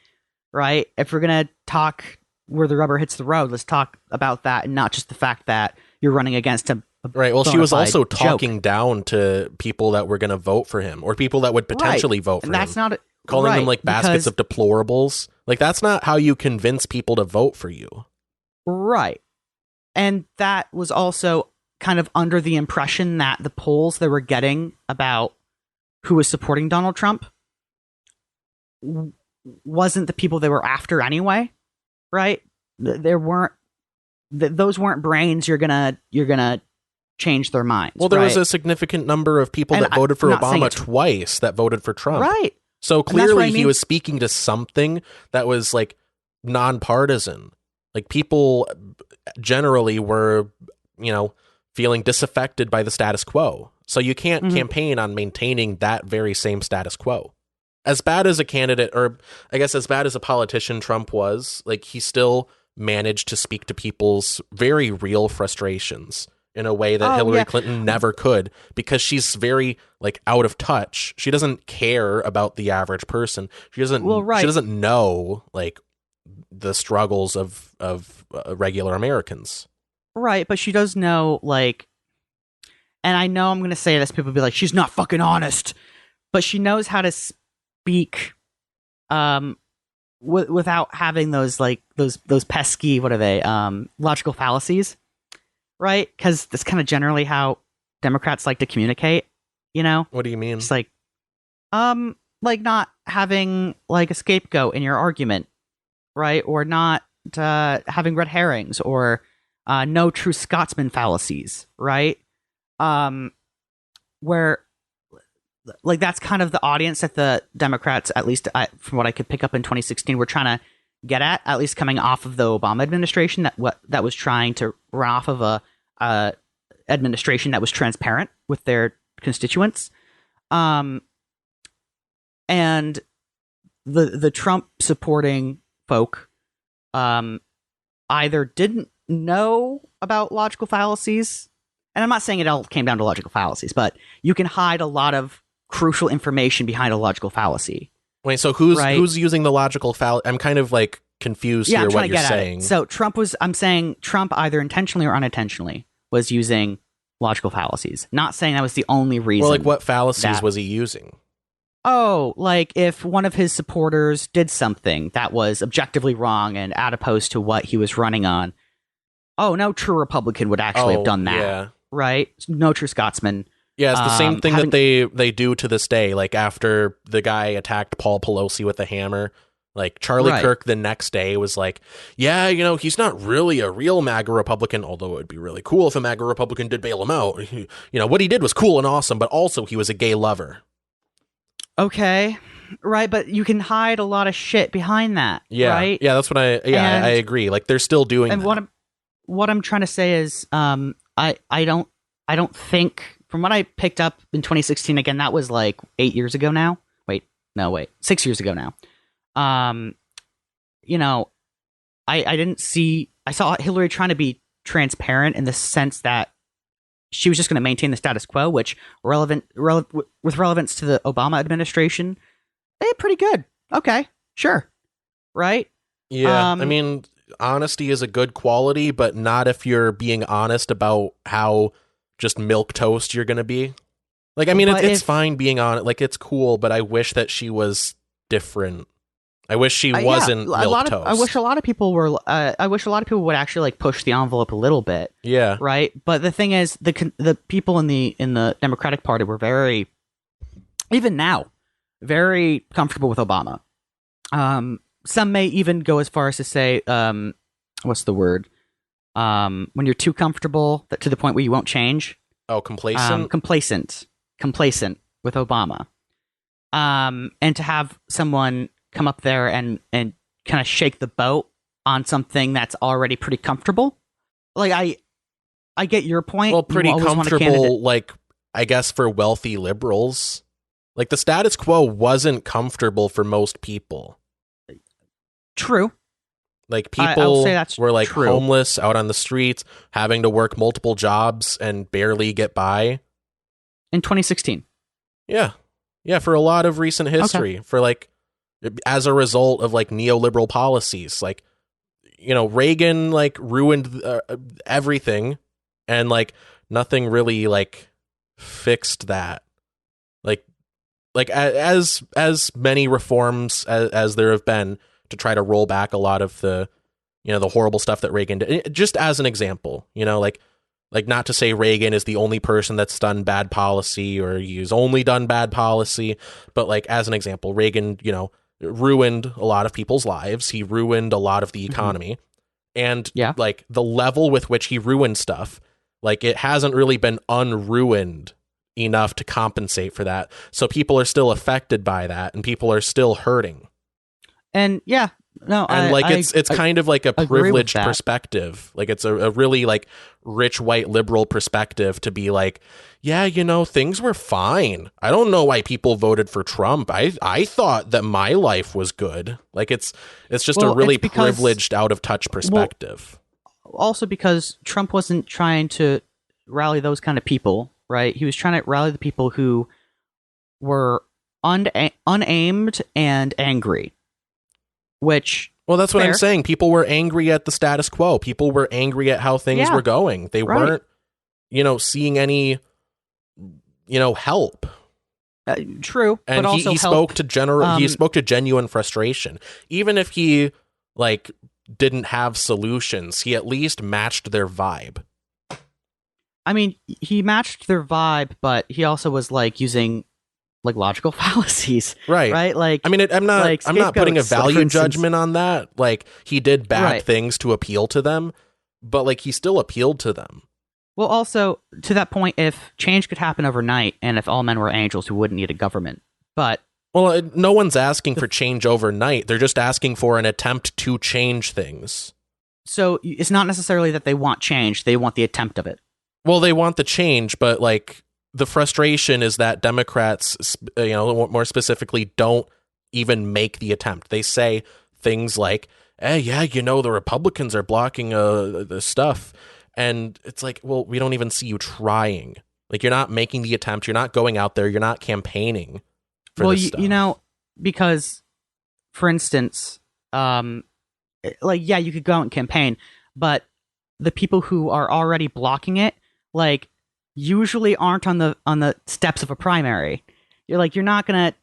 right? If we're going to talk where the rubber hits the road, let's talk about that and not just the fact that you're running against a right. Well, she was also talking down to people that were going to vote for him or people that would potentially vote for him. That's not calling them like baskets of deplorables. Like, that's not how you convince people to vote for you. Right. And that was also kind of under the impression that the polls they were getting about who was supporting Donald Trump wasn't the people they were after anyway, right? There weren't those weren't brains you're gonna change their minds. Well, there was a significant number of people that voted for Obama twice that voted for Trump, right? So clearly he was speaking to something that was like nonpartisan. Like, people generally were, you know, feeling disaffected by the status quo. So you can't campaign on maintaining that very same status quo. As bad as a candidate, or I guess as bad as a politician Trump was, like, he still managed to speak to people's very real frustrations in a way that Hillary Clinton never could, because she's very, like, out of touch. She doesn't care about the average person. She doesn't she doesn't know, like, the struggles of regular Americans. Right, but she does know, like, and I know I'm going to say this, people will be like, she's not fucking honest, but she knows how to speak without having those, like, those pesky, what are they, logical fallacies, right? Because that's kind of generally how Democrats like to communicate, you know? What do you mean? It's like not having, like, a scapegoat in your argument, right? Or not having red herrings, or no true Scotsman fallacies, right? Where, like, that's kind of the audience that the Democrats, at least from what I could pick up in 2016, were trying to get at least coming off of the Obama administration, that was trying to run off of a administration that was transparent with their constituents. And the Trump supporting folk either didn't know about logical fallacies, and I'm not saying it all came down to logical fallacies, but you can hide a lot of crucial information behind a logical fallacy. Wait, so who's using the logical fallacy? I'm kind of, like, confused here what you're saying. So I'm saying Trump either intentionally or unintentionally was using logical fallacies. Not saying that was the only reason. Well, like, what fallacies was he using? Oh, like, if one of his supporters did something that was objectively wrong and adipose to what he was running on, no true Republican would actually have done that. Yeah. Right? No true Scotsman. Yeah, it's the same thing that they do to this day. Like, after the guy attacked Paul Pelosi with a hammer, like, Charlie Kirk the next day was like, yeah, you know, he's not really a real MAGA Republican, although it would be really cool if a MAGA Republican did bail him out. You know, what he did was cool and awesome, but also he was a gay lover. Okay. Right, but you can hide a lot of shit behind that. Yeah, right? Yeah, that's what I agree. Like they're still doing. And that. what I'm trying to say is, I don't think, from what I picked up in 2016. Again, that was like 8 years ago now. Wait, 6 years ago now. You know, I didn't see. I saw Hillary trying to be transparent in the sense that she was just going to maintain the status quo, which with relevance to the Obama administration, pretty good. Okay, sure, right? Yeah, I mean, honesty is a good quality, but not if you're being honest about how just milquetoast you're going to be. Like, I mean, it's fine being on it. Like, it's cool, but I wish that she was different. I wish she wasn't milquetoast. I wish a lot of people were. I wish a lot of people would actually like push the envelope a little bit. Yeah. Right. But the thing is, the people in the Democratic Party were very, even now, very comfortable with Obama. Some may even go as far as to say, what's the word? When you're too comfortable to the point where you won't change. Oh, complacent. Complacent with Obama. And to have someone come up there and kind of shake the boat on something that's already pretty comfortable. Like I get your point. Well, pretty comfortable, like I guess for wealthy liberals. Like the status quo wasn't comfortable for most people. True. Like people were like homeless out on the streets, having to work multiple jobs and barely get by. In 2016. Yeah. Yeah, for a lot of recent history. Okay. For like, as a result of like neoliberal policies, like, you know, Reagan like ruined everything, and like nothing really like fixed that. Like as many reforms as there have been to try to roll back a lot of the, you know, the horrible stuff that Reagan did. Just as an example, you know, like not to say Reagan is the only person that's done bad policy or he's only done bad policy, but like as an example, Reagan, you know, ruined a lot of people's lives. He ruined a lot of the economy. And like the level with which he ruined stuff, like it hasn't really been unruined enough to compensate for that. So people are still affected by that and people are still hurting. And it's kind of like a privileged perspective. Like it's a really like rich white liberal perspective to be like, yeah, you know, things were fine. I don't know why people voted for Trump. I thought that my life was good. Like it's just a really privileged, out of touch perspective. Also because Trump wasn't trying to rally those kind of people, right? He was trying to rally the people who were unaimed and angry. Which, well, that's what I'm saying. People were angry at the status quo. People were angry at how things were going. They weren't, you know, seeing any, you know, help. True, and but also he spoke to he spoke to genuine frustration. Even if he like didn't have solutions, he at least matched their vibe. I mean, he matched their vibe, but he also was like using like logical fallacies, right? Like, I mean, I'm not putting a value judgment on that. Like, he did bad things to appeal to them, but like he still appealed to them. Well, also to that point, if change could happen overnight, and if all men were angels, we wouldn't need a government. But no one's asking for change overnight. They're just asking for an attempt to change things. So it's not necessarily that they want change; they want the attempt of it. Well, they want the change, but like, the frustration is that Democrats, you know, more specifically, don't even make the attempt. They say things like, "Hey, yeah, you know, the Republicans are blocking the stuff," and it's like, well, we don't even see you trying. Like, you're not making the attempt. You're not going out there. You're not campaigning for this stuff. You know, because, for instance, like, yeah, you could go out and campaign, but the people who are already blocking it, like, usually aren't on the steps of a primary. You're not gonna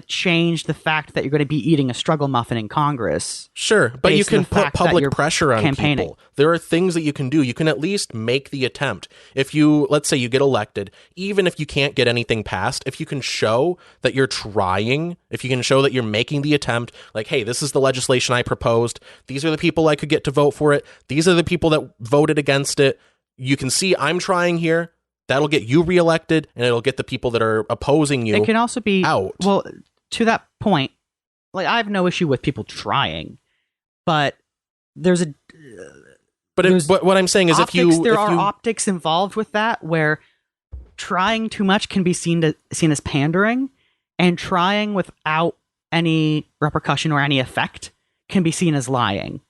change the fact that you're going to be eating a struggle muffin in Congress. Sure, but you can put public pressure on people. There are things that you can do. You can at least make the attempt. If you, let's say you get elected, even if you can't get anything passed, if you can show that you're trying, if you can show that you're making the attempt, like, hey, this is the legislation I proposed. These are the people I could get to vote for it. These are the people that voted against it. You can see I'm trying here. That'll get you reelected, and it'll get the people that are opposing you. It can also be out. Well, to that point, like I have no issue with people trying, but there's but what I'm saying is, there are optics involved with that, where trying too much can be seen as pandering, and trying without any repercussion or any effect can be seen as lying.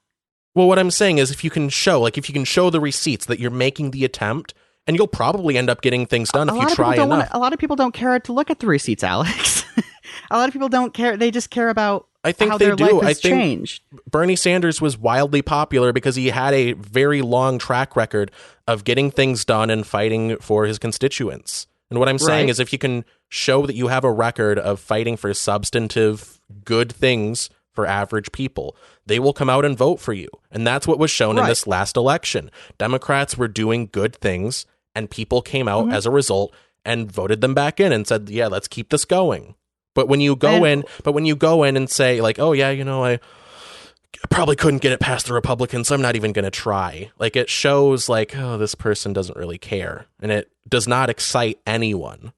Well, what I'm saying is, if you can show the receipts that you're making the attempt. And you'll probably end up getting things done if you try enough. A lot of people don't care to look at the receipts, Alex. A lot of people don't care. They just care about how their life has changed. Bernie Sanders was wildly popular because he had a very long track record of getting things done and fighting for his constituents. And what I'm saying is, if you can show that you have a record of fighting for substantive good things for average people, they will come out and vote for you. And that's what was shown in this last election. Democrats were doing good things, and people came out as a result and voted them back in and said, yeah, let's keep this going. But when you go in and say like, oh yeah, I probably couldn't get it past the Republicans, so I'm not even going to try. Like, it shows like, oh, this person doesn't really care, and it does not excite anyone.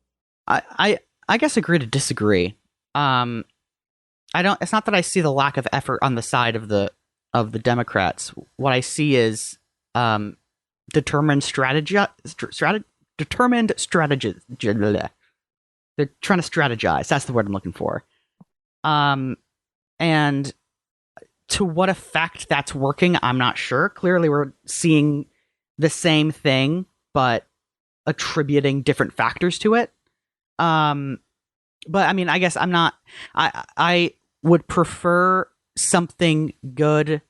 I guess agree to disagree. It's not that I see the lack of effort on the side of the Democrats. What I see is determined strategy. They're trying to strategize. That's the word I'm looking for. And to what effect that's working, I'm not sure. Clearly, we're seeing the same thing, but attributing different factors to it. But I mean, I guess I would prefer something good,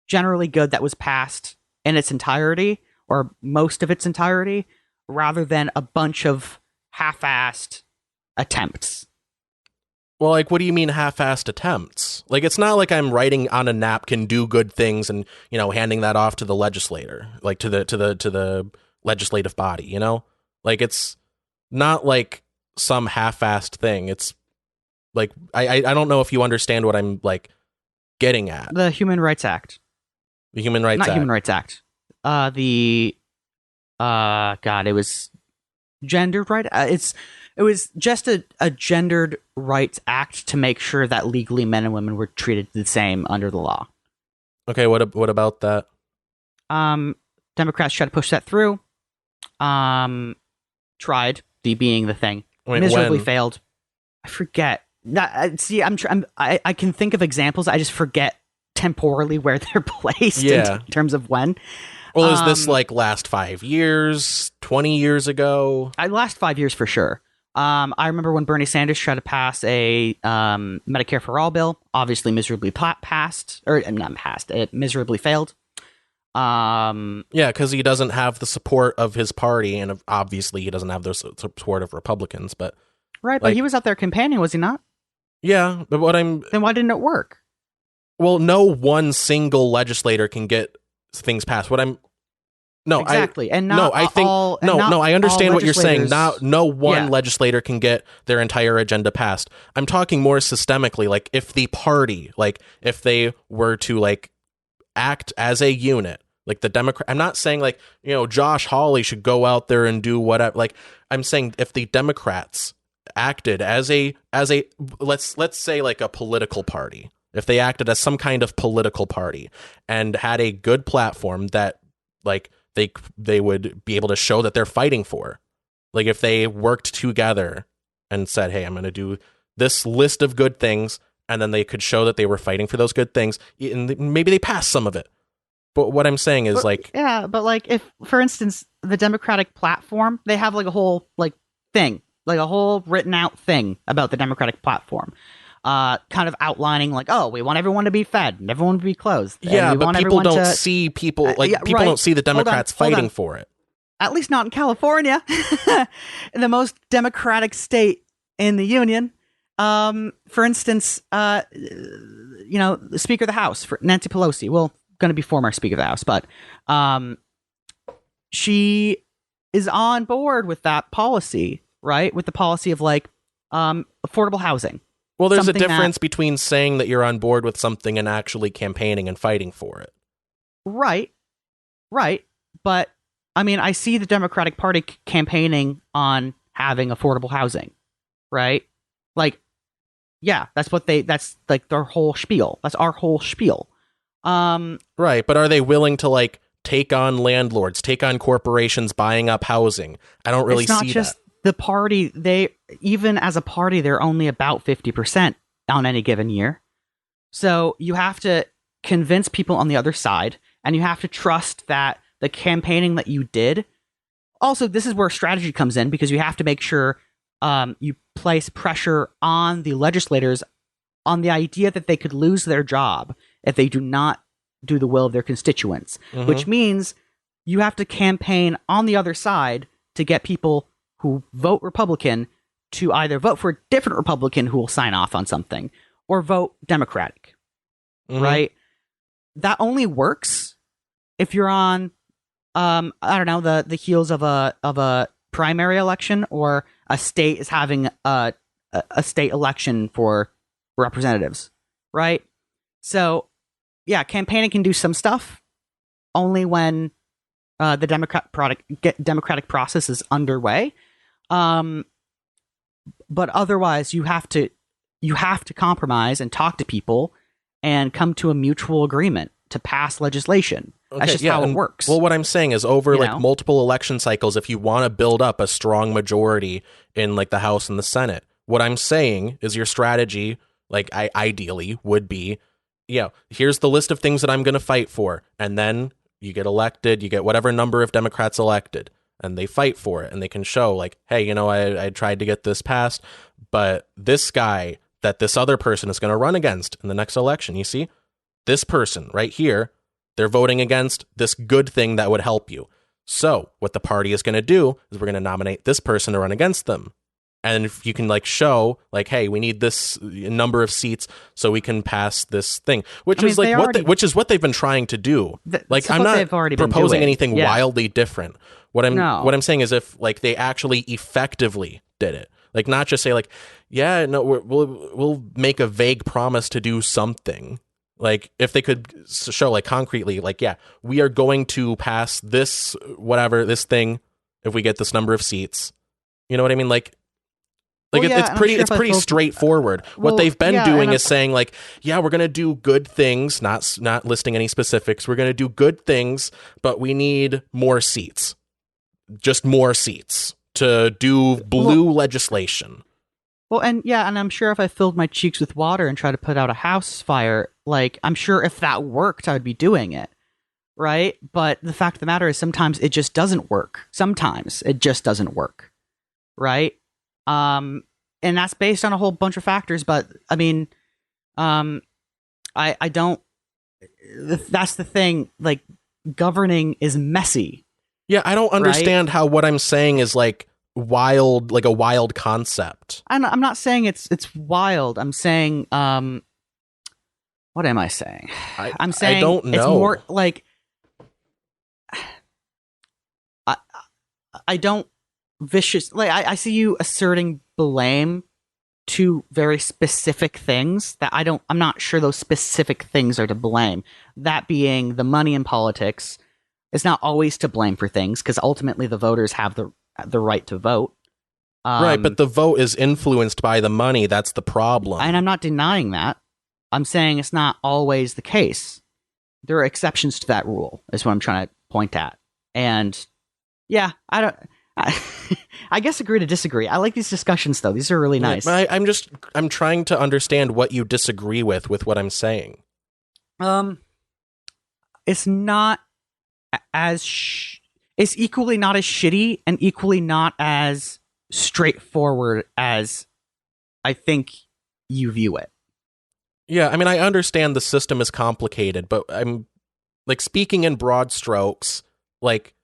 generally good, that was passed in its entirety or most of its entirety, rather than a bunch of half-assed attempts. Well, like, what do you mean half-assed attempts? Like, it's not like I'm writing on a napkin, do good things, and handing that off to the legislator, like to the legislative body. Like, it's not like some half-assed thing. It's like I don't know if you understand what I'm like getting at. The Human Rights Act. The Human Rights Act. Not Human Rights Act. It was gendered right. It was just a gendered rights act to make sure that legally men and women were treated the same under the law. Okay, what about that? Democrats tried to push that through. Tried, being the thing. Wait, miserably failed. I forget. See, I can think of examples. I just forget temporally where they're placed in terms of when. Well, is this like last 5 years, 20 years ago? Last 5 years for sure. I remember when Bernie Sanders tried to pass a Medicare for All bill, obviously miserably passed, or not passed, it miserably failed. Yeah, because he doesn't have the support of his party, and obviously he doesn't have the support of Republicans. But but he was out there campaigning, was he not? Yeah, but then why didn't it work? Well, no one single legislator can get things passed. I understand what you're saying. No one legislator can get their entire agenda passed. I'm talking more systemically, like if the party, like if they were to like act as a unit, like the Democrat. I'm not saying like, Josh Hawley should go out there and do whatever. Like, I'm saying if the Democrats acted as a let's say like a political party, if they acted as some kind of political party and had a good platform that like they would be able to show that they're fighting for, like if they worked together and said, hey, I'm going to do this list of good things, and then they could show that they were fighting for those good things, and maybe they passed some of it. But what I'm saying is if, for instance, the Democratic platform, they have like a whole like thing, like a whole written out thing about the Democratic platform. Kind of outlining like, oh, we want everyone to be fed and everyone to be clothed. Yeah, but people don't see don't see the Democrats fighting for it. At least not in California, the most democratic state in the union. For instance, the Speaker of the House, Nancy Pelosi, going to be former Speaker of the House, but she is on board with that policy, right? With the policy of like affordable housing. Well, there's a difference between saying that you're on board with something and actually campaigning and fighting for it. Right. But I mean, I see the Democratic Party campaigning on having affordable housing, right? Like, yeah, that's like their whole spiel. That's our whole spiel. Right, but are they willing to like take on landlords, take on corporations buying up housing? I don't really see that. It's not just the party. Even as a party, they're only about 50% on any given year. So you have to convince people on the other side, and you have to trust that the campaigning that you did. Also, this is where strategy comes in, because you have to make sure you place pressure on the legislators on the idea that they could lose their job if they do not do the will of their constituents, which means you have to campaign on the other side to get people who vote Republican to either vote for a different Republican who will sign off on something or vote Democratic, right? That only works if you're on, I don't know, the heels of a primary election, or a state is having a state election for representatives, right? So, yeah, campaigning can do some stuff only when the democratic process is underway. But otherwise, you have to compromise and talk to people and come to a mutual agreement to pass legislation. Okay, that's just how it works. Well, what I'm saying is, over multiple election cycles, if you want to build up a strong majority in like the House and the Senate, what I'm saying is your strategy, like ideally, would be, here's the list of things that I'm going to fight for, and then you get elected, you get whatever number of Democrats elected, and they fight for it, and they can show like, hey, I tried to get this passed, but this guy that this other person is going to run against in the next election, you see, this person right here, they're voting against this good thing that would help you. So what the party is going to do is we're going to nominate this person to run against them. And if you can like show like, hey, we need this number of seats so we can pass this thing, which is what they've been trying to do. Like, I'm not proposing anything wildly different. What I'm saying is, if like they actually effectively did it, like not just say like, we'll make a vague promise to do something. Like if they could show like concretely, like, we are going to pass this, this thing, if we get this number of seats, you know what I mean? It's pretty straightforward. What they've been doing is saying like, we're going to do good things, not listing any specifics. We're going to do good things, but we need more seats, just more seats to do blue legislation. Well, and I'm sure if I filled my cheeks with water and tried to put out a house fire, like, I'm sure if that worked, I would be doing it, right? But the fact of the matter is, sometimes it just doesn't work. Sometimes it just doesn't work, right? And that's based on a whole bunch of factors. But I mean, I don't. That's the thing. Like, governing is messy. Yeah, I don't understand how what I'm saying is like wild, like a wild concept. I'm not saying it's wild. I'm saying, what am I saying? I'm saying I don't know. It's more like I don't vicious. Like I see you asserting blame to very specific things that I'm not sure those specific things are to blame. That being the money in politics is not always to blame for things, because ultimately the voters have the right to vote. Right, but the vote is influenced by the money. That's the problem. And I'm not denying that. I'm saying it's not always the case. There are exceptions to that rule, is what I'm trying to point at. And I guess agree to disagree. I like these discussions, though. These are really nice. But I'm trying to understand what you disagree with what I'm saying. It's not as it's equally not as shitty and equally not as straightforward as I think you view it. Yeah, I mean, I understand the system is complicated, but I'm like speaking in broad strokes. Like,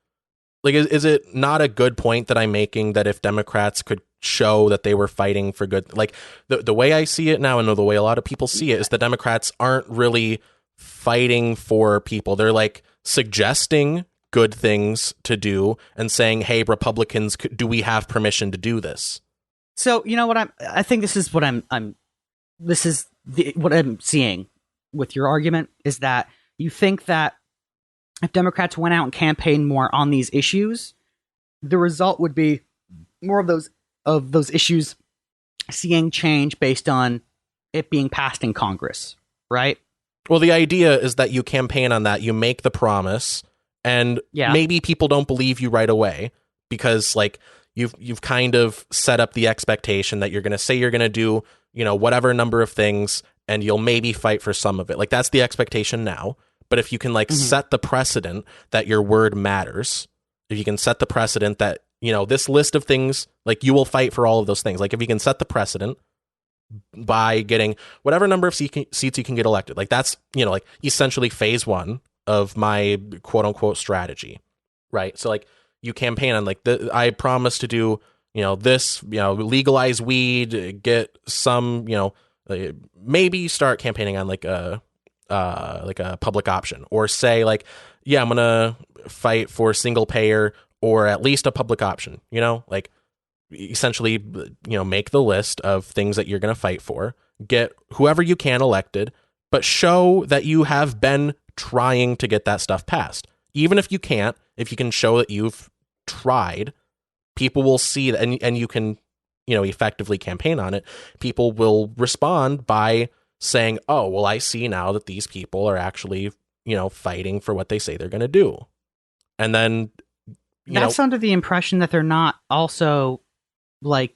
is it not a good point that I'm making that if Democrats could show that they were fighting for good, like the way I see it now, and the way a lot of people see it, is the Democrats aren't really fighting for people. They're like suggesting good things to do and saying, hey, Republicans, do we have permission to do this? So, you know what, I think this is what what I'm seeing with your argument, is that you think that if Democrats went out and campaigned more on these issues, the result would be more of those issues seeing change based on it being passed in Congress, right? Well, the idea is that you campaign on that, you make the promise, and maybe people don't believe you right away because like you've kind of set up the expectation that you're going to say you're going to do, whatever number of things, and you'll maybe fight for some of it. Like that's the expectation now. But if you can set the precedent that your word matters, if you can set the precedent that, this list of things, like you will fight for all of those things. Like if you can set the precedent by getting whatever number of seats you can get elected, like that's, essentially phase one of my quote unquote strategy. Right. So like you campaign on I promise to do, this, legalize weed, get some, maybe start campaigning on like a public option, or say I'm gonna fight for single payer or at least a public option, essentially, make the list of things that you're gonna fight for, get whoever you can elected, but show that you have been trying to get that stuff passed. Even if you can't, if you can show that you've tried, people will see that, and you can, effectively campaign on it. People will respond by saying, oh, well, I see now that these people are actually, fighting for what they say they're going to do. And then, that's under the impression that they're not also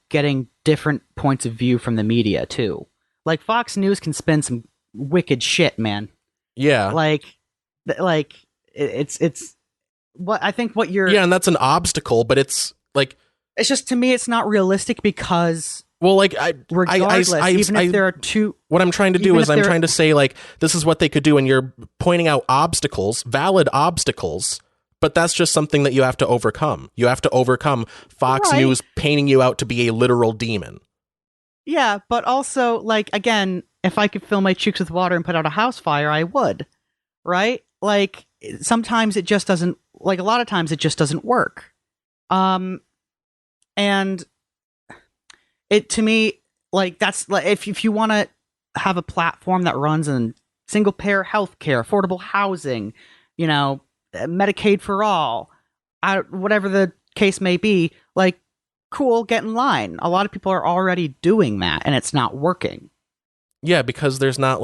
getting different points of view from the media too. Like Fox News can spin some wicked shit, man. Yeah. It's what I think what you're. Yeah. And that's an obstacle, but it's it's just, to me, it's not realistic because. Well, regardless, even if there are two, what I'm trying to do is I'm trying to say this is what they could do, and you're pointing out obstacles, valid obstacles, but that's just something that you have to overcome. You have to overcome Fox News painting you out to be a literal demon. Yeah, but also again, if I could fill my cheeks with water and put out a house fire, I would, right? Sometimes it just doesn't. A lot of times it just doesn't work. And. It, to me, that's if you want to have a platform that runs in single payer healthcare, affordable housing, Medicaid for all, whatever the case may be, cool, get in line. A lot of people are already doing that, and it's not working. Yeah, because there's not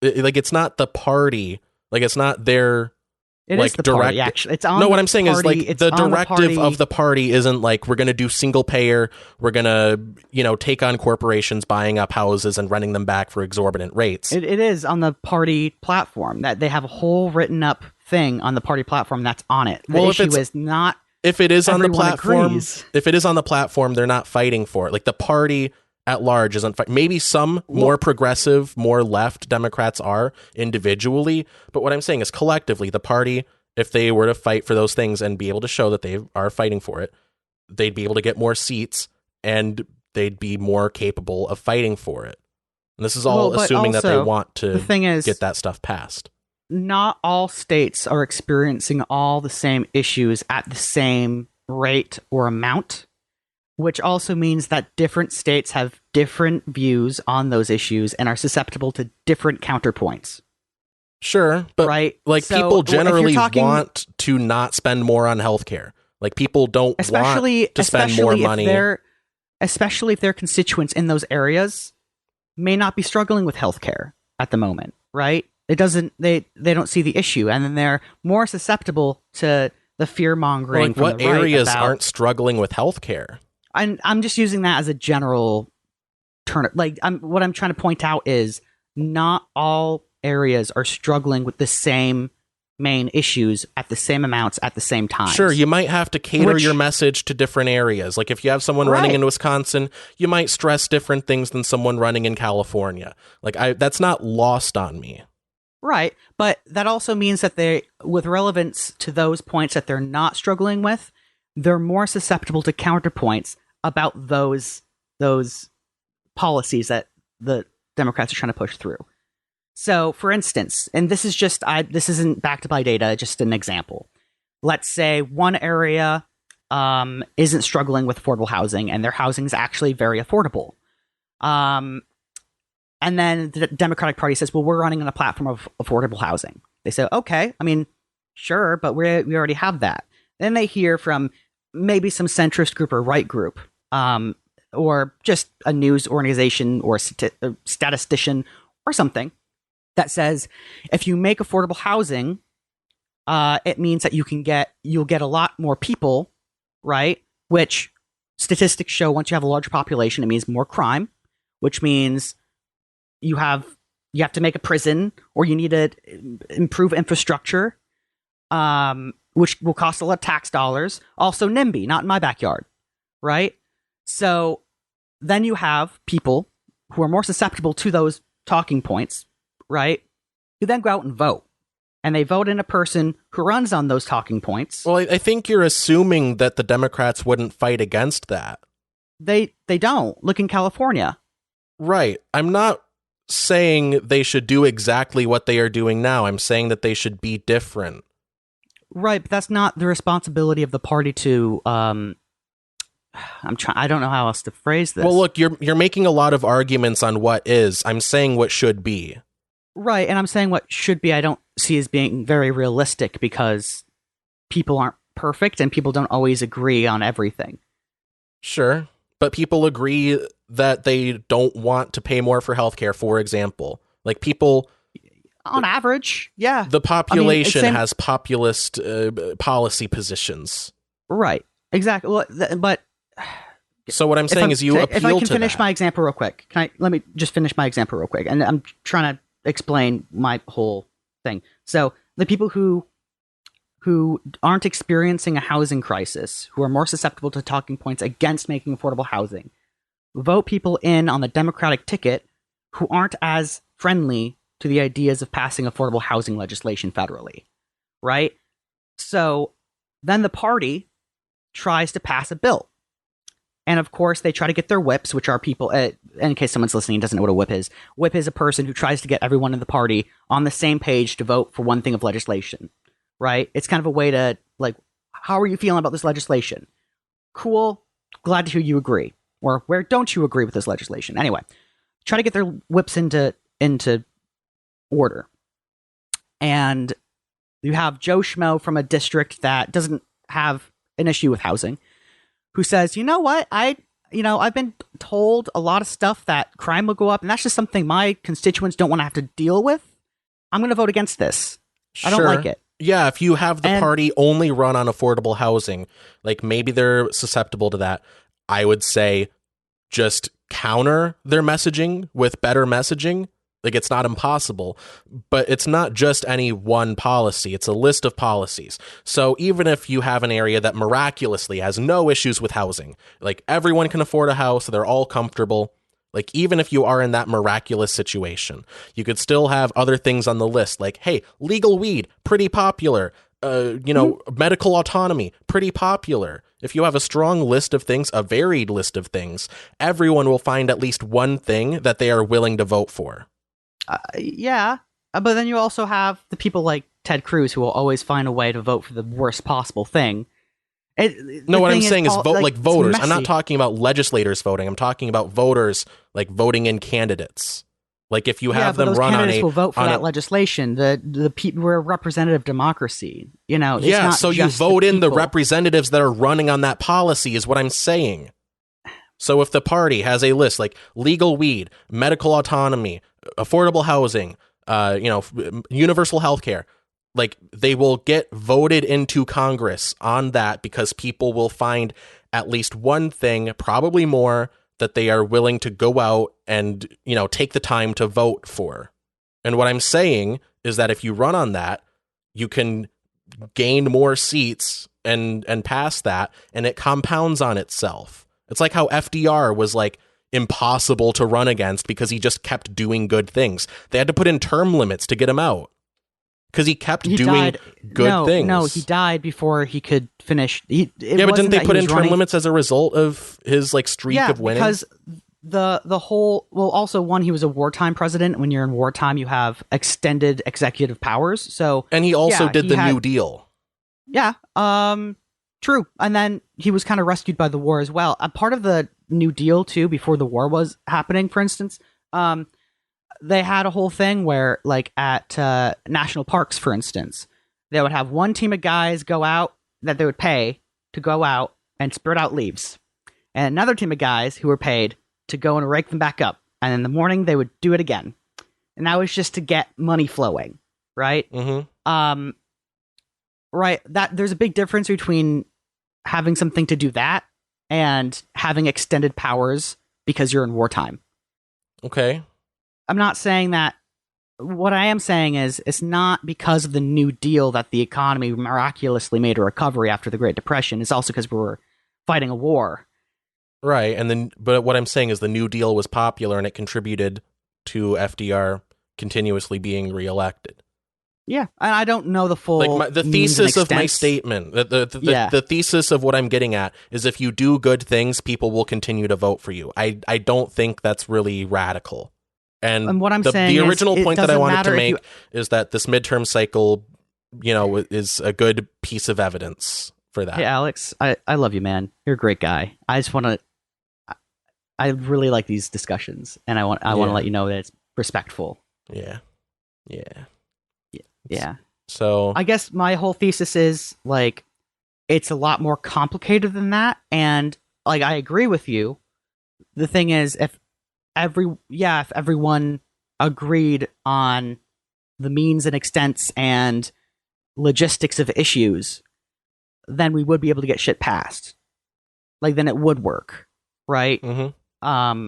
it's not the party, it's not their. It is the party, actually. It's on what I'm saying party, is the directive of the party isn't we're going to do single payer. We're going to, take on corporations buying up houses and renting them back for exorbitant rates. It is on the party platform that they have a whole written up thing on the party platform that's on it. The issue is not. If it is on the platform, agrees. If it is on the platform, they're not fighting for it. The party at large isn't fighting. Maybe some more progressive, more left Democrats are individually, but what I'm saying is collectively, the party, if they were to fight for those things and be able to show that they are fighting for it, they'd be able to get more seats and they'd be more capable of fighting for it. And this is all assuming that they want to get that stuff passed. Not all states are experiencing all the same issues at the same rate or amount, which also means that different states have different views on those issues and are susceptible to different counterpoints. Sure, but people generally want to not spend more on healthcare. People don't want to spend more money. Especially if their constituents in those areas may not be struggling with healthcare at the moment, right? They don't see the issue, and then they're more susceptible to the fear mongering. What areas aren't struggling with healthcare? I'm just using that as a general turn. What I'm trying to point out is not all areas are struggling with the same main issues at the same amounts at the same time. Sure, you might have to cater your message to different areas. If you have someone running in Wisconsin, you might stress different things than someone running in California. That's not lost on me. Right, but that also means that they, with relevance to those points that they're not struggling with, they're more susceptible to counterpoints about those policies that the Democrats are trying to push through. So, for instance, and this isn't backed by data, just an example. Let's say one area isn't struggling with affordable housing, and their housing is actually very affordable. And then the Democratic Party says, well, we're running on a platform of affordable housing. They say, okay, Sure, but we already have that. Then they hear from maybe some centrist group or right group, or just a news organization or a statistician or something that says if you make affordable housing, it means that you'll get a lot more people, right? Which statistics show once you have a larger population, it means more crime, which means you have to make a prison, or you need to improve infrastructure, which will cost a lot of tax dollars. Also NIMBY, not in my backyard, right? So then you have people who are more susceptible to those talking points, right? Who then go out and vote. And they vote in a person who runs on those talking points. Well, I think you're assuming that the Democrats wouldn't fight against that. They don't. Look in California. Right. I'm not saying they should do exactly what they are doing now. I'm saying that they should be different. Right, but that's not the responsibility of the party to I don't know how else to phrase this. Well, look, you're making a lot of arguments on what is. I'm saying what should be. Right, and I'm saying what should be I don't see as being very realistic because people aren't perfect and people don't always agree on everything. Sure, but people agree that they don't want to pay more for healthcare, for example. Like people... On average, yeah. The population has populist policy positions. Right, exactly. Well, but... So what I'm saying is you appeal to If I can finish my example real quick. Let me just finish my example real quick. And I'm trying to explain my whole thing. So the people who aren't experiencing a housing crisis, who are more susceptible to talking points against making affordable housing, vote people in on the Democratic ticket who aren't as friendly to the ideas of passing affordable housing legislation federally, right? So then the party tries to pass a bill. And of course, they try to get their whips, which are people, in case someone's listening and doesn't know what a whip is a person who tries to get everyone in the party on the same page to vote for one thing of legislation, right? It's kind of a way to, like, how are you feeling about this legislation? Cool, glad to hear you agree. Or where don't you agree with this legislation? Anyway, try to get their whips into order. And you have Joe Schmo from a district that doesn't have an issue with housing, who says, you know what, I've been told a lot of stuff that crime will go up, and that's just something my constituents don't want to have to deal with. I'm going to vote against this. I don't like it. Yeah, if you have the party only run on affordable housing, like maybe they're susceptible to that. I would say just counter their messaging with better messaging. Like, it's not impossible, but it's not just any one policy. It's a list of policies. So even if you have an area that miraculously has no issues with housing, like everyone can afford a house, they're all comfortable. Like, even if you are in that miraculous situation, you could still have other things on the list. Like, hey, legal weed, pretty popular. Medical autonomy, pretty popular. If you have a strong list of things, a varied list of things, everyone will find at least one thing that they are willing to vote for. But then you also have the people like Ted Cruz who will always find a way to vote for the worst possible thing. What I'm saying is vote like voters. I'm not talking about legislators voting. I'm talking about voters like voting in candidates. Like if you have them run on a... will vote for that legislation. The people, we're a representative democracy. So you vote in the representatives that are running on that policy is what I'm saying. So if the party has a list like legal weed, medical autonomy, affordable housing, universal health care, like they will get voted into Congress on that because people will find at least one thing, probably more, that they are willing to go out and, take the time to vote for. And what I'm saying is that if you run on that, you can gain more seats and pass that, and it compounds on itself. It's like how FDR was like impossible to run against because he just kept doing good things. They had to put in term limits to get him out because he kept doing good things. No, he died before he could finish. But didn't they put in term limits as a result of his like streak of winning? Because the whole, also one, he was a wartime president. When you're in wartime, you have extended executive powers. So, and he also did the New Deal. Yeah. True. And then he was kind of rescued by the war as well. A part of the New Deal, too, before the war was happening, for instance, they had a whole thing where, like, at national parks, for instance, they would have one team of guys go out that they would pay to go out and spread out leaves, and another team of guys who were paid to go and rake them back up. And in the morning, they would do it again. And that was just to get money flowing, right? Mm-hmm. Right. That there's a big difference between having something to do that and having extended powers because you're in wartime. Okay. I'm not saying that. What I am saying is it's not because of the New Deal that the economy miraculously made a recovery after the Great Depression. It's also because we were fighting a war. Right. And then, but what I'm saying is the New Deal was popular and it contributed to FDR continuously being reelected. Yeah. And I don't know the full. Like the thesis of my statement, the thesis of what I'm getting at is if you do good things, people will continue to vote for you. I don't think that's really radical. And what I'm saying the original point that I wanted to make you... is that this midterm cycle, is a good piece of evidence for that. Hey, Alex, I love you, man. You're a great guy. I just want to. I really like these discussions, and I want to let you know that it's respectful. Yeah. So I guess my whole thesis is like it's a lot more complicated than that, and like I agree with you. The thing is, if everyone agreed on the means and extents and logistics of issues, then we would be able to get shit passed. Like then it would work, right? Mm-hmm.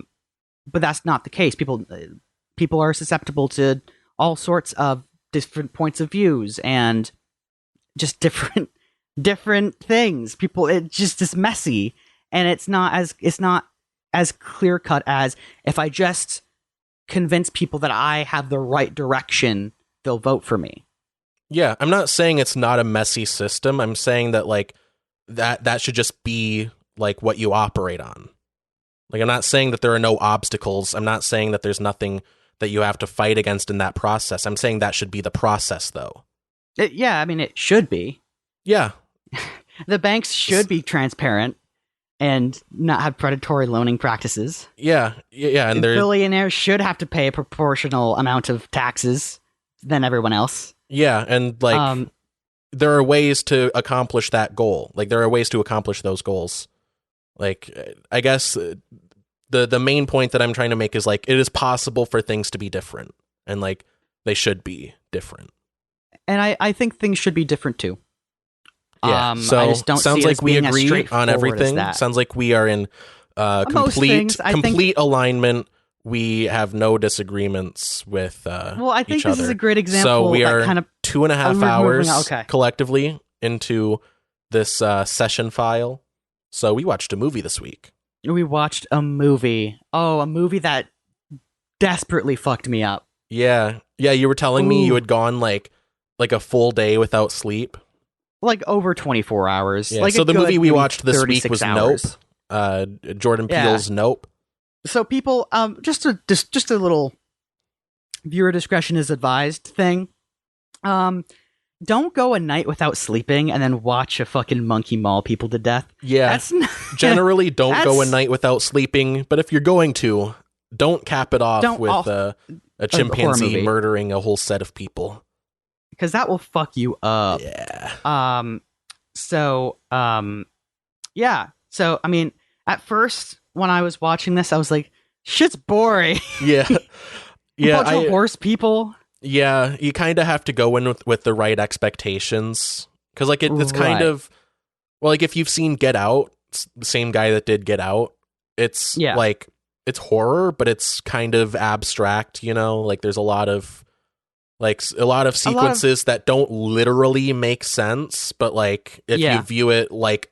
But that's not the case. People are susceptible to all sorts of different points of views and just different things. It's just as messy, and it's not as clear cut as if I just convince people that I have the right direction, they'll vote for me. Yeah, I'm not saying it's not a messy system. I'm saying that like that should just be like what you operate on. Like I'm not saying that there are no obstacles. I'm not saying that there's nothing that you have to fight against in that process. I'm saying that should be the process though. It should be. Yeah. The banks should be transparent and not have predatory loaning practices. Yeah, and billionaires should have to pay a proportional amount of taxes than everyone else. Yeah, and like there are ways to accomplish that goal. Like there are ways to accomplish those goals. Like I guess the main point that I'm trying to make is like it is possible for things to be different, and like they should be different. And I think things should be different too. Yeah, so I just don't sounds like we agree on everything. Sounds like we are in complete alignment. We have no disagreements with I think each this other. is a great example. So we are kind of 2.5 hours collectively into this session file. So we watched a movie this week. We watched a movie. Oh, a movie that desperately fucked me up. Yeah. You were telling me you had gone like a full day without sleep. Like over 24 hours. Yeah, like so the movie we watched this week was hours. Nope. Jordan Peele's Nope. So people, just a little viewer discretion is advised thing. Don't go a night without sleeping and then watch a fucking monkey maul people to death. Yeah. Generally, don't go a night without sleeping. But if you're going to, don't cap it off with a chimpanzee murdering a whole set of people. Because that will fuck you up. Yeah. So, I mean, at first, when I was watching this, I was like, shit's boring. Yeah. Yeah. A bunch of horse people. Yeah. You kind of have to go in with the right expectations. Because, like, it's kind of, well, like, if you've seen Get Out, the same guy that did Get Out, it's like, it's horror, but it's kind of abstract, like, there's a lot of sequences that don't literally make sense, but like if you view it like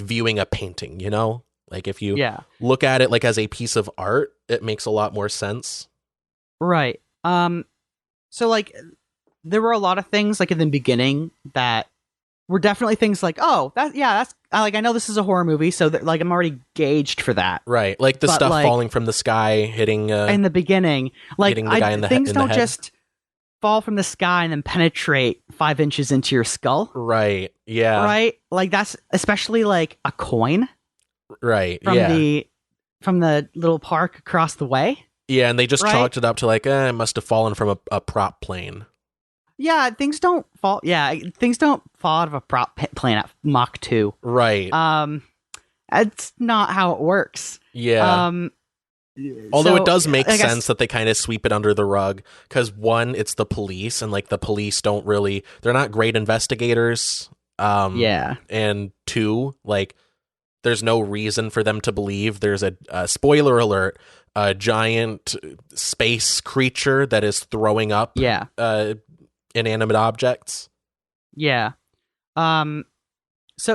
viewing a painting, like if you look at it like as a piece of art, it makes a lot more sense. Right. So like there were a lot of things like in the beginning that were definitely things like, oh, that's like, I know this is a horror movie, so that, like I'm already gauged for that. Right. Like the stuff falling from the sky, hitting in the beginning, like hitting the guy in the things don't just fall from the sky and then penetrate 5 inches into your skull. Right. Yeah. Right. Like that's especially like a coin. Right. From the little park across the way. Yeah, and they just chalked it up to like, it must have fallen from a prop plane. Yeah, things don't fall. Yeah, things don't fall out of a prop plane at Mach 2. Right. It's not how it works. Yeah. Although it does make sense that they kind of sweep it under the rug, because one, it's the police, and like the police they're not great investigators. And two, like there's no reason for them to believe there's a spoiler alert, a giant space creature that is throwing up inanimate objects. Yeah. So,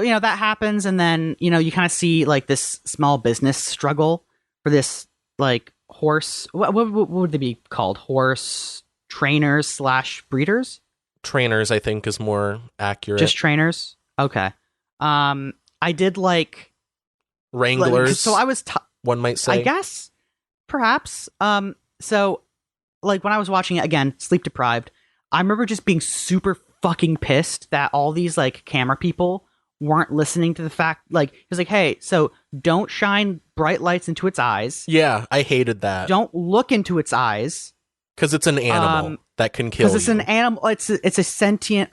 that happens, and then, you kind of see like this small business struggle for this like horse. What would they be called? Horse trainers / breeders? Trainers, I think, is more accurate. Just trainers? Okay. I did like wranglers. So I was one might say. I guess perhaps. So like when I was watching it again, sleep deprived, I remember just being super fucking pissed that all these like camera people weren't listening to the fact, like, it was like, hey, so don't shine bright lights into its eyes. Yeah, I hated that. Don't look into its eyes. Because it's an animal that can kill you. Because it's an animal. It's a sentient,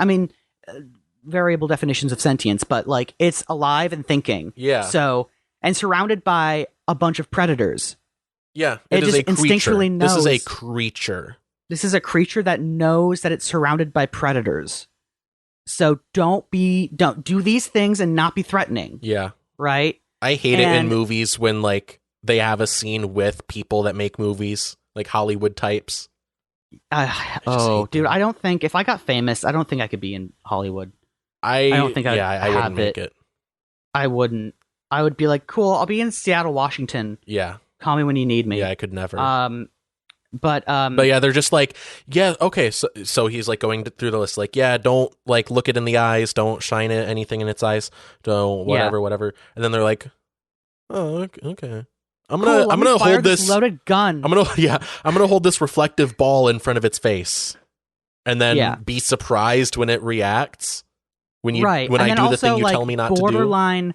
variable definitions of sentience, but like it's alive and thinking. Yeah. So, and surrounded by a bunch of predators. Yeah, it is just a creature. Instinctually knows. This is a creature. This is a creature that knows that it's surrounded by predators. So don't do these things and not be threatening. Yeah. Right? I hate it in movies when like they have a scene with people that make movies, like Hollywood types. Dude, I don't think if I got famous, I don't think I could be in Hollywood. I don't think I wouldn't make it. I wouldn't. I would be like, cool, I'll be in Seattle, Washington. Yeah. Call me when you need me. Yeah, I could never. But yeah, they're just like, yeah, okay. So he's like going through the list, like, yeah, don't like look it in the eyes, don't shine it anything in its eyes, don't whatever. And then they're like, oh, okay. I'm gonna hold this loaded gun. I'm gonna hold this reflective ball in front of its face, and then be surprised when it reacts. When I do the thing you tell me not to do.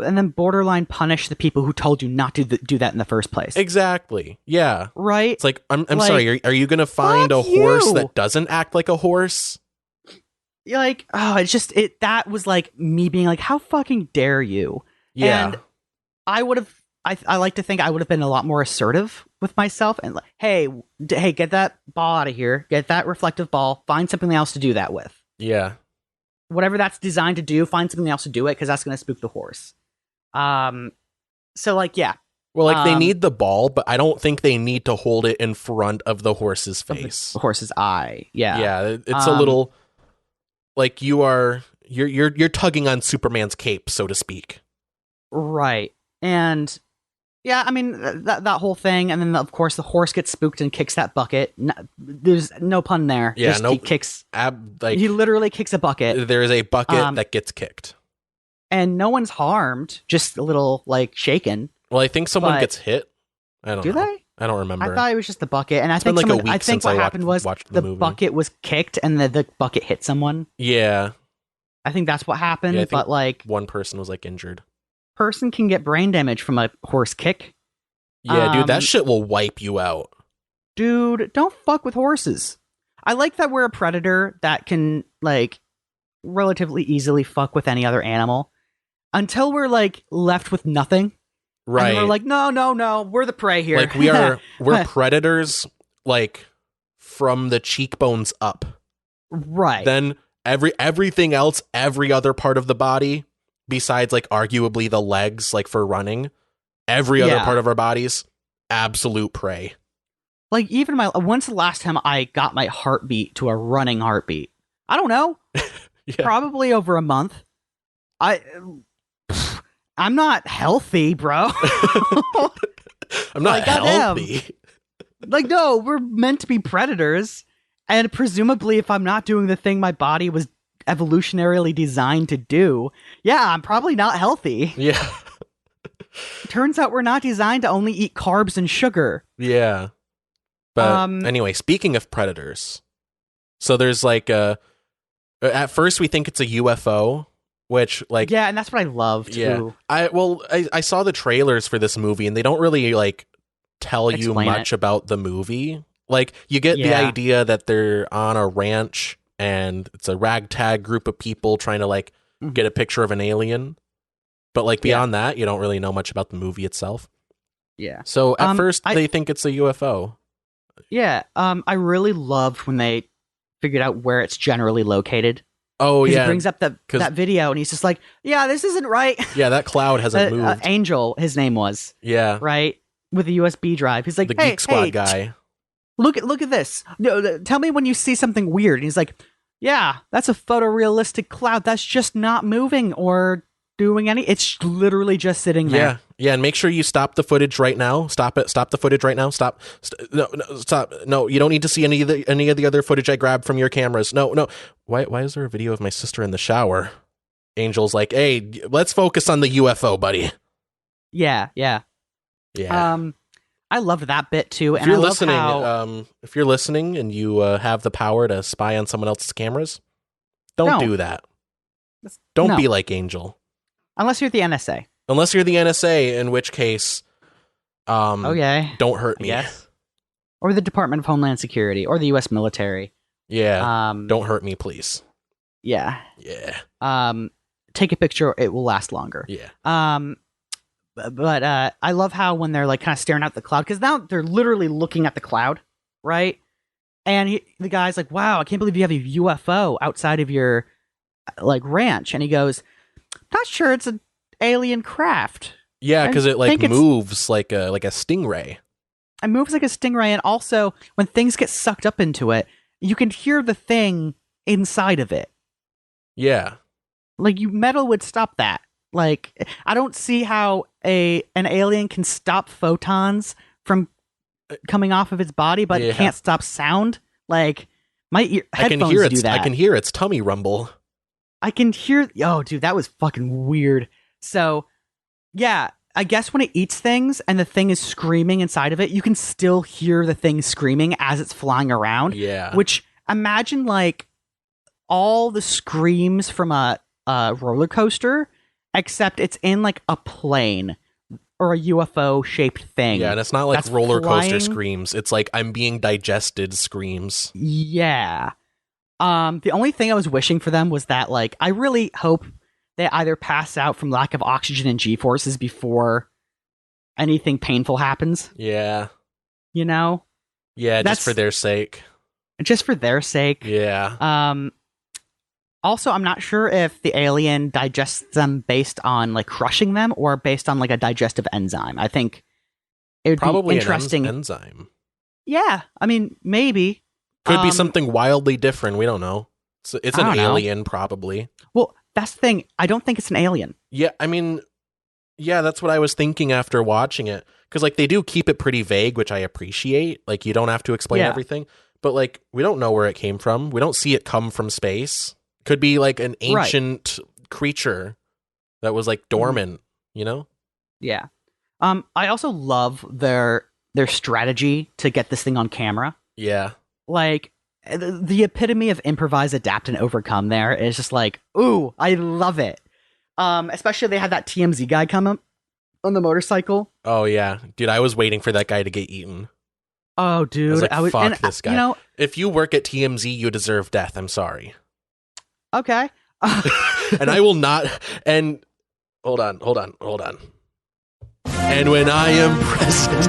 And then borderline punish the people who told you not to do that in the first place. Exactly. Yeah. Right? It's like, I'm sorry, are you going to find a horse that doesn't act like a horse? You're like, that was like me being like, how fucking dare you? Yeah. And I like to think I would have been a lot more assertive with myself and like, hey, get that ball out of here. Get that reflective ball. Find something else to do that with. Yeah. Whatever that's designed to do, find something else to do it, because that's going to spook the horse. So like, yeah. Well, like they need the ball, but I don't think they need to hold it in front of the horse's face. The horse's eye. Yeah. Yeah. It's a little like you're tugging on Superman's cape, so to speak. Right. And yeah, I mean, that whole thing. And then of course the horse gets spooked and kicks that bucket. There's no pun there. Yeah. He kicks, he literally kicks a bucket. There is a bucket that gets kicked. And no one's harmed, just a little like shaken. Well, I think someone gets hit. I don't know. Do they? I don't remember. I thought it was just the bucket, and I think what happened was the bucket was kicked, and the bucket hit someone. Yeah, I think that's what happened. Yeah, but like one person was like injured. Person can get brain damage from a horse kick. Yeah, dude, that shit will wipe you out. Dude, don't fuck with horses. I like that we're a predator that can like relatively easily fuck with any other animal. Until we're like left with nothing, right? And we're like, no, we're the prey here. Like we're predators, like from the cheekbones up, right? Then everything else, every other part of the body, besides like arguably the legs, like for running, every other part of our bodies, absolute prey. Like even when's the last time I got my heartbeat to a running heartbeat? I don't know. Probably over a month. I'm not healthy, bro. I'm not healthy. Like, no, we're meant to be predators. And presumably, if I'm not doing the thing my body was evolutionarily designed to do, I'm probably not healthy. Yeah. Turns out we're not designed to only eat carbs and sugar. Yeah. But anyway, speaking of predators, so there's like at first we think it's a UFO. Which like and that's what I love too. I saw the trailers for this movie and they don't really like tell you much about the movie. Like you get the idea that they're on a ranch and it's a ragtag group of people trying to like get a picture of an alien. But like beyond that, you don't really know much about the movie itself. Yeah. So at first they think it's a UFO. Yeah. I really loved when they figured out where it's generally located. Oh yeah. He brings up that video and he's just like, yeah, this isn't right. Yeah, that cloud hasn't moved. Angel, his name was. Yeah. Right? With a USB drive. He's like, the Geek Squad guy. Look at this. No, tell me when you see something weird. And he's like, yeah, that's a photorealistic cloud. That's just not moving or doing any. It's literally just sitting there. Yeah, and make sure you stop the footage right now. Stop it. Stop the footage right now. Stop. Stop. No, you don't need to see any of the other footage I grabbed from your cameras. No. Why is there a video of my sister in the shower? Angel's like, hey, let's focus on the UFO, buddy. Yeah. I loved that bit too. If you're listening, and you have the power to spy on someone else's cameras, don't do that. Don't be like Angel. Unless you're the NSA. Unless you're the NSA, in which case, don't hurt me. Yes. Or the Department of Homeland Security, or the U.S. military. Yeah. Don't hurt me, please. Yeah. Yeah. Take a picture; it will last longer. Yeah. But I love how when they're like kind of staring at the cloud, because now they're literally looking at the cloud, right? And the guy's like, "Wow, I can't believe you have a UFO outside of your like ranch." And he goes, "Not sure it's an alien craft." Yeah, because it like moves like a stingray. It moves like a stingray, and also when things get sucked up into it, you can hear the thing inside of it. Yeah, like metal would stop that. Like I don't see how an alien can stop photons from coming off of its body, but it can't stop sound. Like my headphones do that. I can hear its tummy rumble. I can hear. Oh, dude, that was fucking weird. So, yeah, I guess when it eats things and the thing is screaming inside of it, you can still hear the thing screaming as it's flying around. Yeah. Which imagine like all the screams from a roller coaster, except it's in like a plane or a UFO shaped thing. Yeah, and it's not like roller coaster screams. It's like I'm being digested screams. Yeah. The only thing I was wishing for them was that, like, I really hope they either pass out from lack of oxygen and G-forces before anything painful happens. Yeah. You know? Yeah, just for their sake. Just for their sake. Yeah. Also, I'm not sure if the alien digests them based on, like, crushing them or based on, like, a digestive enzyme. I think it would probably be interesting. An enzyme. Yeah. I mean, maybe. Could be something wildly different. We don't know. It's an alien, probably. Well, that's the thing. I don't think it's an alien. Yeah, I mean, yeah, that's what I was thinking after watching it. Because, like, they do keep it pretty vague, which I appreciate. Like, you don't have to explain everything. But, like, we don't know where it came from. We don't see it come from space. Could be, like, an ancient creature that was, like, dormant, you know? Yeah. I also love their strategy to get this thing on camera. Yeah. Like, the epitome of improvise, adapt, and overcome there is just like, ooh, I love it. Especially they had that TMZ guy come up on the motorcycle. Oh, yeah. Dude, I was waiting for that guy to get eaten. Oh, dude. I was like, fuck this guy. You know, if you work at TMZ, you deserve death. I'm sorry. Okay. And I will not... And... Hold on. And when I am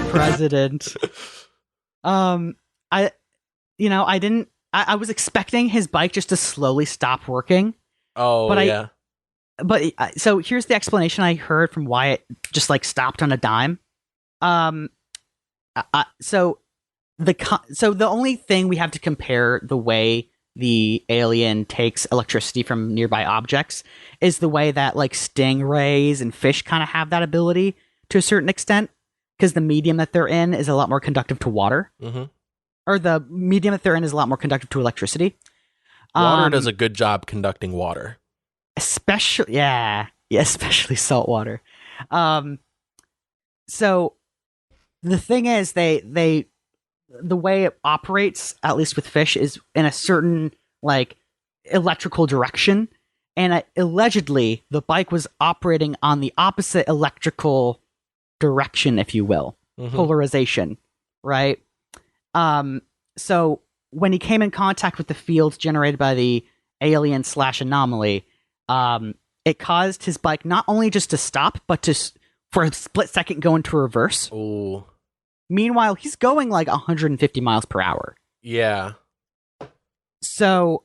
president. I was expecting his bike just to slowly stop working. Oh, yeah. So here's the explanation I heard from why it just like stopped on a dime. So the only thing we have to compare the way the alien takes electricity from nearby objects is the way that like stingrays and fish kind of have that ability to a certain extent, because the medium that they're in is a lot more conductive to water. Mm-hmm. Or the medium that they're in is a lot more conductive to electricity. Water does a good job conducting water. Especially salt water. So the thing is, the way it operates, at least with fish, is in a certain like electrical direction, and allegedly the bike was operating on the opposite electrical direction, if you will, polarization, right? So when he came in contact with the fields generated by the alien/anomaly, it caused his bike not only just to stop, but to for a split second go into reverse. Ooh. Meanwhile, he's going like 150 miles per hour. Yeah. So,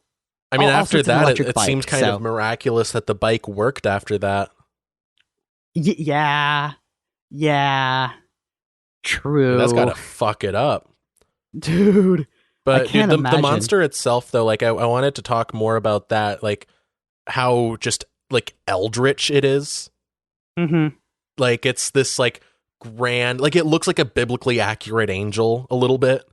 I mean, after that, it bike, seems kind of miraculous that the bike worked after that. Yeah. True. Dude, that's gotta fuck it up. Dude. But dude, the monster itself, though, like, I wanted to talk more about that, like, how just, like, eldritch it is. Mm-hmm. Like, it's this, like, grand, like, it looks like a biblically accurate angel a little bit.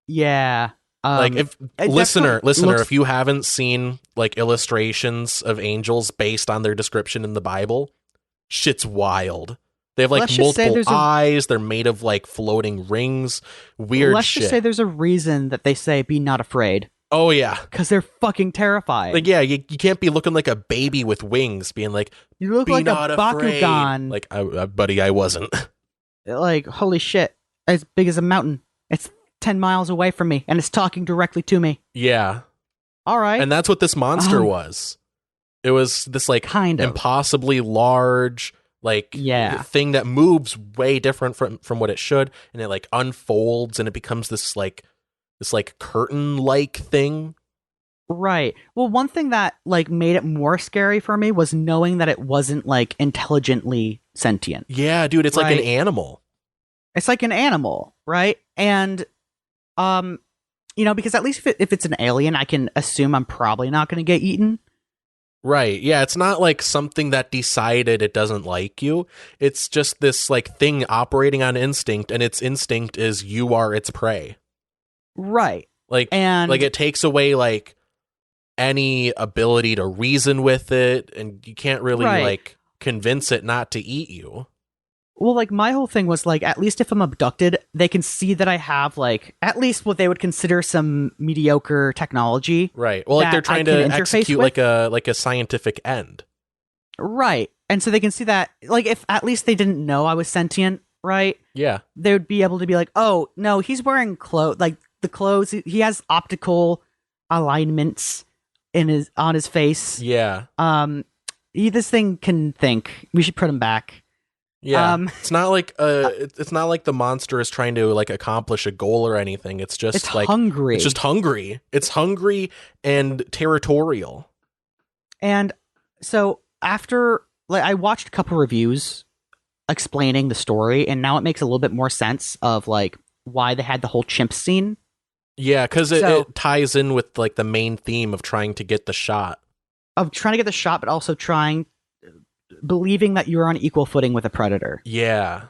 Yeah. Like, if listener, if you haven't seen, like, illustrations of angels based on their description in the Bible, shit's wild. They have, like, multiple eyes. They're made of, like, floating rings. Weird shit. Let's just say there's a reason that they say, be not afraid. Oh, yeah. Because they're fucking terrifying. Like, yeah, you can't be looking like a baby with wings, being like, you look like a Bakugan. Like, buddy, I wasn't. Like, holy shit. As big as a mountain. It's 10 miles away from me, and it's talking directly to me. Yeah. All right. And that's what this monster was. It was this, like, impossibly large, like, thing that moves way different from what it should, and it, like, unfolds, and it becomes this curtain-like thing. Right. Well, one thing that, like, made it more scary for me was knowing that it wasn't, like, intelligently sentient. Yeah, dude, it's like an animal. It's like an animal, right? And, because at least if it's an alien, I can assume I'm probably not going to get eaten. Right. Yeah, it's not like something that decided it doesn't like you. It's just this, like, thing operating on instinct, and its instinct is you are its prey. Right. Like, and like, it takes away, like, any ability to reason with it, and you can't really like convince it not to eat you. Well, like, my whole thing was, like, at least if I'm abducted, they can see that I have, like, at least what they would consider some mediocre technology. Right. Well, like, they're trying to execute like a scientific end. Right. And so they can see that, like, if at least they didn't know I was sentient, right? Yeah. They would be able to be like, oh, no, he's wearing clothes, like, the clothes, he has optical alignments on his face. Yeah. This thing can think. We should put him back. Yeah. It's not like it's not like the monster is trying to, like, accomplish a goal or anything. It's just like hungry. It's just hungry. It's hungry and territorial. And so after, like, I watched a couple reviews explaining the story, and now it makes a little bit more sense of, like, why they had the whole chimp scene. Yeah, because it ties in with, like, the main theme of trying to get the shot. But also believing that you're on equal footing with a predator. Yeah.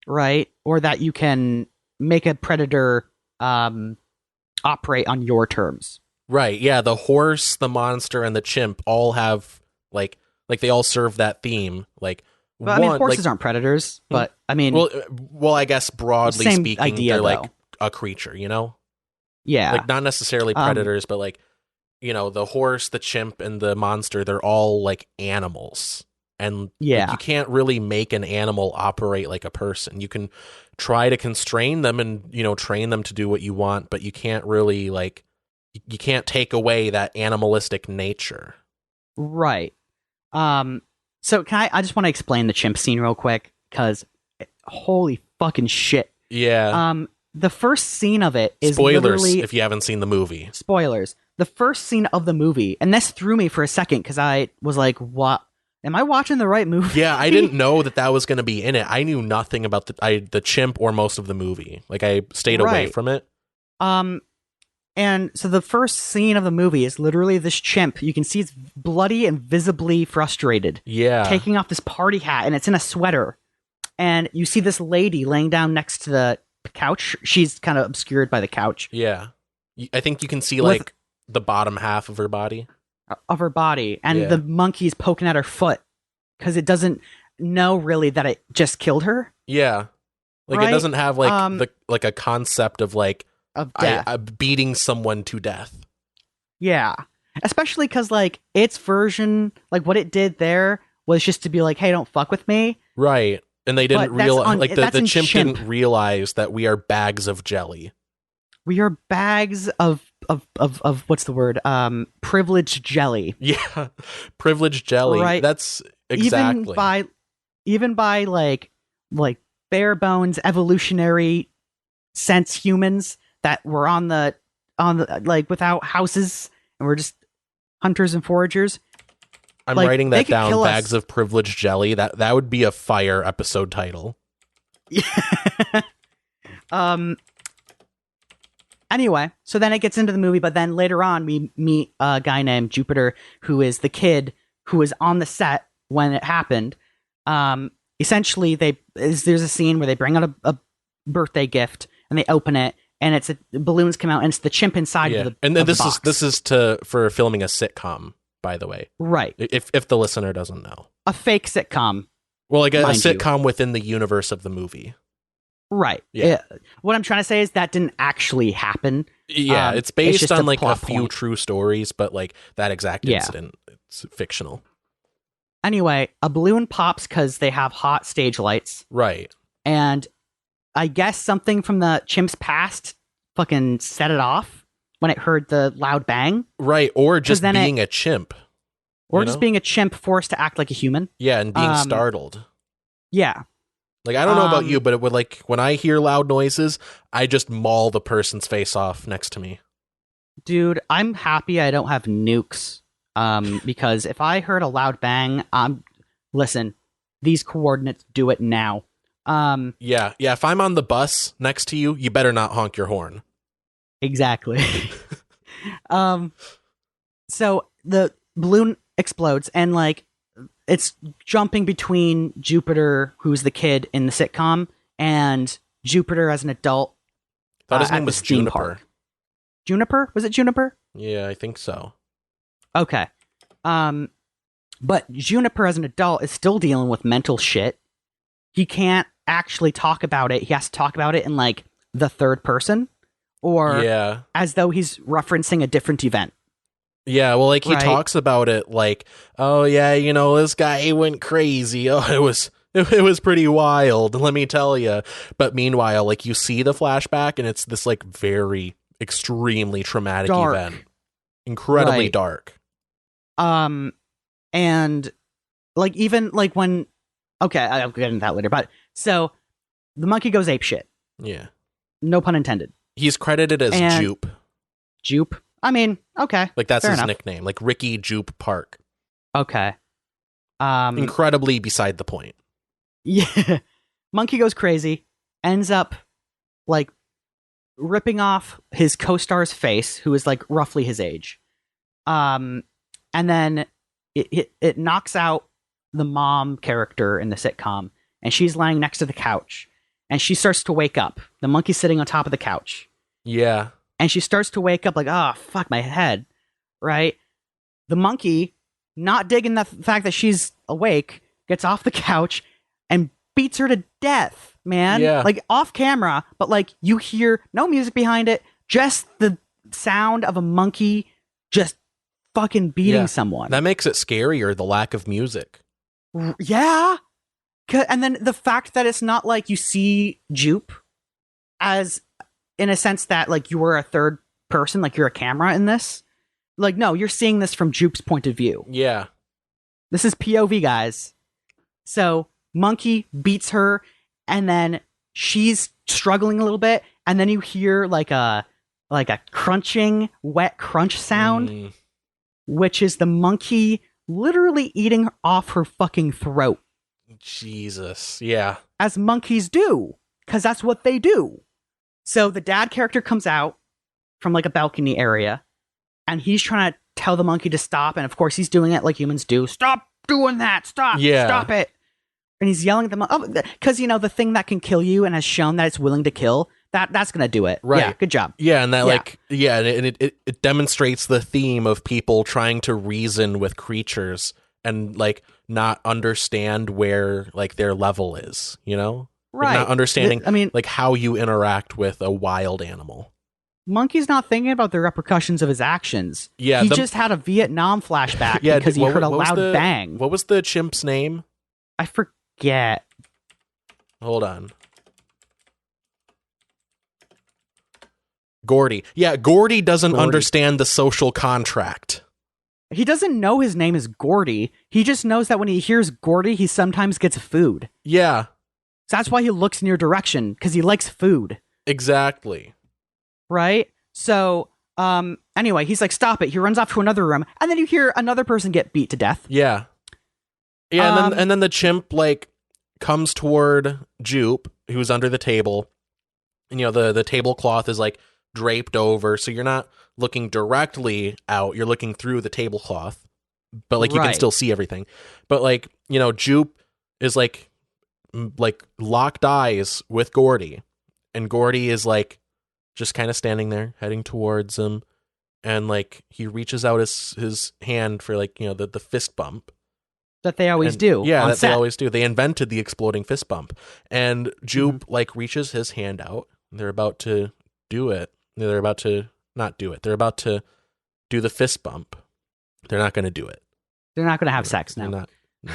Right? Or that you can make a predator operate on your terms. Right, yeah, the horse, the monster, and the chimp all have, like they all serve that theme. Like, well, I mean, horses aren't predators, but, I mean... Well, I guess broadly speaking, idea, they're, like, a creature, you know? Yeah. Like, not necessarily predators, but, like, you know, the horse, the chimp, and the monster, they're all, like, animals. And like, you can't really make an animal operate like a person. You can try to constrain them and, you know, train them to do what you want, but you can't really, like, you can't take away that animalistic nature. Right. So I just want to explain the chimp scene real quick, because holy fucking shit. Yeah. The first scene of it is spoilers if you haven't seen the movie. Spoilers. The first scene of the movie, and this threw me for a second because I was like, what? Am I watching the right movie? Yeah, I didn't know that was going to be in it. I knew nothing about the chimp or most of the movie. Like, I stayed away from it. And so the first scene of the movie is literally this chimp. You can see it's bloody and visibly frustrated. Yeah. Taking off this party hat, and it's in a sweater. And you see this lady laying down next to the couch. She's kind of obscured by the couch. Yeah. I think you can see, like, the bottom half of her body. And the monkey's poking at her foot because it doesn't know really that it just killed her. Yeah. Like, right? It doesn't have, like, a concept of, like, of death. Beating someone to death. Yeah. Especially because, like, its version, like, what it did there was just to be like, hey, don't fuck with me. Right. And they didn't realize, like, the chimp didn't realize that we are bags of jelly. We are bags of what's the word? Privileged jelly. Yeah, privileged jelly. Right. That's exactly. Even by like bare bones evolutionary sense humans that were on the like without houses and we're just hunters and foragers. I'm writing that down. Bags of privileged jelly. That would be a fire episode title. Yeah. Anyway, so then it gets into the movie, but then later on we meet a guy named Jupiter, who is the kid who was on the set when it happened. Essentially, there's a scene where they bring out a birthday gift and they open it, and it's balloons come out, and it's the chimp inside of the and of this the box. This is for filming a sitcom, by the way. Right. If the listener doesn't know, a fake sitcom. Well, like a sitcom within the universe of the movie. Right. Yeah. What I'm trying to say is that didn't actually happen. Yeah, it's based on like a few point. true stories, but like that exact incident, it's fictional. Anyway, a balloon pops because they have hot stage lights. Right. And I guess something from the chimp's past fucking set it off when it heard the loud bang. Right. Or just being a chimp. Or just being a chimp forced to act like a human. Yeah, and being startled. Yeah. Like, I don't know about you, but it would, like, when I hear loud noises, I just maul the person's face off next to me. Dude, I'm happy I don't have nukes. Because if I heard a loud bang, listen, these coordinates do it now. Yeah, if I'm on the bus next to you, you better not honk your horn. Exactly. So the balloon explodes, and, like, it's jumping between Jupiter, who's the kid in the sitcom, and Jupiter as an adult. I thought his name was Juniper. Park. Juniper? Was it Juniper? Yeah, I think so. Okay. But Juniper as an adult is still dealing with mental shit. He can't actually talk about it. He has to talk about it in, like, the third person, or as though he's referencing a different event. Yeah, well, like, he talks about it like, oh, yeah, you know, this guy, he went crazy. Oh, it was pretty wild, let me tell you. But meanwhile, like, you see the flashback, and it's this, like, very extremely traumatic event. Incredibly dark. And, like, even, like, when... Okay, I'll get into that later, but... So, the monkey goes apeshit. Yeah. No pun intended. He's credited as Jupe. Jupe? I mean, okay. Like, that's his enough. nickname. Like, Ricky Jupe Park. Okay. Incredibly beside the point. Yeah. Monkey goes crazy. Ends up, like, ripping off his co-star's face, who is, like, roughly his age. And then it knocks out the mom character in the sitcom, and she's lying next to the couch. And she starts to wake up. The monkey's sitting on top of the couch. Yeah. And she starts to wake up like, oh, fuck my head, right? The monkey, not digging the fact that she's awake, gets off the couch and beats her to death, man. Yeah. Like, off camera, but, like, you hear no music behind it, just the sound of a monkey just fucking beating someone. That makes it scarier, the lack of music. Yeah. And then the fact that it's not like you see Jupe as... in a sense that, like, you were a third person, like you're a camera in this. Like, no, you're seeing this from Jupe's point of view. Yeah. This is POV, guys. So, monkey beats her, and then she's struggling a little bit, and then you hear, like a crunching, wet crunch sound, which is the monkey literally eating off her fucking throat. Jesus, yeah. As monkeys do, because that's what they do. So the dad character comes out from, like, a balcony area, and he's trying to tell the monkey to stop, and of course he's doing it like humans do. Stop doing that! Stop! Yeah. Stop it! And he's yelling at the monkey, because, you know, the thing that can kill you and has shown that it's willing to kill, that's gonna do it. Right. Yeah, good job. Yeah, and that, like, and it demonstrates the theme of people trying to reason with creatures and, like, not understand where, like, their level is, you know? Right. Like, not understanding, I mean, like, how you interact with a wild animal. Monkey's not thinking about the repercussions of his actions. Yeah, he just had a Vietnam flashback because he heard a loud bang. What was the chimp's name? I forget. Hold on. Gordy. Yeah, Gordy doesn't understand the social contract. He doesn't know his name is Gordy. He just knows that when he hears Gordy, he sometimes gets food. Yeah. So that's why he looks in your direction, because he likes food. Exactly. Right? So, anyway, he's like, stop it. He runs off to another room, and then you hear another person get beat to death. Yeah. Yeah, and then the chimp, like, comes toward Jupe, who's under the table. And, you know, the tablecloth is, like, draped over, so you're not looking directly out. You're looking through the tablecloth. But, like, you can still see everything. But, like, you know, Jupe is, like locked eyes with Gordy. And Gordy is, like, just kind of standing there, heading towards him. And, like, he reaches out his hand for, like, you know, the fist bump. That they always do. Yeah, that they always do. They invented the exploding fist bump. And Jupe, like, reaches his hand out. They're about to do it. They're about to not do it. They're about to do the fist bump. They're not going to do it. They're not going to have sex now. No.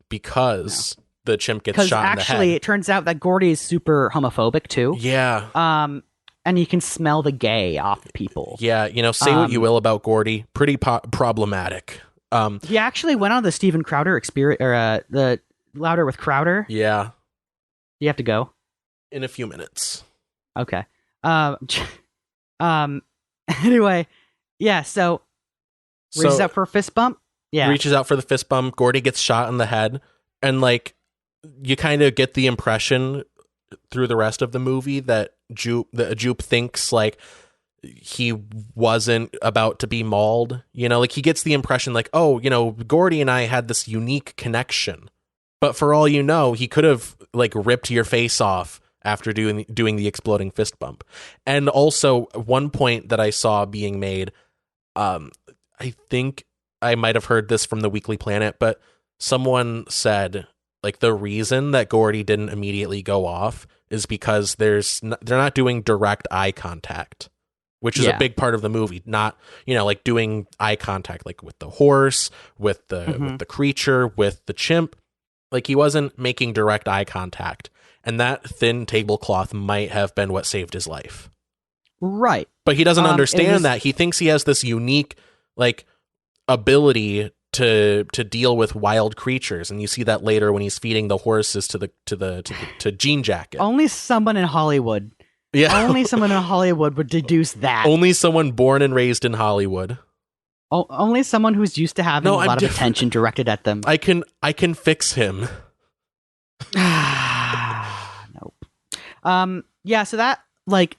Because the chimp gets shot in the head. Because actually, it turns out that Gordy is super homophobic, too. Yeah. And you can smell the gay off people. Yeah, you know, say what you will about Gordy. Pretty problematic. He actually went on the Steven Crowder experience, or the Louder with Crowder. Yeah. You have to go? In a few minutes. Okay. Anyway, yeah, so reaches out for a fist bump. Yeah. Reaches out for the fist bump. Gordy gets shot in the head. And, like, you kind of get the impression through the rest of the movie that Jupe thinks, like, he wasn't about to be mauled. You know, like, he gets the impression, like, oh, you know, Gordy and I had this unique connection. But for all you know, he could have, like, ripped your face off after doing the exploding fist bump. And also, one point that I saw being made, I think I might have heard this from the Weekly Planet, but someone said, like, the reason that Gordy didn't immediately go off is because they're not doing direct eye contact, which is a big part of the movie. Not, you know, like, doing eye contact, like, with the horse, with the creature, with the chimp. Like, he wasn't making direct eye contact. And that thin tablecloth might have been what saved his life. Right. But he doesn't understand that. He thinks he has this unique, like, ability to deal with wild creatures, and you see that later when he's feeding the horses to Jean Jacket. Only someone in Hollywood. Yeah. Only someone in Hollywood would deduce that. Only someone born and raised in Hollywood. Only someone who's used to having a lot of attention directed at them. I can fix him. Nope. Yeah, so that, like,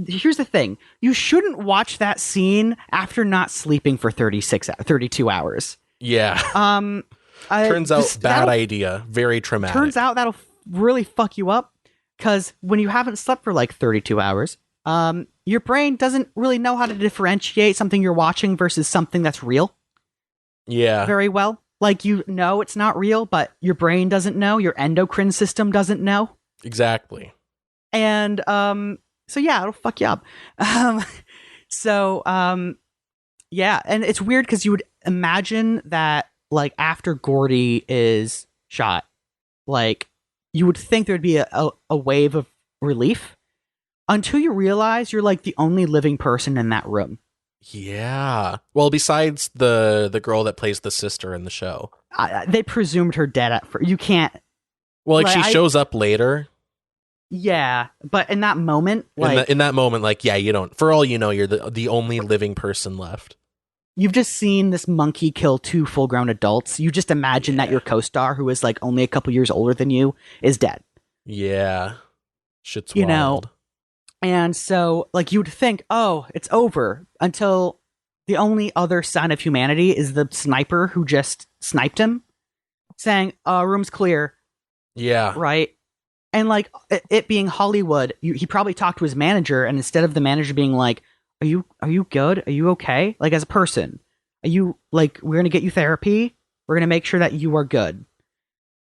here's the thing. You shouldn't watch that scene after not sleeping for 32 hours. Yeah. Turns out bad idea. Very traumatic. Turns out that'll really fuck you up, because when you haven't slept for like 32 hours, your brain doesn't really know how to differentiate something you're watching versus something that's real. Yeah. Very well. Like, you know it's not real, but your brain doesn't know. Your endocrine system doesn't know. Exactly. And so yeah, it'll fuck you up. Yeah, and it's weird because you would imagine that, like, after Gordy is shot, like, you would think there'd be a wave of relief until you realize you're, like, the only living person in that room. Yeah. Well, besides the girl that plays the sister in the show. They presumed her dead at first. You can't. Well, like, she shows up later. Yeah, but in that moment, like, in that moment, like, yeah, you don't. For all you know, you're the only living person left. You've just seen this monkey kill 2 full-grown adults. You just imagine that your co-star, who is, like, only a couple years older than you, is dead. Yeah, shit's wild. Know, and so, like, you'd think, oh, it's over, until the only other sign of humanity is the sniper who just sniped him, saying, room's clear. Yeah. Right? And, like, it being Hollywood, he probably talked to his manager, and instead of the manager being like, are you good? Are you okay? Like, as a person, are you, like, we're going to get you therapy. We're going to make sure that you are good.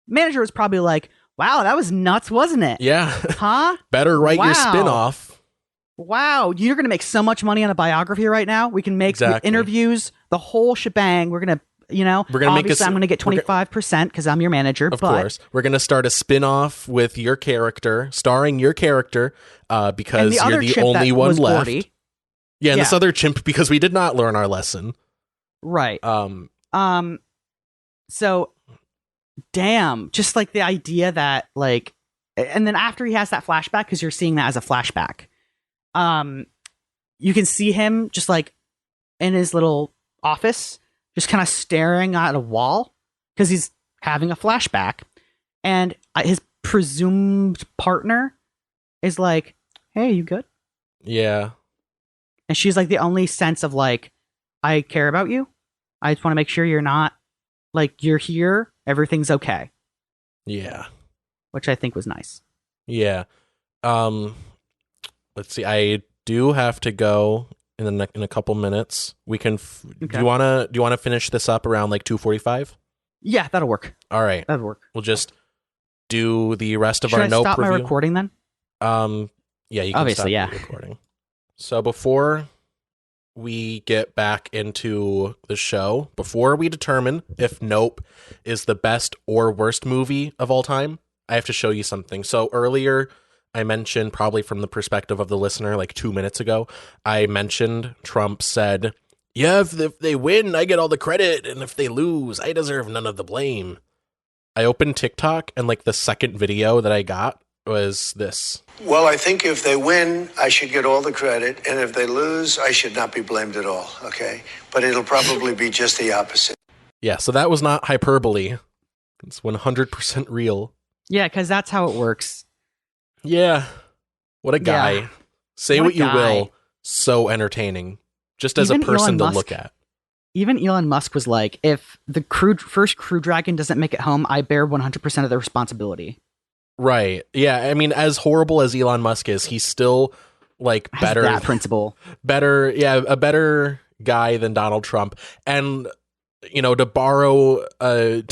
Manager was probably like, wow, that was nuts, wasn't it? Yeah. Huh? Better write your spin-off. Wow. You're going to make so much money on a biography right now. We can make interviews, the whole shebang. We're going to you know, we're gonna obviously I'm going to get 25% because I'm your manager. Of course. We're going to start a spin-off with your character, starring your character, because you're the only one left. Gordy. Yeah, and this other chimp because we did not learn our lesson. Right. So, damn, just like the idea that like, and then after he has that flashback, because you're seeing that as a flashback, you can see him just like in his little office, just kind of staring at a wall because he's having a flashback, and his presumed partner is like, "Hey, you good?" Yeah. And she's like the only sense of like, I care about you. I just want to make sure you're not like you're here. Everything's okay. Yeah. Which I think was nice. Yeah. Let's see. I do have to go in a couple minutes. We can. Okay. Do you wanna finish this up around like 2:45? Yeah, that'll work. All right, that'll work. We'll just do the rest of our note stop review. My recording then? Yeah, you can obviously stop the recording. So before we get back into the show, before we determine if Nope is the best or worst movie of all time, I have to show you something. So earlier, I mentioned, probably from the perspective of the listener, like 2 minutes ago, I mentioned Trump said, yeah, if they win, I get all the credit, and if they lose, I deserve none of the blame. I opened TikTok, and like the second video that I got was this. Well, I think if they win, I should get all the credit, and if they lose, I should not be blamed at all, okay? But it'll probably be just the opposite. Yeah, so that was not hyperbole. It's 100% real. Yeah, because that's how it works. Yeah. What a guy. Yeah. Say what you will. So entertaining. Just as even a person to look at. Even Elon Musk was like, if the first Crew Dragon doesn't make it home, I bear 100% of the responsibility. Right. Yeah. I mean, as horrible as Elon Musk is, he's still like better. That principle. Better. Yeah. A better guy than Donald Trump. And, you know, to borrow a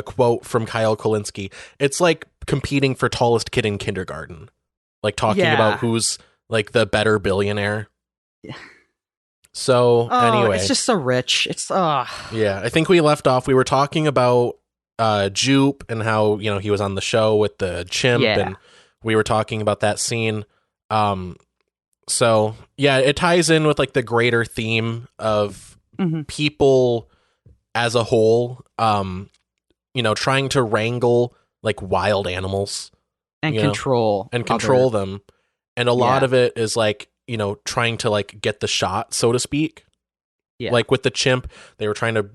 quote from Kyle Kulinski, it's like competing for tallest kid in kindergarten, like talking about who's like the better billionaire. Yeah. So anyway, it's just so rich. It's yeah. I think we left off. We were talking about Jupe and how, you know, he was on the show with the chimp, and we were talking about that scene. So yeah, it ties in with like the greater theme of people as a whole, you know, trying to wrangle like wild animals and control them. And a lot of it is like, you know, trying to like get the shot, so to speak. Yeah. Like with the chimp, they were trying to,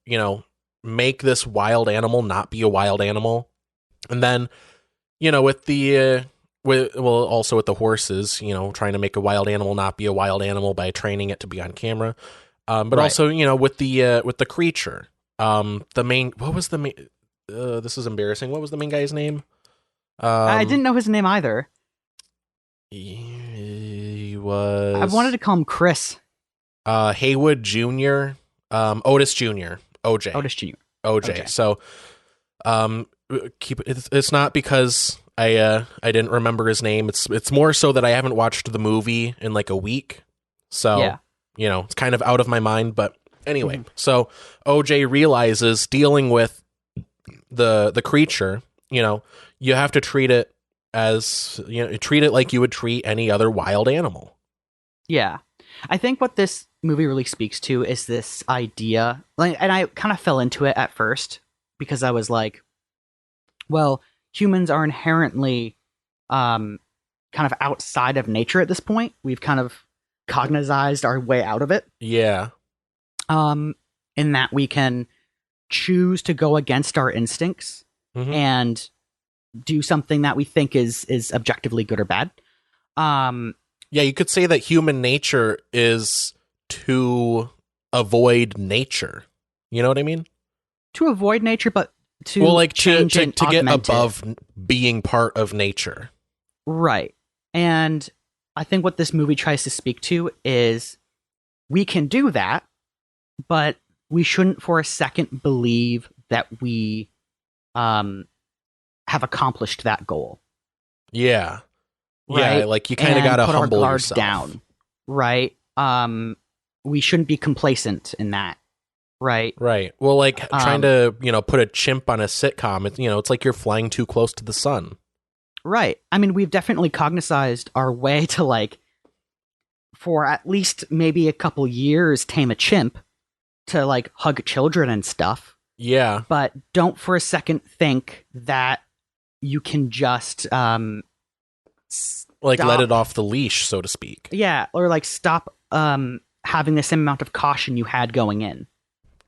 you know, make this wild animal not be a wild animal. And then, you know, with the also with the horses, you know, trying to make a wild animal not be a wild animal by training it to be on camera. But also, you know, with the creature, this is embarrassing. What was the main guy's name? I didn't know his name either. He was... I wanted to call him Chris. Haywood Jr. Otis Jr. OJ. Otis Jr. OJ. So, it's not because I didn't remember his name. It's more so that I haven't watched the movie in like a week. So, you know, it's kind of out of my mind. But anyway, so OJ realizes dealing with the creature, you know, you have to treat it as, you know, treat it like you would treat any other wild animal. Yeah. I think what this movie really speaks to is this idea, like, and I kind of fell into it at first because I was like, well, humans are inherently kind of outside of nature at this point. We've kind of cognized our way out of it. Yeah. In that we can choose to go against our instincts and do something that we think is objectively good or bad. Yeah, you could say that human nature is to avoid nature. You know what I mean? To avoid nature, but to to get above being part of nature. Right. And I think what this movie tries to speak to is we can do that, but we shouldn't for a second believe that we have accomplished that goal. Yeah. Right? Yeah, like you kind of got to humble our guards yourself down. Right? We shouldn't be complacent in that Right. Right. Well, like trying to, put a chimp on a sitcom, it's like you're flying too close to the sun. Right. I mean, we've definitely cognized our way to, like, for at least maybe a couple years, tame a chimp to, like, hug children and stuff. Yeah. But don't for a second think that you can just let it off the leash, so to speak. Yeah, or like stop having the same amount of caution you had going in.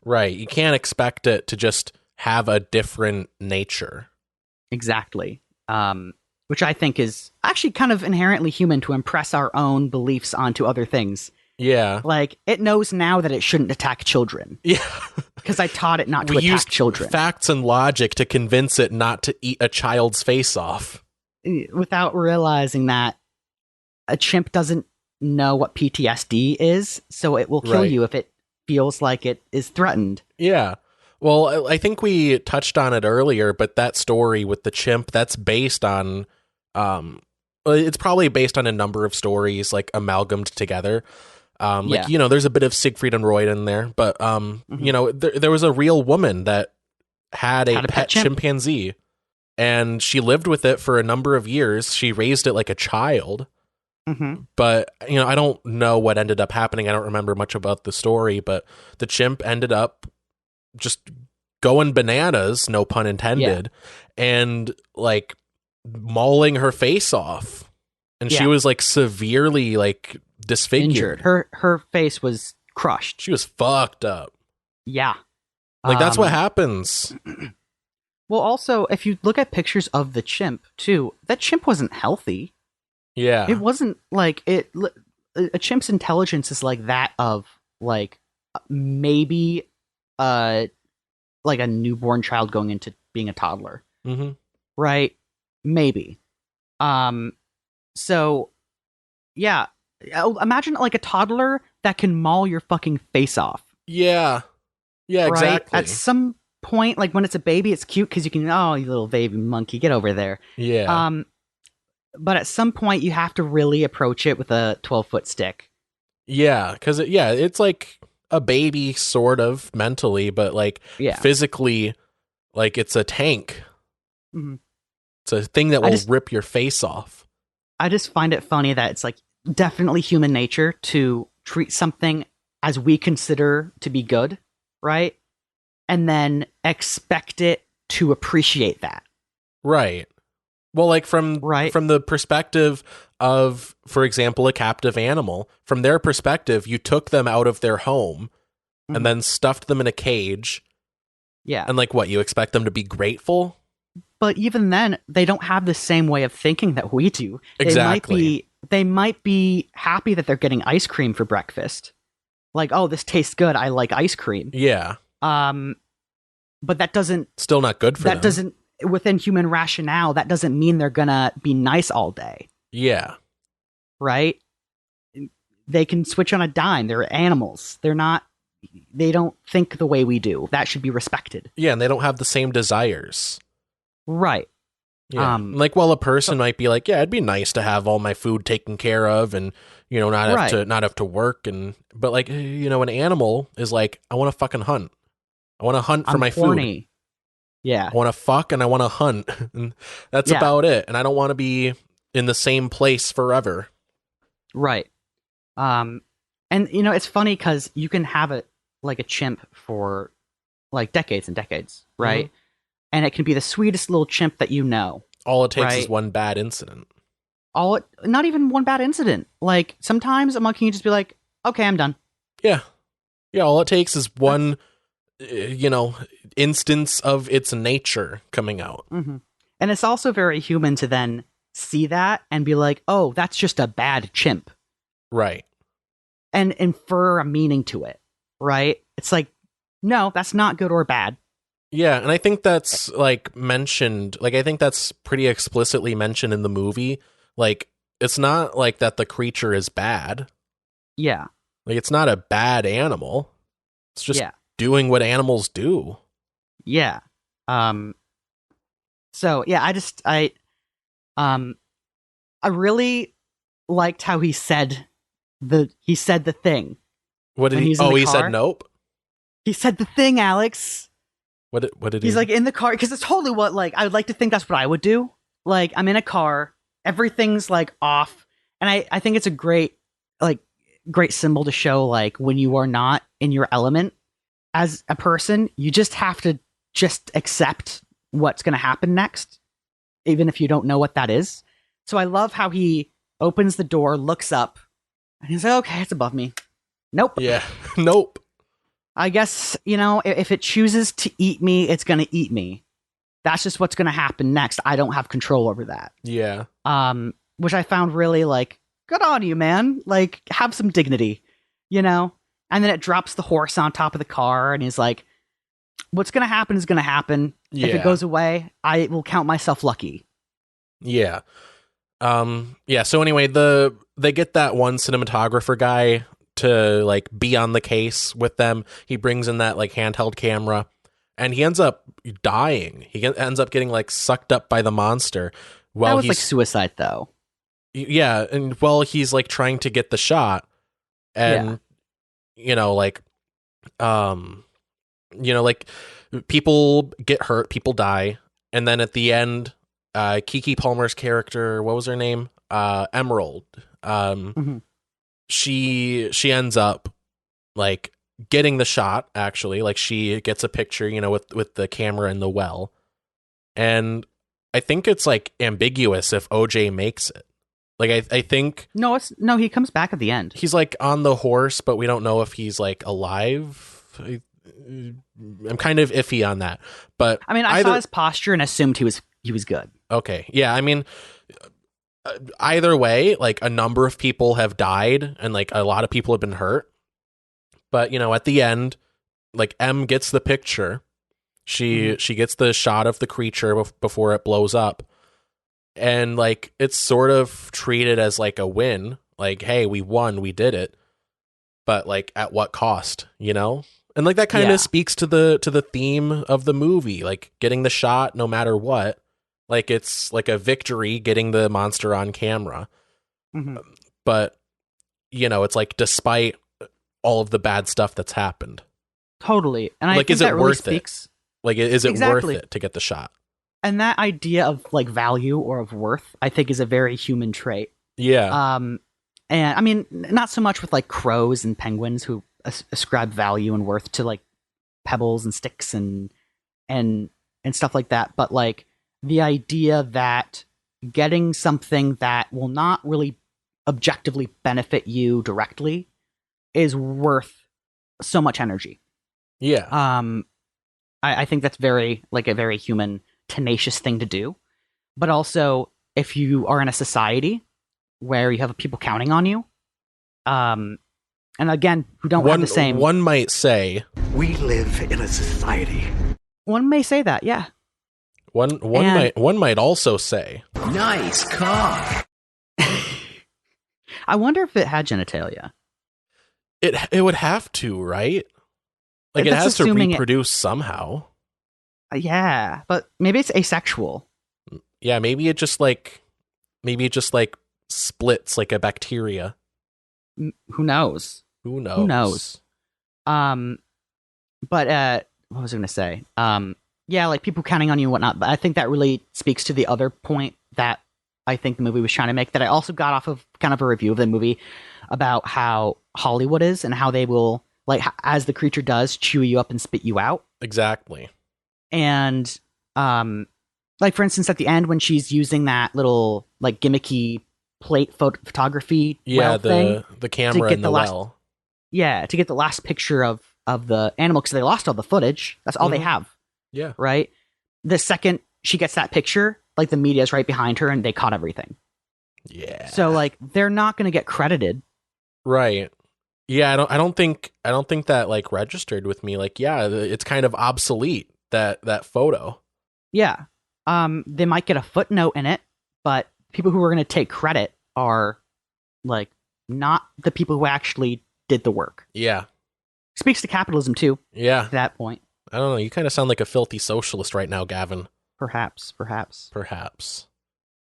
Right. You can't expect it to just have a different nature. Exactly. Which I think is actually kind of inherently human, to impress our own beliefs onto other things. Yeah. Like, it knows now that it shouldn't attack children. Yeah. Because I taught it not to attack used children. Facts and logic to convince it not to eat a child's face off. Without realizing that a chimp doesn't know what PTSD is, so it will kill you if it feels like it is threatened. Yeah. Well, I think we touched on it earlier, but that story with the chimp, that's based on, it's probably based on a number of stories, like, amalgamated together. There's a bit of Siegfried and Roy in there, but, there was a real woman that had a pet chimpanzee, and she lived with it for a number of years. She raised it like a child. Mm-hmm. But, I don't know what ended up happening. I don't remember much about the story, but the chimp ended up just going bananas, no pun intended, and like mauling her face off. And she was like severely like disfigured. Injured. Her face was crushed. She was fucked up. Yeah. Like that's what happens. Well, also, if you look at pictures of the chimp too, that chimp wasn't healthy. Yeah. It wasn't like it. A chimp's intelligence is like that of like maybe like a newborn child going into being a toddler. Mm-hmm. Right? Maybe. So yeah, imagine like a toddler that can maul your fucking face off. Yeah. Yeah, right? exactly. At some point, like when it's a baby, it's cute because you can, oh, you little baby monkey, get over there. Yeah. But at some point, you have to really approach it with a 12-foot stick. Yeah, because it's like a baby sort of mentally, but like physically, like it's a tank. Mm-hmm. It's a thing that will rip your face off. I just find it funny that it's like definitely human nature to treat something as we consider to be good, right? And then expect it to appreciate that. Right. Well, like from the perspective of, for example, a captive animal, from their perspective, you took them out of their home and then stuffed them in a cage. Yeah. And like what, you expect them to be grateful? But even then, they don't have the same way of thinking that we do. Exactly. They might be happy that they're getting ice cream for breakfast. Like, oh, this tastes good. I like ice cream. Yeah. But that doesn't... Still not good for them. That doesn't... Within human rationale, that doesn't mean they're gonna be nice all day. Yeah. Right? They can switch on a dime. They're animals. They don't think the way we do. That should be respected. Yeah, and they don't have the same desires. Right. Yeah. Like, while a person might be like, yeah, it'd be nice to have all my food taken care of and, not have to work. But like, an animal is like, I want to fucking hunt. I want to hunt for my horny. food. Yeah. I want to fuck and I want to hunt. And that's about it. And I don't want to be in the same place forever. Right. And it's funny because you can have a chimp for like decades and decades, right? Mm-hmm. And it can be the sweetest little chimp that you know. All it takes is one bad incident. Not even one bad incident. Like, sometimes a monkey can just be like, okay, I'm done. Yeah. Yeah, all it takes is one, instance of its nature coming out. Mm-hmm. And it's also very human to then see that and be like, oh, that's just a bad chimp. Right. And infer a meaning to it, right? It's like, no, that's not good or bad. Yeah, and I think that's like mentioned, like I think that's pretty explicitly mentioned in the movie. Like, it's not like that the creature is bad. Yeah. Like, it's not a bad animal. It's just doing what animals do. Yeah. So yeah, I really liked how he said the thing. What did he? Oh, he said nope. He said the thing, Alex. What did he? He's like in the car because it's totally what like I would like to think that's what I would do. Like I'm in a car, everything's like off, and I think it's a great symbol to show like when you are not in your element as a person, you just have to just accept what's going to happen next, even if you don't know what that is. So I love how he opens the door, looks up, and he's like, okay, it's above me. Nope. Yeah. Nope. I guess, if it chooses to eat me, it's going to eat me. That's just what's going to happen next. I don't have control over that. Yeah. Which I found really like, good on you, man. Like, have some dignity, And then it drops the horse on top of the car, and he's like, what's going to happen is going to happen. Yeah. If it goes away, I will count myself lucky. Yeah. So anyway, they get that one cinematographer guy to like be on the case with them. He brings in that like handheld camera, and he ends up dying. He ends up getting like sucked up by the monster. That was like suicide, though. Yeah, and he's like trying to get the shot, and people get hurt, people die, and then at the end, Keke Palmer's character, what was her name? Emerald. She ends up like getting the shot. Actually, like she gets a picture, with the camera in the well, and I think it's like ambiguous if OJ makes it. Like I think no, he comes back at the end. He's like on the horse, but we don't know if he's like alive. I'm kind of iffy on that, but I mean, I saw his posture and assumed he was good. Okay, yeah, I mean, either way, like a number of people have died and like a lot of people have been hurt, but at the end, like M gets the picture. She gets the shot of the creature before it blows up. And like it's sort of treated as like a win, like, hey, we won, we did it, but like at what cost, and like that kind of speaks to the theme of the movie, like getting the shot no matter what, like it's like a victory getting the monster on camera, but it's like despite all of the bad stuff that's happened, totally. And I like, think is it that really worth speaks... it? Like, is it worth it to get the shot? And that idea of like value or of worth, I think, is a very human trait. Yeah. And I mean, not so much with like crows and penguins who ascribe value and worth to like pebbles and sticks and stuff like that, but like the idea that getting something that will not really objectively benefit you directly is worth so much energy. Yeah. I think that's a very human, tenacious thing to do. But also, if you are in a society where you have people counting on you, and again, who don't have the same... One might say... We live in a society. One may say that, yeah. One might also say... Nice cock. I wonder if it had genitalia. It would have to, right? Like, it has to reproduce somehow. Yeah, but maybe it's asexual. Yeah, maybe it just splits like a bacteria. Who knows? But what was I going to say? Yeah, like people counting on you and whatnot. But I think that really speaks to the other point that I think the movie was trying to make, that I also got off of kind of a review of the movie about how Hollywood is and how they will, like, as the creature does, chew you up and spit you out. Exactly. And, like, for instance, at the end when she's using that little, like, gimmicky plate photography the camera in the well. Yeah, to get the last picture of the animal, because they lost all the footage. That's all they have. Yeah. Right? The second she gets that picture, like, the media's right behind her and they caught everything. Yeah. So, like, they're not going to get credited. Right. Yeah, I don't think that, like, registered with me. Like, yeah, it's kind of obsolete, that photo. Yeah. They might get a footnote in it, but people who are going to take credit are, like, not the people who actually did the work. Yeah. Speaks to capitalism, too. Yeah. At that point. I don't know. You kind of sound like a filthy socialist right now, Gavin. Perhaps.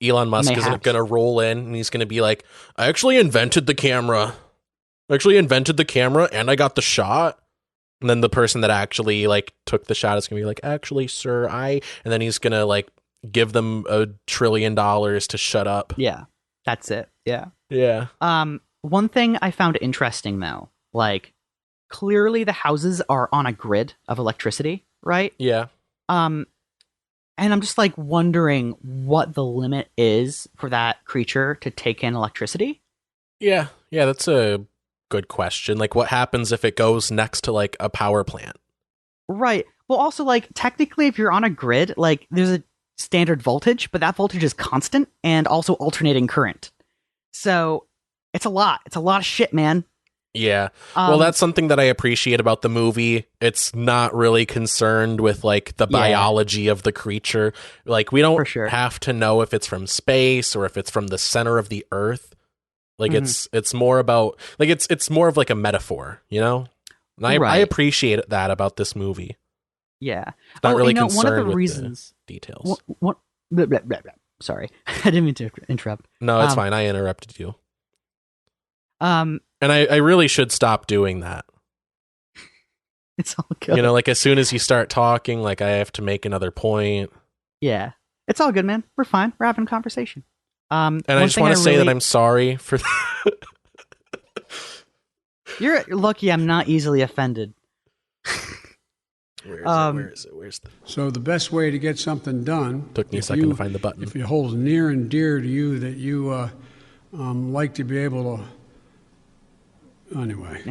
Elon Musk isn't going to roll in and he's going to be like, I actually invented the camera and I got the shot. And then the person that actually like took the shot is gonna be like, actually, sir, and then he's gonna like give them $1 trillion to shut up. Yeah, that's it. Yeah. Yeah. One thing I found interesting though, like clearly the houses are on a grid of electricity, right? Yeah. And I'm just like wondering what the limit is for that creature to take in electricity. Yeah, that's a good question. Like, what happens if it goes next to like a power plant? Right. Well, also like technically, if you're on a grid, like there's a standard voltage, but that voltage is constant and also alternating current. So it's a lot. It's a lot of shit, man. Yeah. Well, that's something that I appreciate about the movie. It's not really concerned with like the biology of the creature. Like, we don't have to know if it's from space or if it's from the center of the earth. Like it's more about like it's more of like a metaphor, you know? And I appreciate that about this movie. Yeah. It's not really concerned one of the with reasons, the details. Blah, blah, blah, blah. Sorry. I didn't mean to interrupt. No, it's fine. I interrupted you. And I really should stop doing that. It's all good. You know, like as soon as you start talking, like I have to make another point. Yeah. It's all good, man. We're fine. We're having a conversation. And I just want to say that I'm sorry for You're lucky I'm not easily offended. Where is it? So the best way to get something done... Took me a second to find the button. If it holds near and dear to you that you like to be able to... Anyway.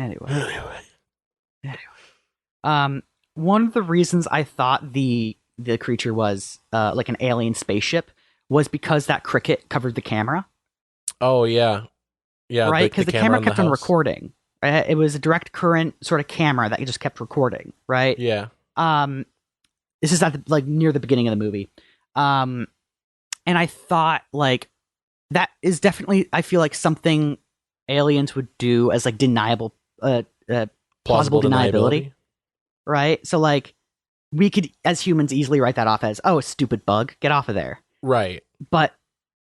One of the reasons I thought the creature was like an alien spaceship was because that cricket covered the camera. Oh, yeah. Yeah, right? Because the camera kept on house. Recording. It was a direct current sort of camera that just kept recording, right? Yeah. This is at like near the beginning of the movie. And I thought like that is definitely, I feel like something aliens would do as like deniable, plausible deniability. Right? So like we could as humans easily write that off as, oh, a stupid bug, get off of there. Right. But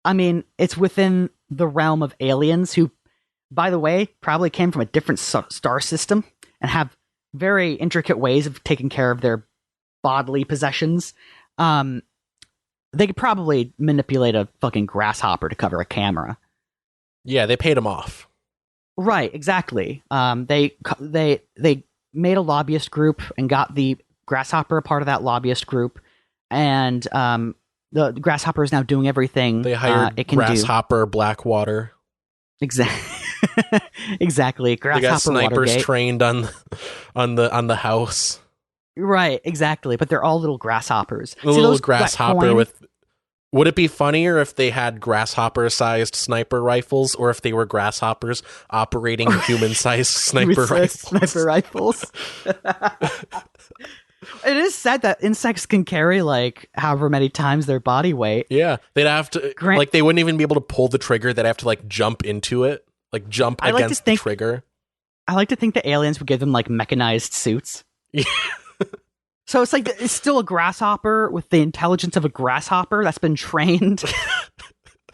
I mean, it's within the realm of aliens who, by the way, probably came from a different star system and have very intricate ways of taking care of their bodily possessions. They could probably manipulate a fucking grasshopper to cover a camera. Yeah, they paid him off. Right, exactly. They made a lobbyist group and got the grasshopper a part of that lobbyist group, and the grasshopper is now doing everything they hired it can grasshopper Blackwater. Exactly. Exactly. Grasshopper they got snipers Watergate. Trained on the house. Right, exactly. But they're all little grasshoppers. A little grasshopper with. Would it be funnier if they had grasshopper-sized sniper rifles, or if they were grasshoppers operating human-sized sniper rifles? It is said that insects can carry like however many times their body weight. Yeah, they'd have to like they wouldn't even be able to pull the trigger. They'd have to like jump into it, like jump against the trigger. I like to think the aliens would give them like mechanized suits. Yeah. So it's like it's still a grasshopper with the intelligence of a grasshopper that's been trained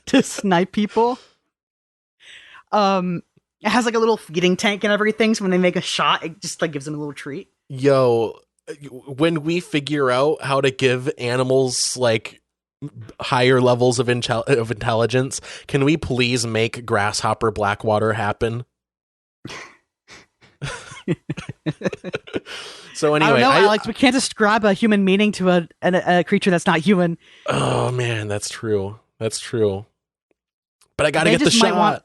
to snipe people. It has like a little feeding tank and everything, so when they make a shot, it just like gives them a little treat. Yo, when we figure out how to give animals like higher levels of intelligence, can we please make grasshopper Blackwater happen? So anyway, I don't know, Alex, we can't ascribe a human meaning to a creature that's not human. Oh man, that's true. That's true. But I gotta get the shot.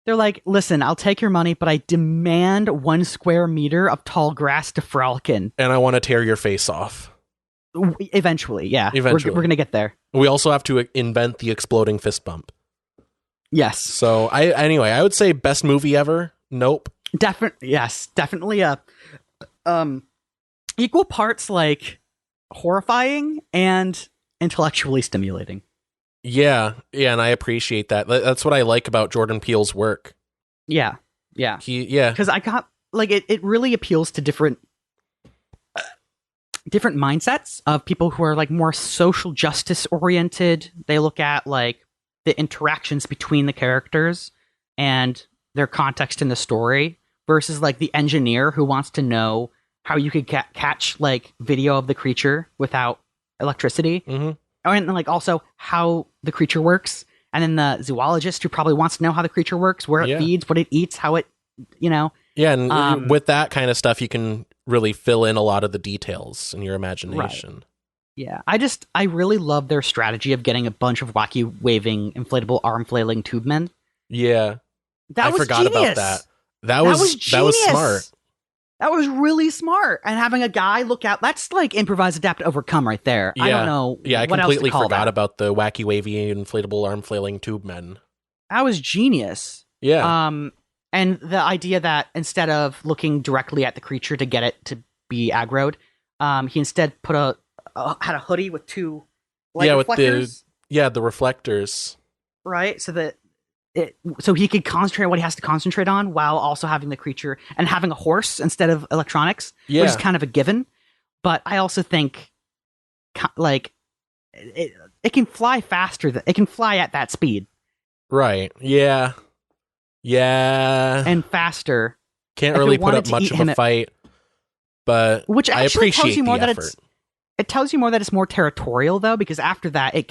They're like, listen, I'll take your money, but I demand 1 square meter of tall grass to frolic, and I want to tear your face off. Eventually, yeah. Eventually, we're gonna get there. We also have to invent the exploding fist bump. Yes. So I would say best movie ever. Nope. Definitely a equal parts like horrifying and intellectually stimulating. Yeah, and I appreciate that. That's what I like about Jordan Peele's work. Yeah. Because I got like it really appeals to different mindsets of people who are like more social justice oriented. They look at like the interactions between the characters and their context in the story versus like the engineer who wants to know how you could catch like video of the creature without electricity, and like also how the creature works, and then the zoologist who probably wants to know how the creature works, where it feeds, what it eats, how it, and with that kind of stuff, you can really fill in a lot of the details in your imagination. Right. Yeah, I really love their strategy of getting a bunch of wacky waving inflatable arm flailing tube men. Yeah, I forgot about that. That was smart. That was really smart. And having a guy look out, that's like improvise, adapt, overcome right there. Yeah. I don't know. Yeah, I completely forgot that. about the wacky wavy inflatable arm flailing tube men. That was genius. Yeah. And the idea that instead of looking directly at the creature to get it to be aggroed, he instead had a hoodie with two reflectors. With the reflectors. Right, so he could concentrate on what he has to concentrate on while also having the creature and having a horse instead of electronics, which is kind of a given. But I also think like it can fly faster. It can fly at that speed. Right. Yeah. Yeah. And faster. Can't really put up much of a fight, but which I appreciate tells you more the that effort. It tells you more that it's more territorial, though, because after that, it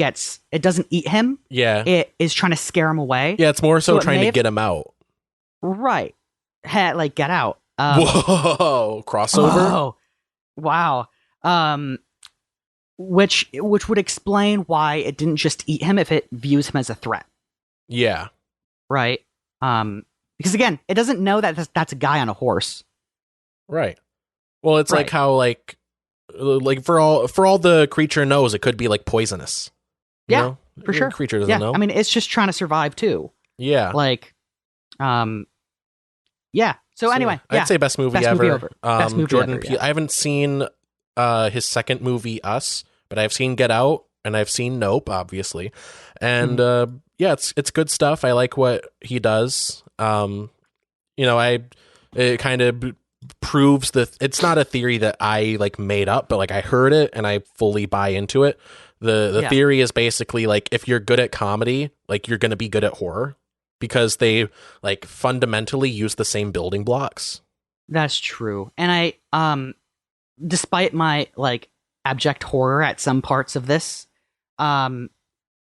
doesn't eat him. Yeah. It is trying to scare him away. Yeah, it's more so trying to get him out. Right. Like, get out. Whoa. Crossover? Oh, wow. Which would explain why it didn't just eat him if it views him as a threat. Yeah. Right? Because, again, it doesn't know that that's a guy on a horse. Right. Well, it's like how, like for all the creature knows, it could be like poisonous. Yeah, know? For sure. The creature doesn't know. I mean, it's just trying to survive too. Yeah. Like, yeah. So anyway, I'd say best movie ever. Best movie Jordan ever, Peele. I haven't seen his second movie, Us, but I've seen Get Out and I've seen Nope, obviously, and it's good stuff. I like what he does. It kind of proves it's not a theory that I like made up, but like I heard it and I fully buy into it. The theory is basically like if you're good at comedy, like you're going to be good at horror because they like fundamentally use the same building blocks. That's true. And I despite my like abject horror at some parts of this, like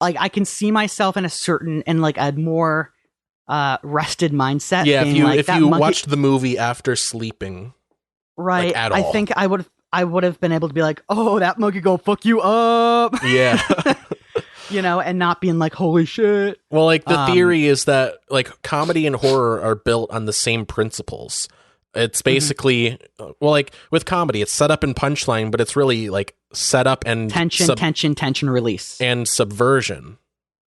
I can see myself in a more rested mindset. Yeah, if you watched the movie after sleeping, right? Like, at all. I think I would have been able to be like, oh, that monkey go fuck you up. Yeah. And not being like, holy shit. Well, like the theory is that like comedy and horror are built on the same principles. It's basically like with comedy, it's set up and punchline, but it's really like set up and tension, release and subversion.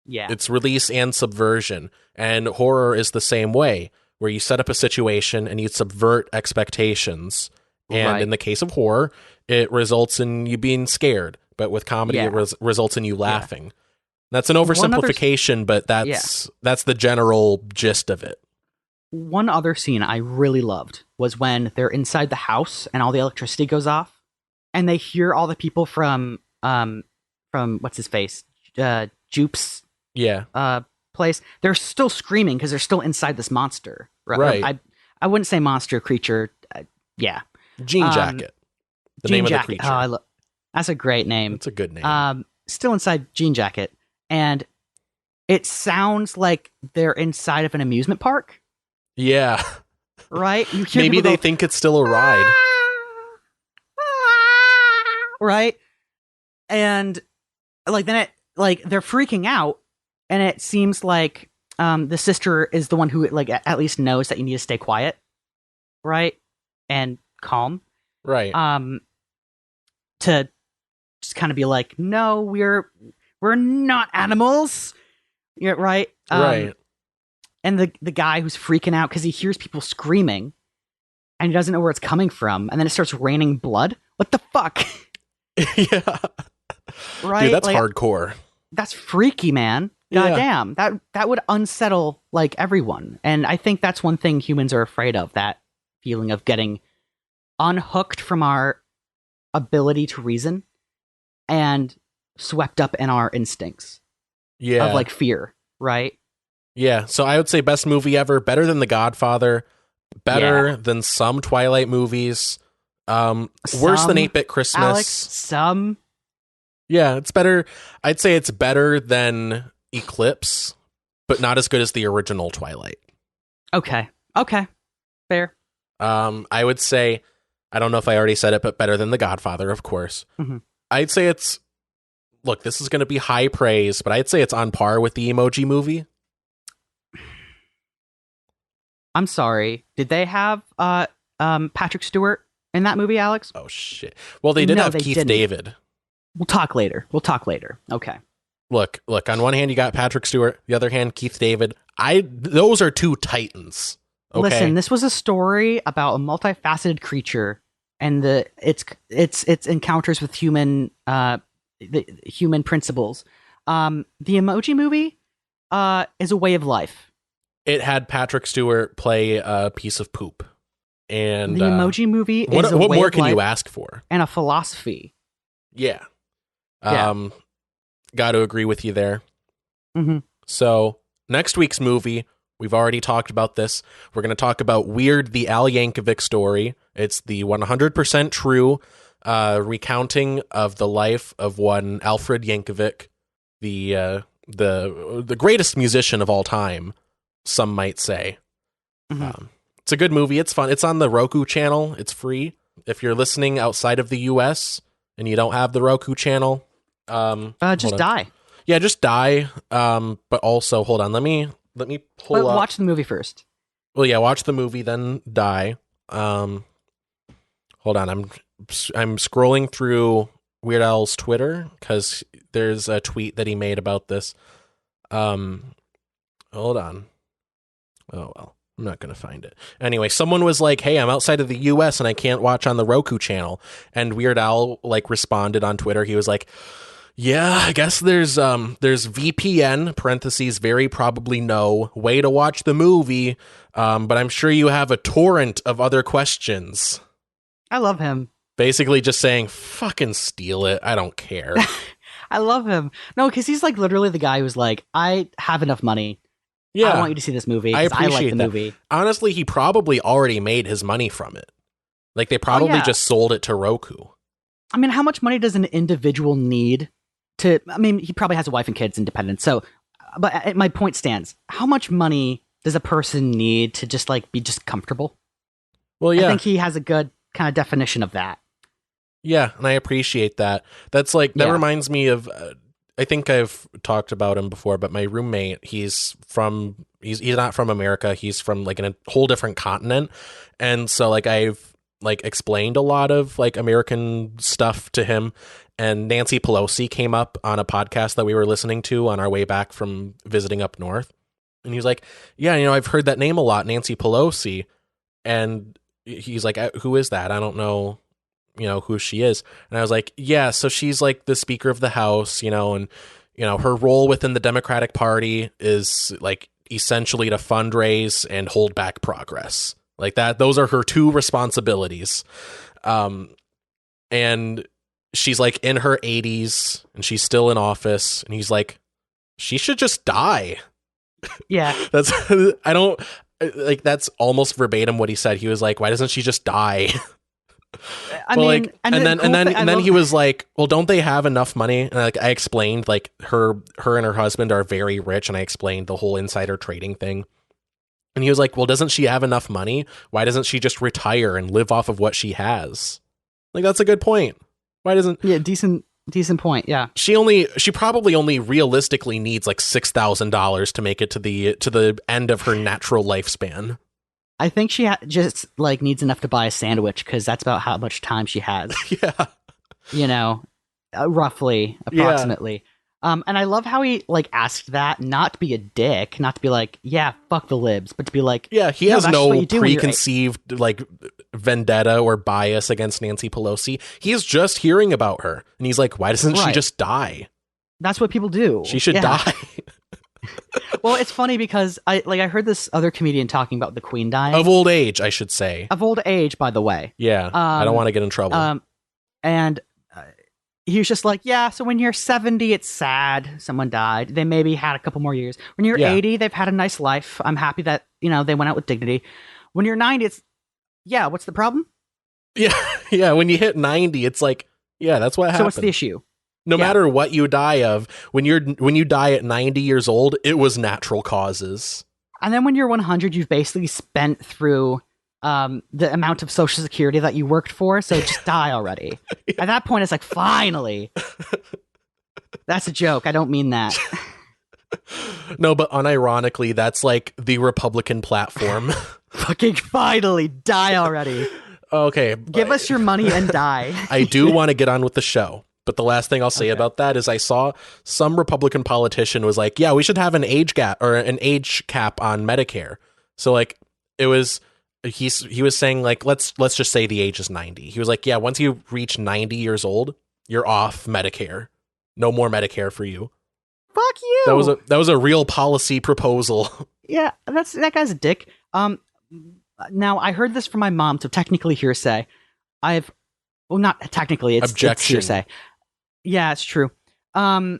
Yeah. It's release and subversion. And horror is the same way, where you set up a situation and you subvert expectations. And in the case of horror, it results in you being scared. But with comedy, it results in you laughing. Yeah. That's an oversimplification, but that's the general gist of it. One other scene I really loved was when they're inside the house and all the electricity goes off, and they hear all the people from what's his face, Jupe's place. They're still screaming because they're still inside this monster. Right. I wouldn't say monster, creature. Jean Jacket. The name of the creature. Oh, that's a great name. It's a good name. Still inside Jean Jacket, and it sounds like they're inside of an amusement park. Yeah. Right? You hear maybe they think it's still a ride. Right? And like then they're freaking out, and it seems like the sister is the one who like at least knows that you need to stay quiet, right? And calm. Right. To just kind of be like, no, we're not animals. Yeah, right. Right. And the guy who's freaking out because he hears people screaming and he doesn't know where it's coming from, and then it starts raining blood. What the fuck? Yeah. Right? Dude, that's hardcore. That's freaky, man. Goddamn. That would unsettle like everyone. And I think that's one thing humans are afraid of, that feeling of getting unhooked from our ability to reason and swept up in our instincts. Yeah. Of like fear, right? Yeah, so I would say best movie ever, better than The Godfather, better than some Twilight movies. Worse than 8-Bit Christmas. Alex, some. Yeah, it's better. I'd say it's better than Eclipse, but not as good as the original Twilight. Okay. Fair. I would say, I don't know if I already said it, but better than The Godfather, of course. Mm-hmm. I'd say it's, look, this is going to be high praise, but I'd say it's on par with the Emoji Movie. I'm sorry. Did they have Patrick Stewart in that movie, Alex? Oh, shit. Well, they did have Keith David. We'll talk later. Okay. Look, on one hand, you got Patrick Stewart. The other hand, Keith David. Those are two titans. Okay? Listen, this was a story about a multifaceted creature and its encounters with human principles. The Emoji Movie is a way of life. It had Patrick Stewart play a piece of poop. And the Emoji Movie is a what way more of can life you ask for? And a philosophy. Yeah. Got to agree with you there. Mm-hmm. So next week's movie, we've already talked about this. We're going to talk about Weird, the Al Yankovic Story. It's the 100% true recounting of the life of one Alfred Yankovic, the greatest musician of all time, some might say. Mm-hmm. It's a good movie. It's fun. It's on the Roku channel. It's free. If you're listening outside of the US and you don't have the Roku channel, just die. Yeah, just die. But also, hold on. Let me pull up. Watch the movie first. Well, yeah, watch the movie, then die. Hold on. I'm scrolling through Weird Al's Twitter because there's a tweet that he made about this. Hold on. Oh, well. I'm not going to find it. Anyway, someone was like, hey, I'm outside of the US and I can't watch on the Roku channel. And Weird Al responded on Twitter. He was like, yeah, I guess there's VPN, parentheses, very probably no, way to watch the movie. But I'm sure you have a torrent of other questions. I love him. Basically just saying, fucking steal it. I don't care. I love him. No, because he's literally the guy who's like, I have enough money. Yeah, I want you to see this movie because I like the movie. Honestly, he probably already made his money from it. They probably just sold it to Roku. I mean, how much money does an individual need to... I mean, he probably has a wife and kids independent. So, but my point stands. How much money does a person need to just be just comfortable? Well, yeah. I think he has a good kind of definition of that. Yeah, and I appreciate that. That's that reminds me of... I think I've talked about him before, but my roommate, he's not from America. He's from in a whole different continent. And so I've explained a lot of American stuff to him. And Nancy Pelosi came up on a podcast that we were listening to on our way back from visiting up north. And he was like, yeah, I've heard that name a lot, Nancy Pelosi. And he's like, who is that? I don't know. Who she is. And I was like, yeah, so she's the Speaker of the House, and, her role within the Democratic Party is essentially to fundraise and hold back progress. That. Those are her two responsibilities. And she's in her 80s and she's still in office. And he's like, she should just die. Yeah. That's almost verbatim what he said. He was like, why doesn't she just die? And then he was like, well, don't they have enough money? And I explained her and her husband are very rich, and I explained the whole insider trading thing. And he was like, well, doesn't she have enough money? Why doesn't she just retire and live off of what she has? That's a good point. Why doesn't... Yeah, decent point, yeah. She probably only realistically needs $6,000 to make it to the end of her natural lifespan. I think she just needs enough to buy a sandwich because that's about how much time she has. Yeah. Roughly, approximately. Yeah. And I love how he asked that not to be a dick, not to be yeah, fuck the libs, but to be yeah, he has no preconceived vendetta or bias against Nancy Pelosi. He's just hearing about her, and he's like, why doesn't she just die? That's what people do. She should die. Well, it's funny because I heard this other comedian talking about the Queen dying. Of old age, I should say. Of old age, by the way. Yeah, I don't want to get in trouble. And he was just yeah, so when you're 70, it's sad. Someone died. They maybe had a couple more years. When you're 80, they've had a nice life. I'm happy that, they went out with dignity. When you're 90, it's, yeah, what's the problem? Yeah. When you hit 90, it's like, yeah, that's what happens. So what's the issue? No matter what you die of, when you die at 90 years old, it was natural causes. And then when you're 100, you've basically spent through the amount of Social Security that you worked for, so just die already. At that point, it's like, finally. That's a joke. I don't mean that. No, but unironically, that's like the Republican platform. Fucking finally, die already. Okay. Give us your money and die. I do want to get on with the show. But the last thing I'll say about that is I saw some Republican politician was like, yeah, we should have an age gap or an age cap on Medicare. So like it was he was saying like let's just say the age is 90. He was like, yeah, once you reach 90 years old, you're off Medicare. No more Medicare for you. Fuck you. That was a real policy proposal. Yeah, that guy's a dick. Now I heard this from my mom, so technically hearsay. Not technically, it's hearsay. Yeah, it's true. I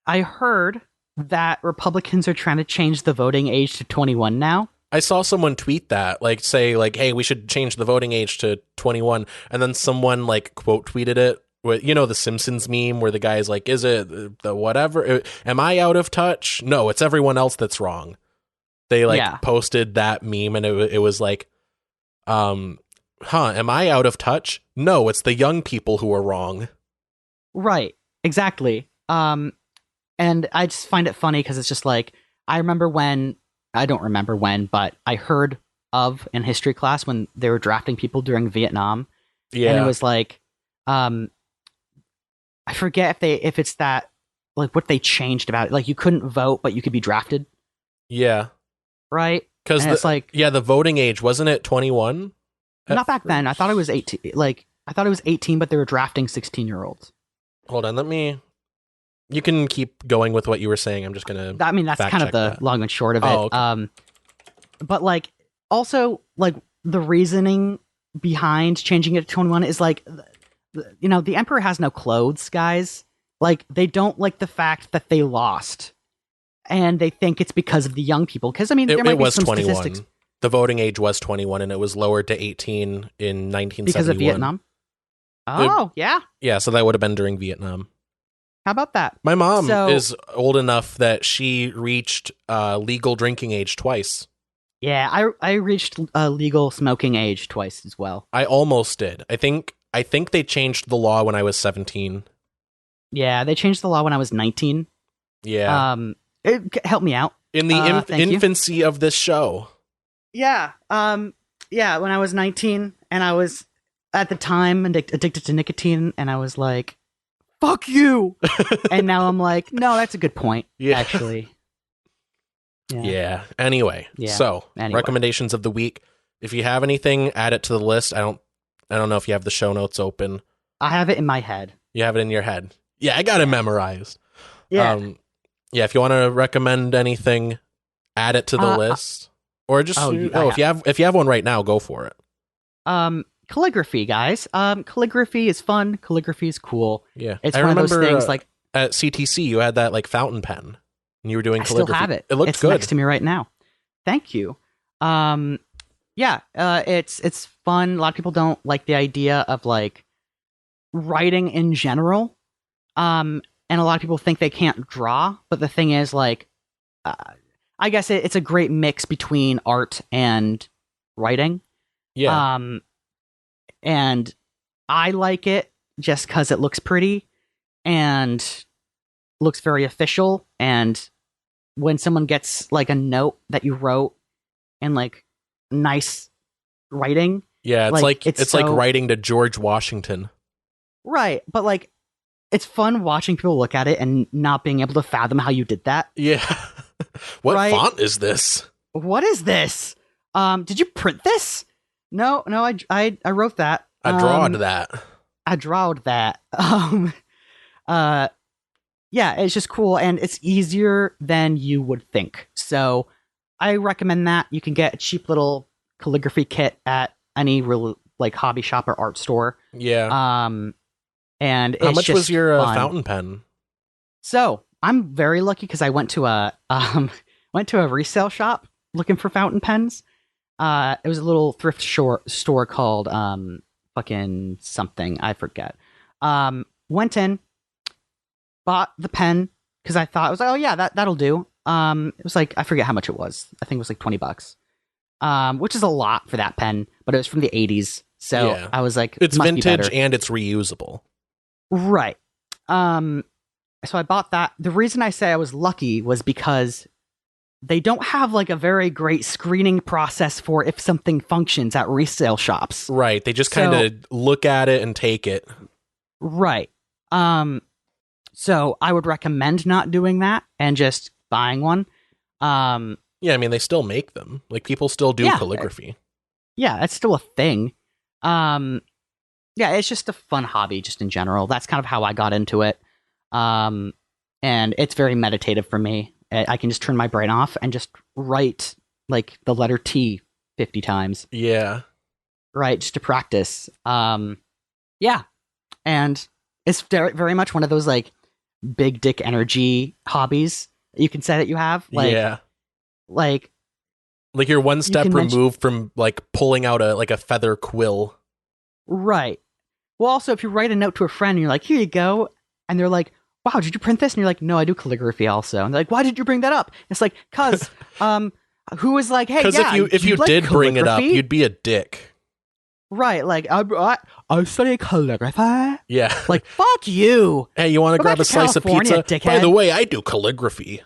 heard that Republicans are trying to change the voting age to 21 now. I saw someone tweet that, like, say, like, hey, we should change the voting age to 21. And then someone, like, quote tweeted it with, the Simpsons meme where the guy's like, is it the whatever? Am I out of touch? No, it's everyone else that's wrong. They, posted that meme and it was like, am I out of touch? No, it's the young people who are wrong. Right, exactly. And I just find it funny because it's just like, I don't remember when, but I heard of in history class when they were drafting people during Vietnam. Yeah. And it was like, I forget if it's that, like what they changed about it. Like you couldn't vote, but you could be drafted. Yeah. Right? Because it's like, the voting age, wasn't it 21? Not back then. I thought it was 18. I thought it was 18, but they were drafting 16-year-olds. Hold on, you can keep going with what you were saying. I'm just gonna. I mean, that's kind of the long and short of it. Okay. But like, also like the reasoning behind changing it to 21 is like, the emperor has no clothes, guys. Like they don't like the fact that they lost, and they think it's because of the young people. Because I mean, there might be some 21. Statistics. The voting age was 21, and it was lowered to 18 in 1971. Because of Vietnam? Oh, yeah. Yeah, so that would have been during Vietnam. How about that? My mom is old enough that she reached legal drinking age twice. Yeah, I reached legal smoking age twice as well. I almost did. I think they changed the law when I was 17. Yeah, they changed the law when I was 19. Yeah. It helped me out. In the infancy of this show. Yeah. Yeah, when I was 19 and I was at the time addicted to nicotine and I was like, fuck you. And now I'm like, no, that's a good point. Yeah. Actually. Yeah. Anyway. Recommendations of the week. If you have anything, add it to the list. I don't know if you have the show notes open. I have it in my head. You have it in your head. Yeah, I got it memorized. Yeah. If you want to recommend anything, add it to the list. Or just if you have one right now, go for it. Calligraphy, guys. Calligraphy is fun. Calligraphy is cool. Yeah, it's one of those things. Like at CTC, you had that like fountain pen, and you were doing calligraphy. I still have it. It looked good. It's next to me right now. Thank you. It's fun. A lot of people don't like the idea of like writing in general. And a lot of people think they can't draw, but the thing is, like, I guess it's a great mix between art and writing. Yeah. And I like it just because it looks pretty and looks very official. And when someone gets like a note that you wrote and like nice writing. Yeah, it's like writing to George Washington. Right. But like, it's fun watching people look at it and not being able to fathom how you did that. Yeah. What font is this? What is this? Did you print this? No, I wrote that. I drawed that. Yeah, it's just cool and it's easier than you would think. So I recommend that. You can get a cheap little calligraphy kit at any real like hobby shop or art store. Yeah. And how much was your fountain pen? So I'm very lucky because I went to a resale shop looking for fountain pens. It was a little thrift store called fucking something. I forget. Went in, bought the pen because I thought, I was like, oh yeah, that'll do. It was like, I forget how much it was. I think it was like $20, which is a lot for that pen, but it was from the 80s. So yeah. I was like, it's vintage and it's reusable. Right. So I bought that. The reason I say I was lucky was because they don't have like a very great screening process for if something functions at resale shops. Right. They just kind of look at it and take it. Right. So I would recommend not doing that and just buying one. Yeah, I mean, they still make them. Like, people still do calligraphy. Yeah, it's still a thing. Yeah, it's just a fun hobby just in general. That's kind of how I got into it. And it's very meditative for me. I can just turn my brain off and just write like the letter T 50 times. Yeah. Right, just to practice. Yeah. And it's very, very much one of those like big dick energy hobbies you can say that you have. Like, yeah. Like you're one step removed from like pulling out a feather quill. Right. Well, also, if you write a note to a friend and you're like, here you go. And they're like, wow, did you print this? And you're like, no, I do calligraphy also. And they're like, why did you bring that up? It's like, cause, who was like, hey, because if you like did bring it up, you'd be a dick. Right. Like, I study calligraphy. Yeah. Like, fuck you. Hey, you want to grab a slice of pizza? Dickhead. By the way, I do calligraphy.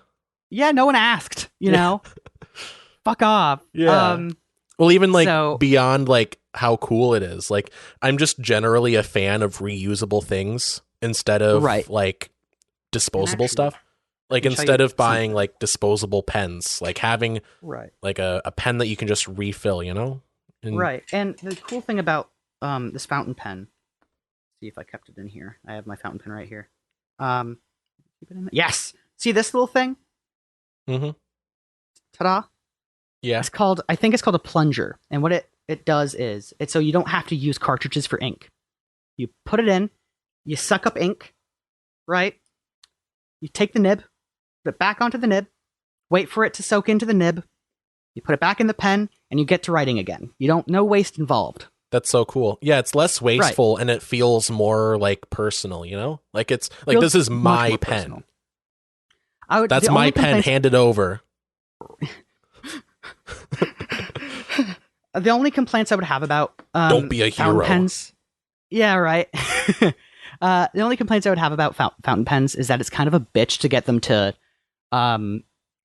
Yeah, no one asked, you know? Fuck off. Yeah. Well, even like beyond like how cool it is, like I'm just generally a fan of reusable things instead of like disposable stuff. Like instead of buying like disposable pens, like having like a pen that you can just refill, you know? Right. And the cool thing about this fountain pen, see if I kept it in here. I have my fountain pen right here. Keep it in there. Yes. See this little thing? Mm-hmm. Ta-da. Yeah. I think it's called a plunger. And what it does is, it's so you don't have to use cartridges for ink. You put it in, you suck up ink, right? You take the nib, put it back onto the nib, wait for it to soak into the nib, you put it back in the pen, and you get to writing again. No waste involved. That's so cool. Yeah, it's less wasteful and it feels more like personal, you know? Like it's like, this is my pen. That's my pen, handed over. The only complaints I would have about don't be a hero. Pens, yeah, right. The only complaints I would have about fountain pens is that it's kind of a bitch to get them to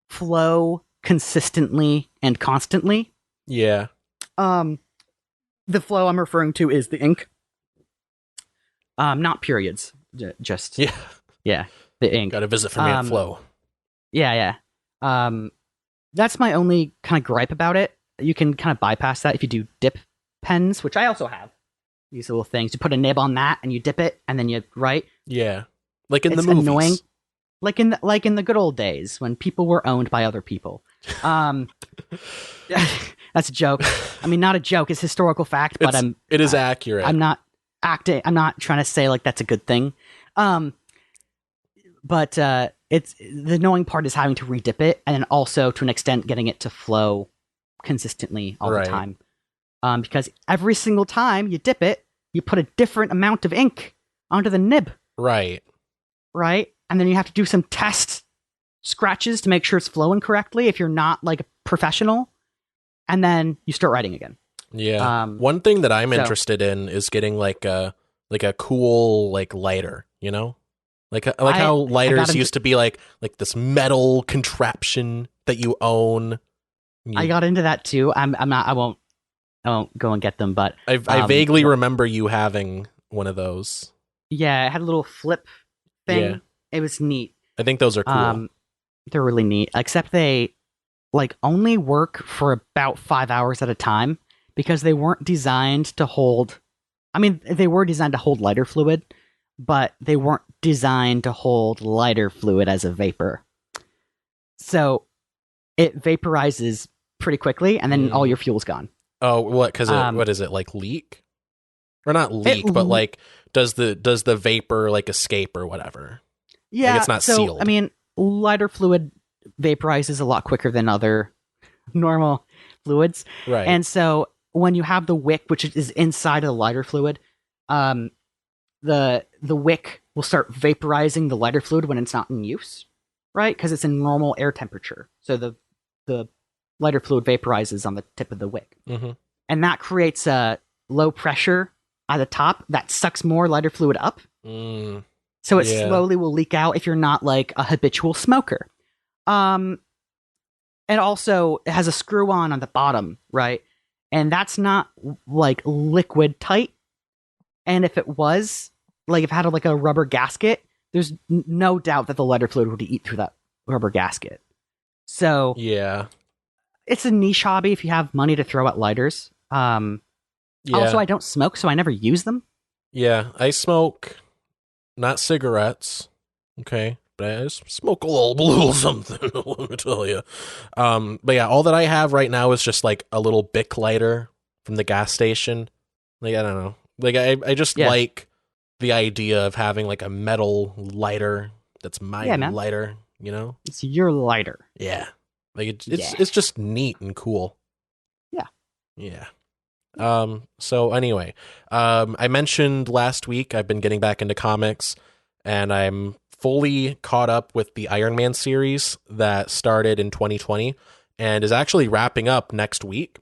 flow consistently and constantly. Yeah. The flow I'm referring to is the ink, not periods. Just yeah, the ink. Got to visit for me at flow. Yeah. That's my only kind of gripe about it. You can kind of bypass that if you do dip pens, which I also have. These little things. You put a nib on that and you dip it and then you write. Yeah. Like in the movies. Annoying. Like in the good old days when people were owned by other people. That's a joke. I mean, not a joke. It's historical fact, but it is accurate. I'm not trying to say like that's a good thing. But it's the annoying part is having to redip it, and then also to an extent getting it to flow consistently all the time. Because every single time you dip it, you put a different amount of ink onto the nib. Right. And then you have to do some test scratches to make sure it's flowing correctly if you're not like a professional. And then you start writing again. Yeah. One thing that I'm interested in is getting like a cool like lighter, you know? Like how lighters used to be like this metal contraption that you own. I got into that too. I won't go and get them, but I vaguely remember you having one of those. Yeah, it had a little flip thing. Yeah. It was neat. I think those are cool. They're really neat, except they like only work for about 5 hours at a time because they weren't designed to hold. I mean, they were designed to hold lighter fluid, but they weren't designed to hold lighter fluid as a vapor. So it vaporizes pretty quickly, and then all your fuel's gone. Oh, what? Because what is it, like leak? Or not leak, but like does the vapor like escape or whatever? Yeah, like it's not sealed. I mean, lighter fluid vaporizes a lot quicker than other normal fluids, right? And so when you have the wick, which is inside of the lighter fluid, the wick will start vaporizing the lighter fluid when it's not in use, right? Because it's in normal air temperature. So the lighter fluid vaporizes on the tip of the wick. Mm-hmm. And that creates a low pressure at the top that sucks more lighter fluid up. So it slowly will leak out if you're not like a habitual smoker. And also it has a screw on the bottom, right? And that's not like liquid tight. And if it was, like if it had like a rubber gasket, there's no doubt that the lighter fluid would eat through that rubber gasket. So yeah, it's a niche hobby if you have money to throw at lighters. Also, I don't smoke, so I never use them. Yeah, I smoke not cigarettes, okay, but I smoke a little something, let me tell you. But yeah, all that I have right now is just like a little Bic lighter from the gas station. Like, I don't know. Like, I just like the idea of having like a metal lighter that's my lighter, you know? It's your lighter. Yeah. Like, it's just neat and cool. Yeah. Yeah. So anyway, I mentioned last week I've been getting back into comics, and I'm fully caught up with the Iron Man series that started in 2020 and is actually wrapping up next week.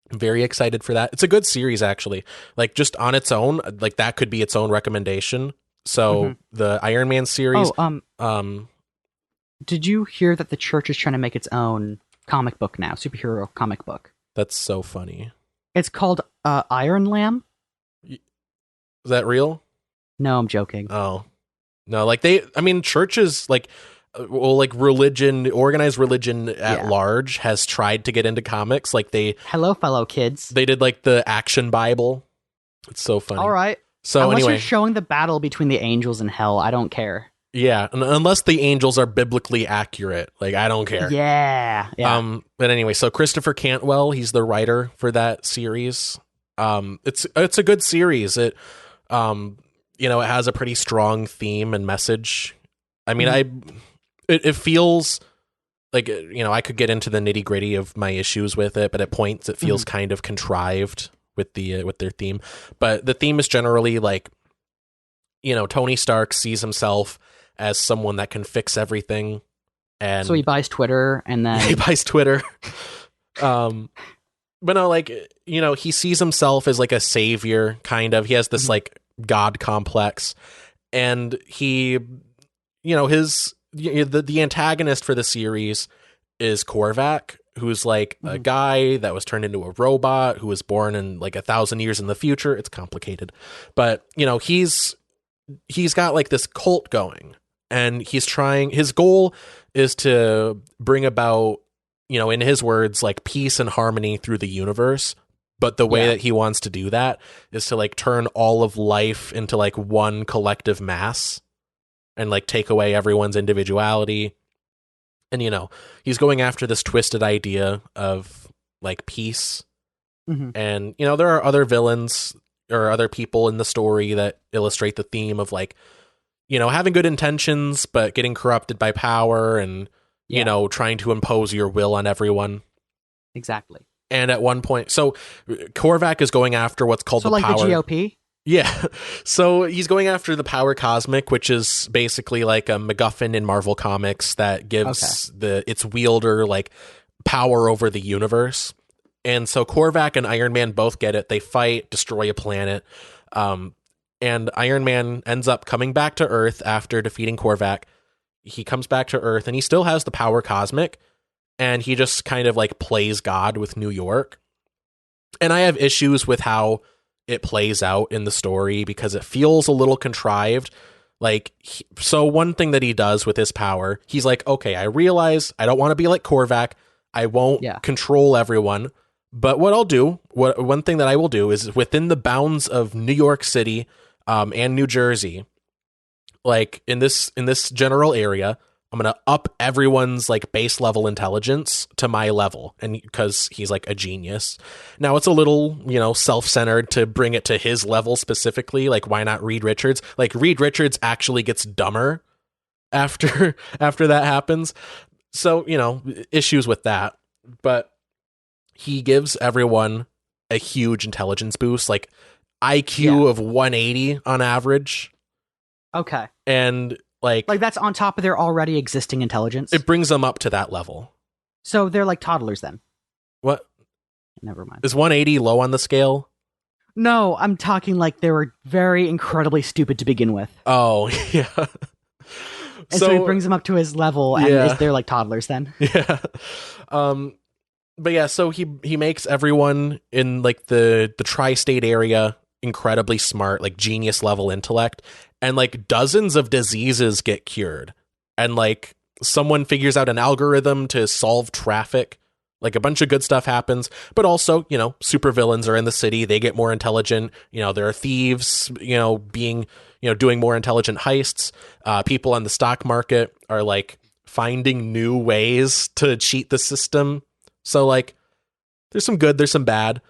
I'm very excited for that. It's a good series, actually. Like, just on its own, like that could be its own recommendation. So the Iron Man series. Did you hear that the church is trying to make its own comic book now, superhero comic book? That's so funny. It's called Iron Lamb. Is that real? No, I'm joking. Oh, no. Like churches, like, like religion, organized religion at large has tried to get into comics. Like hello, fellow kids. They did like the Action Bible. It's so funny. All right. So unless anyway, you're showing the battle between the angels and hell, I don't care. Yeah, unless the angels are biblically accurate, like I don't care. Yeah. But anyway, so Christopher Cantwell, he's the writer for that series. It's a good series. It it has a pretty strong theme and message. I mean, it feels like, I could get into the nitty-gritty of my issues with it, but at points it feels kind of contrived with their theme. But the theme is generally like, Tony Stark sees himself as someone that can fix everything, and so he buys Twitter, and then he buys Twitter. But no, like, he sees himself as like a savior, kind of. He has this like God complex, and he, the antagonist for the series is Korvac, who's like a guy that was turned into a robot who was born in like 1,000 years in the future. It's complicated, but he's got like this cult going, and his goal is to bring about, in his words, like peace and harmony through the universe. But the way that he wants to do that is to like turn all of life into like one collective mass and like take away everyone's individuality. And, he's going after this twisted idea of like peace. And, there are other villains or other people in the story that illustrate the theme of like, having good intentions, but getting corrupted by power and, trying to impose your will on everyone. Exactly. And at one point, so Korvac is going after what's called the power. So like the GOP? Yeah. So he's going after the power cosmic, which is basically like a MacGuffin in Marvel Comics that gives its wielder like power over the universe. And so Korvac and Iron Man both get it. They fight, destroy a planet. And Iron Man ends up coming back to Earth after defeating Korvac. He comes back to Earth and he still has the power cosmic. And he just kind of like plays God with New York. And I have issues with how it plays out in the story because it feels a little contrived. Like, so one thing that he does with his power, he's like, okay, I realize I don't want to be like Korvac. I won't control everyone. But what I'll do, one thing that I will do is within the bounds of New York City and New Jersey, like in this general area, I'm going to up everyone's like base level intelligence to my level. And because he's like a genius. Now it's a little, self-centered to bring it to his level specifically. Like, why not Reed Richards? Like, Reed Richards actually gets dumber after that happens. So, issues with that. But he gives everyone a huge intelligence boost, like IQ of 180 on average. Okay. And like that's on top of their already existing intelligence. It brings them up to that level. So they're like toddlers then. What? Never mind. Is 180 low on the scale? No, I'm talking like they were very incredibly stupid to begin with. Oh, yeah. And so he brings them up to his level, and they're like toddlers then. Yeah. But yeah, so he makes everyone in like the tri-state area incredibly smart, like genius level intellect, and like dozens of diseases get cured. And like someone figures out an algorithm to solve traffic. Like a bunch of good stuff happens, but also, you know, supervillains are in the city. They get more intelligent. You know, there are thieves, you know, doing more intelligent heists. People on the stock market are like finding new ways to cheat the system. So like there's some good, there's some bad.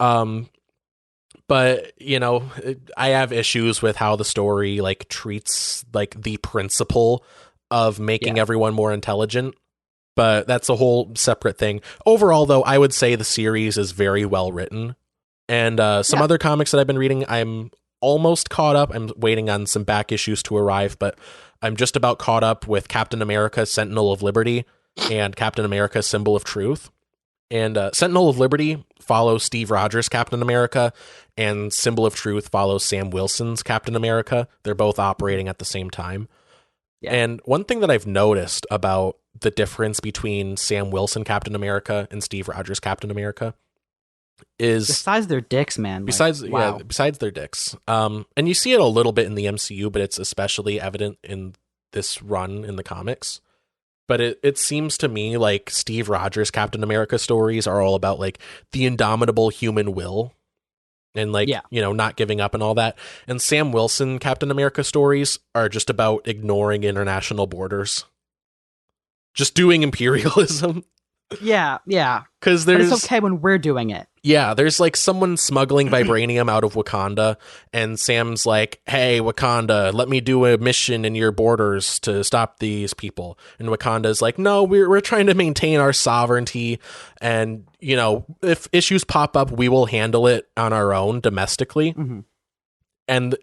But, you know, I have issues with how the story like treats like the principle of making everyone more intelligent. But that's a whole separate thing. Overall, though, I would say the series is very well written. And some other comics that I've been reading, I'm almost caught up. I'm waiting on some back issues to arrive, but I'm just about caught up with Captain America, Sentinel of Liberty, and Captain America, Symbol of Truth. And Sentinel of Liberty follows Steve Rogers' Captain America, and Symbol of Truth follows Sam Wilson's Captain America. They're both operating at the same time. Yeah. And one thing that I've noticed about the difference between Sam Wilson Captain America and Steve Rogers Captain America is besides their dicks, man. Besides their dicks. And you see it a little bit in the MCU, but it's especially evident in this run in the comics. But it seems to me like Steve Rogers Captain America stories are all about like the indomitable human will and like, you know, not giving up and all that. And Sam Wilson Captain America stories are just about ignoring international borders. Just doing imperialism. Yeah. Because but it's okay when we're doing it. Yeah, there's like someone smuggling vibranium out of Wakanda, and Sam's like, hey, Wakanda, let me do a mission in your borders to stop these people. And Wakanda's like, no, we're trying to maintain our sovereignty. And, you know, if issues pop up, we will handle it on our own domestically. Mm-hmm. And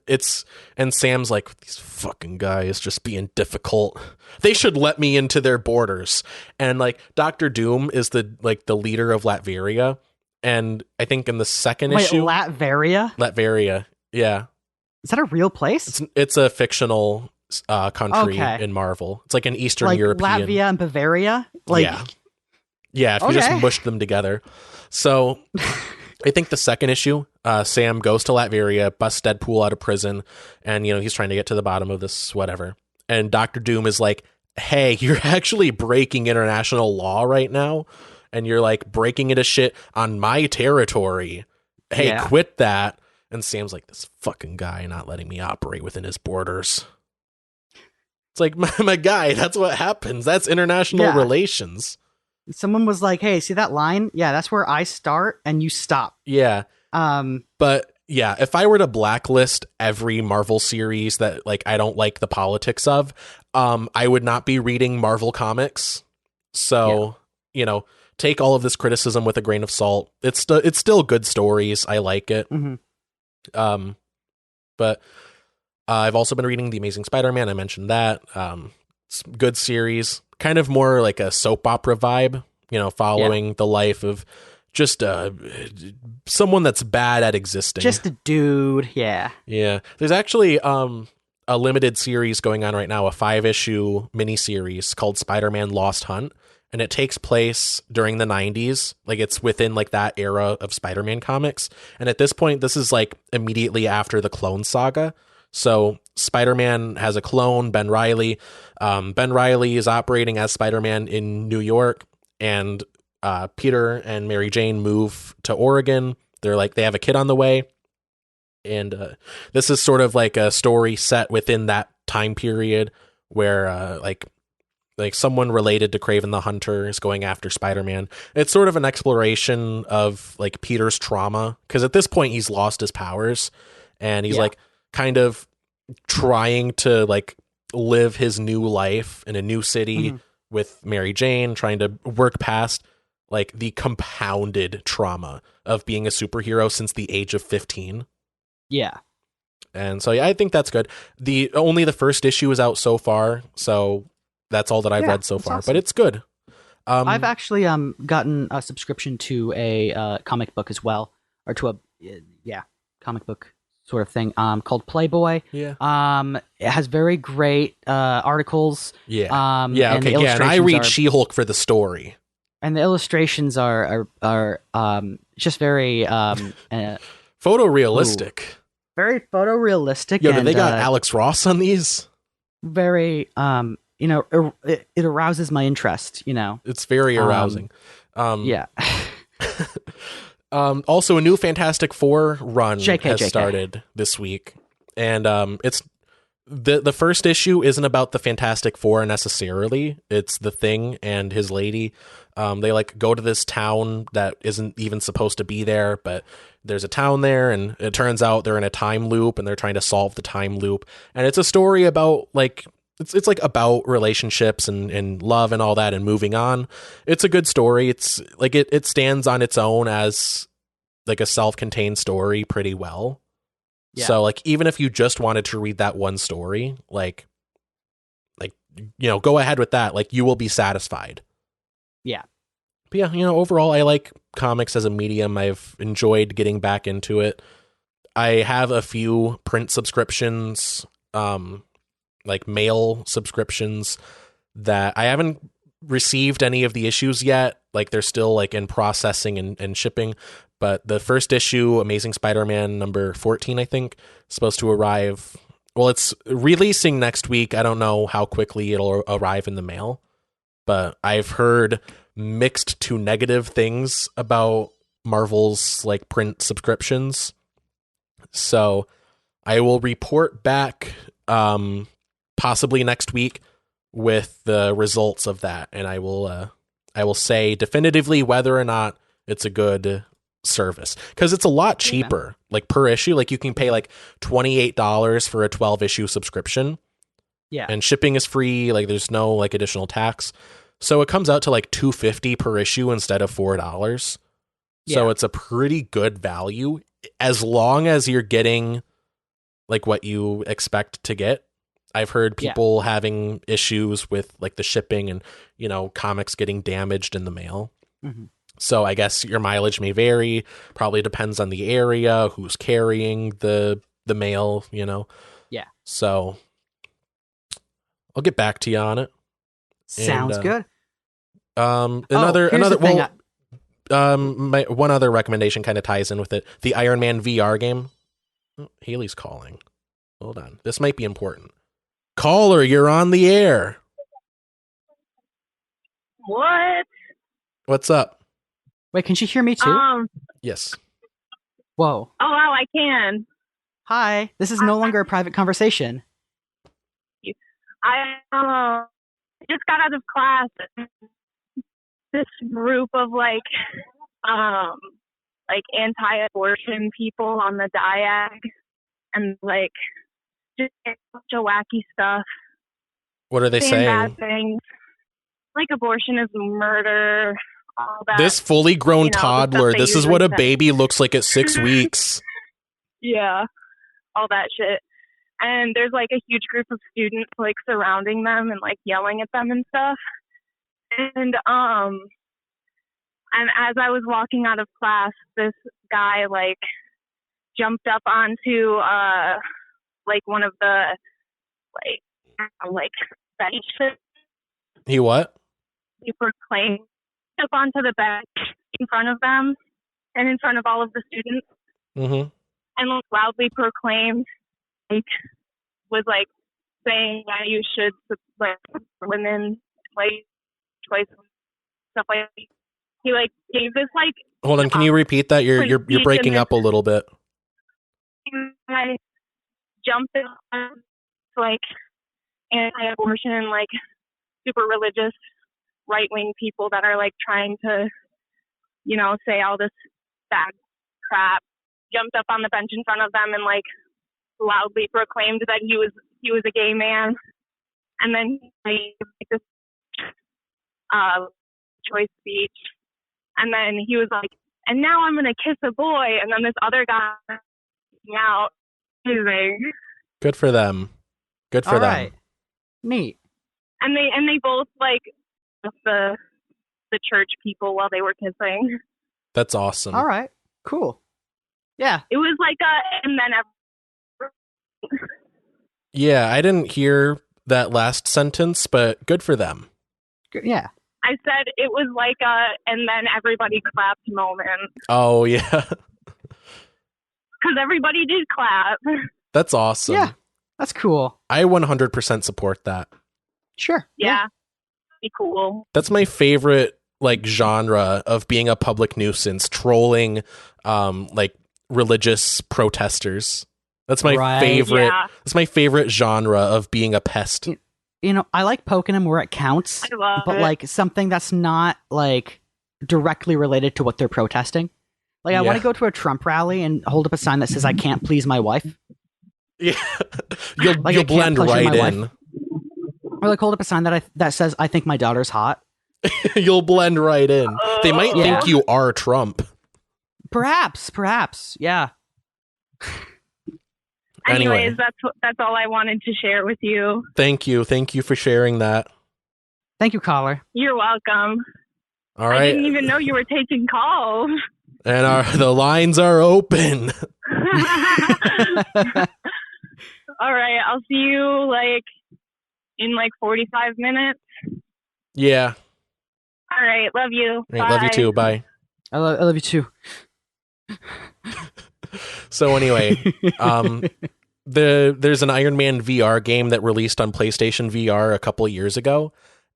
Sam's like, these fucking guys just being difficult. They should let me into their borders. And like Dr. Doom is the leader of Latveria. And I think in the second issue, Latveria, yeah. Is that a real place? It's a fictional country in Marvel. It's like an Eastern European. Latvia and Bavaria? Yeah, if you just mushed them together. So I think the second issue, Sam goes to Latveria, busts Deadpool out of prison, and, you know, he's trying to get to the bottom of this, whatever. And Dr. Doom is like, hey, you're actually breaking international law right now. And you're like breaking it a shit on my territory. Hey, quit that. And Sam's like, this fucking guy not letting me operate within his borders. It's like, my guy, that's what happens. That's international relations. Someone was like, hey, see that line? Yeah, that's where I start and you stop. Yeah. But yeah, if I were to blacklist every Marvel series that like I don't like the politics of, I would not be reading Marvel comics. So, you know, take all of this criticism with a grain of salt. It's still good stories. I like it. Mm-hmm. But I've also been reading The Amazing Spider-Man. I mentioned that. It's a good series, kind of more like a soap opera vibe, you know, following the life of just someone that's bad at existing. Just a dude. Yeah. Yeah. There's actually a limited series going on right now, a 5-issue miniseries called Spider-Man Lost Hunt. And it takes place during the 90s. Like it's within like that era of Spider-Man comics. And at this point, this is like immediately after the Clone Saga. So Spider-Man has a clone, Ben Reilly. Ben Reilly is operating as Spider-Man in New York, and Peter and Mary Jane move to Oregon. They have a kid on the way. And this is sort of like a story set within that time period where like someone related to Kraven the Hunter is going after Spider-Man. It's sort of an exploration of like Peter's trauma, because at this point he's lost his powers and he's like kind of trying to like live his new life in a new city with Mary Jane, trying to work past like the compounded trauma of being a superhero since the age of 15. Yeah. And so, yeah, I think that's good. Only the first issue is out so far, so that's all that I've read so far, awesome. but it's good. I've actually gotten a subscription to a comic book as well, or to a comic book sort of thing called Playboy. Yeah. It has very great articles. Yeah. And okay. Yeah, and I read She-Hulk for the story. And the illustrations are just very photorealistic. Very photorealistic. Yo, did they got Alex Ross on these? Very it arouses my interest, It's very arousing. Yeah. Also, a new Fantastic Four run has started this week, and it's the first issue isn't about the Fantastic Four necessarily. It's the Thing and his lady. They like go to this town that isn't even supposed to be there, but there's a town there, and it turns out they're in a time loop, and they're trying to solve the time loop. And it's a story about like it's like about relationships and love and all that and moving on. It's a good story. It's like it stands on its own as like a self-contained story pretty well. Yeah. So like even if you just wanted to read that one story, like go ahead with that. Like you will be satisfied. Yeah. But yeah, overall I like comics as a medium. I've enjoyed getting back into it. I have a few print subscriptions, like mail subscriptions that I haven't received any of the issues yet. Like they're still like in processing and shipping, but the first issue, Amazing Spider-Man number 14, I think, is supposed to arrive. Well, it's releasing next week. I don't know how quickly it'll arrive in the mail, but I've heard mixed to negative things about Marvel's like print subscriptions. So I will report back possibly next week with the results of that, and I will say definitively whether or not it's a good service, because it's a lot cheaper like per issue. Like you can pay like $28 for a 12 issue subscription, and shipping is free. Like there's no like additional tax, so it comes out to like $2.50 per issue instead of $4. So it's a pretty good value as long as you're getting like what you expect to get. I've heard people having issues with like the shipping and, comics getting damaged in the mail. Mm-hmm. So I guess your mileage may vary. Probably depends on the area, who's carrying the mail, Yeah. So I'll get back to you on it. Sounds good. My one other recommendation kind of ties in with it. The Iron Man VR game. Oh, Haley's calling. Hold on. This might be important. Caller, you're on the air. What? What's up? Wait, can she hear me too? Yes. Whoa. Oh, wow, I can. Hi. This is no longer a private conversation. I just got out of class. This group of like anti-abortion people on the diag, and like just a bunch of wacky stuff. What are they saying? Bad things. Like abortion is murder, all that. This fully grown toddler, this is what a baby looks like at 6 weeks. Yeah, all that shit. And there's like a huge group of students like surrounding them and like yelling at them and stuff. And as I was walking out of class, this guy like jumped up onto like one of the like benches. He what? He proclaimed up onto the bench in front of them and in front of all of the students. Mm-hmm. And like loudly proclaimed, like was like saying that you should like women like choice stuff like that. He like gave this like. Hold on, can you repeat that? You're breaking up a little bit. I jumped in like anti-abortion and like super religious right-wing people that are like trying to, say all this bad crap. Jumped up on the bench in front of them and like loudly proclaimed that he was a gay man, and then he this choice speech And then he was like, and now I'm going to kiss a boy. And then this other guy out. Amazing. Good for them. Good for All them. right. Neat. And they both like the church people while they were kissing. That's awesome. All right. Cool. Yeah. It was like and then Yeah, I didn't hear that last sentence, but good for them. Yeah. I said it was like and then everybody clapped moment. Oh, yeah. Because everybody did clap. That's awesome. Yeah. That's cool. I 100% support that. Sure. Yeah. Be cool. That's my favorite like genre of being a public nuisance, trolling like religious protesters. That's my favorite. Yeah. That's my favorite genre of being a pest. You know, I like poking them where it counts, I love but it. like something that's not like directly related to what they're protesting. Like I want to go to a Trump rally and hold up a sign that says "I can't please my wife." Yeah, you'll Like, I can't blend pleasure right my in. wife. Or like hold up a sign that says "I think my daughter's hot." You'll blend right in. They might Yeah. think you are Trump. Perhaps, yeah. Anyway. Anyways, that's all I wanted to share with you. Thank you for sharing that. Thank you, caller. You're welcome. All I right, didn't even know you were taking calls. and the lines are open. All right, I'll see you like in like 45 minutes. Yeah. All right, love you. All right, love you Bye. too. Bye. I love you too. So anyway, there's an Iron Man VR game that released on PlayStation VR a couple of years ago,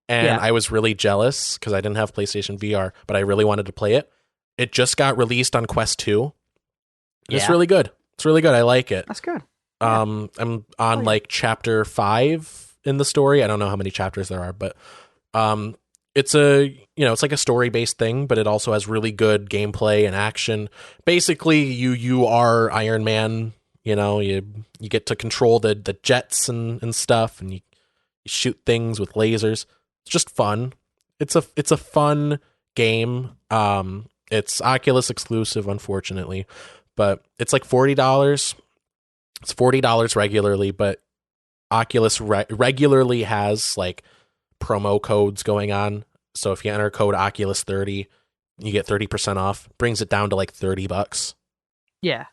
and I was really jealous because I didn't have PlayStation VR, but I really wanted to play it. It just got released on Quest 2. It's really good. It's really good. I like it. That's good. I'm on like chapter 5 in the story. I don't know how many chapters there are, but it's it's like a story-based thing, but it also has really good gameplay and action. Basically, you are Iron Man, you get to control the jets and stuff, and you shoot things with lasers. It's just fun. It's a fun game. It's Oculus exclusive, unfortunately, but it's like $40. It's $40 regularly, but Oculus regularly has like promo codes going on. So if you enter code Oculus30, you get 30% off. Brings it down to like $30. Yeah.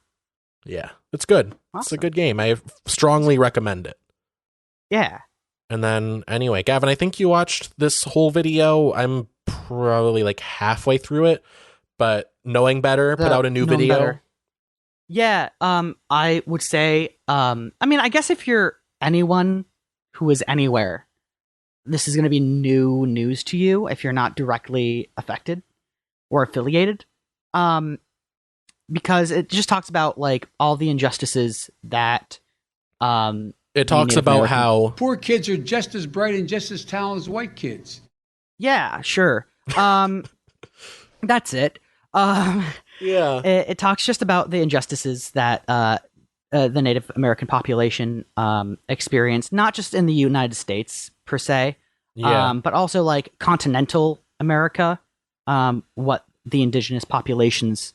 Yeah, it's good. Awesome. It's a good game. I strongly recommend it. Yeah. And then anyway, Gavin, I think you watched this whole video. I'm probably like halfway through it, but Knowing Better put out a new video. Better. Yeah. I would say, I mean, I guess if you're anyone who is anywhere, this is going to be new news to you if you're not directly affected or affiliated. Because it just talks about like all the injustices that it talks about how poor kids are just as bright and just as talented as white kids. Yeah, sure. That's it. Yeah. It talks just about the injustices that the Native American population experienced, not just in the United States per se, but also like continental America, what the indigenous populations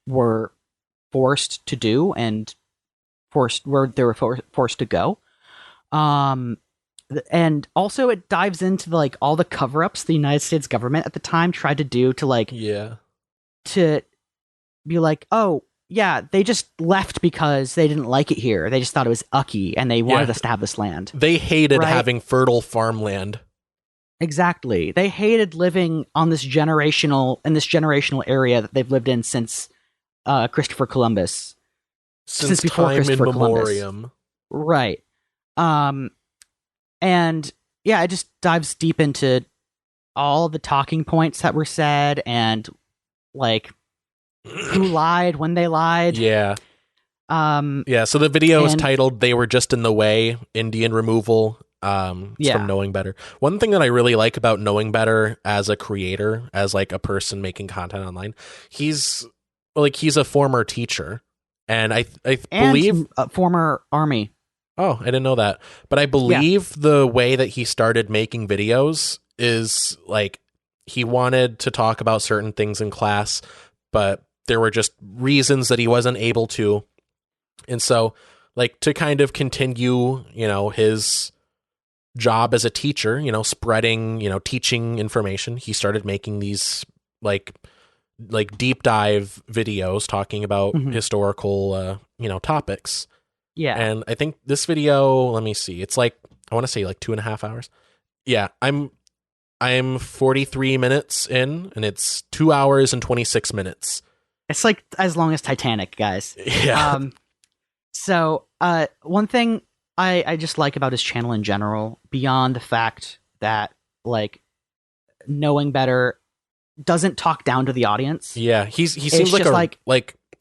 were forced to do and where they were forced to go. And also it dives into like all the cover-ups the United States government at the time tried to do to like to be like, oh yeah, they just left because they didn't like it here. They just thought it was ucky and they wanted us to have this land. They hated having fertile farmland. Exactly. They hated living on this generational area that they've lived in since Christopher Columbus. Since before time Christopher in memoriam. Columbus. Right. And yeah, it just dives deep into all the talking points that were said and like who lied, when they lied. Yeah. So the video is titled "They Were Just in the Way: Indian Removal." It's from Knowing Better. One thing that I really like about Knowing Better as a creator, as like a person making content online, he's a former teacher, and I believe a former army. Oh, I didn't know that. But I believe the way that he started making videos is like he wanted to talk about certain things in class, but there were just reasons that he wasn't able to. And so, like, to kind of continue, his job as a teacher, spreading, teaching information, he started making these like deep dive videos talking about historical, topics. Yeah. And I think this video, let me see, it's like, I want to say like 2.5 hours. Yeah. I'm 43 minutes in, and it's 2 hours and 26 minutes. It's like as long as Titanic, guys. Yeah. So one thing I just like about his channel in general, beyond the fact that like knowing better doesn't talk down to the audience. Yeah, he seems like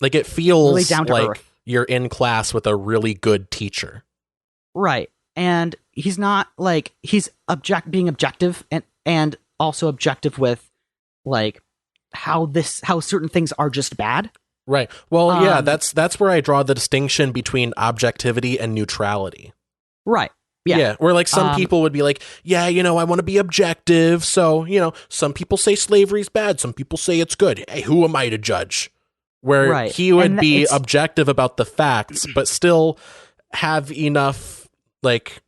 it feels really down to like earth. You're in class with a really good teacher. Right. And he's not like he's being objective and also objective with like how certain things are just bad. Right. Well, yeah, that's where I draw the distinction between objectivity and neutrality. Right. Yeah. Yeah. Where like some people would be like, yeah, I want to be objective. So, some people say slavery's bad. Some people say it's good. Hey, who am I to judge? Where he would be objective about the facts, but still have enough, like,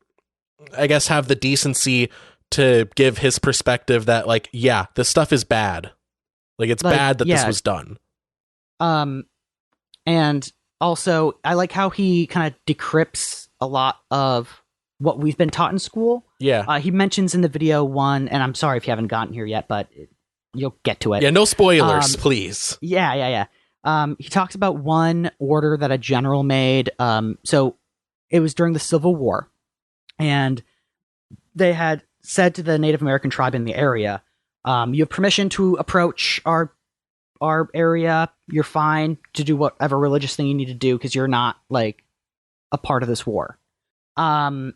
I guess, have the decency to give his perspective that, like, yeah, this stuff is bad. Like, it's bad that this was done. And also I like how he kind of decrypts a lot of what we've been taught in school. Yeah. He mentions in the video one, and I'm sorry if you haven't gotten here yet, but you'll get to it. Yeah, no spoilers, please. Yeah. He talks about one order that a general made. So it was during the Civil War, and they had said to the Native American tribe in the area, you have permission to approach our area. You're fine to do whatever religious thing you need to do because you're not like a part of this war. And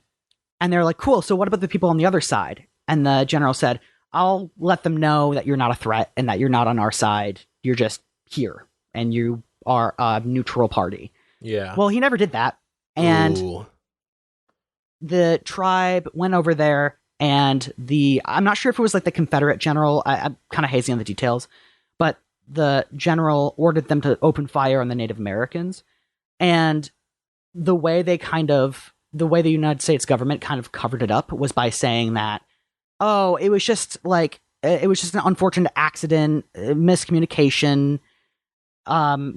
they're like, cool. So what about the people on the other side? And the general said, I'll let them know that you're not a threat and that you're not on our side. You're just here and you are a neutral party. Yeah. Well, he never did that. And the tribe went over there, and I'm not sure if it was like the Confederate general. I'm kind of hazy on the details, but the general ordered them to open fire on the Native Americans. And the way the United States government kind of covered it up was by saying that, oh, it was just an unfortunate accident, miscommunication,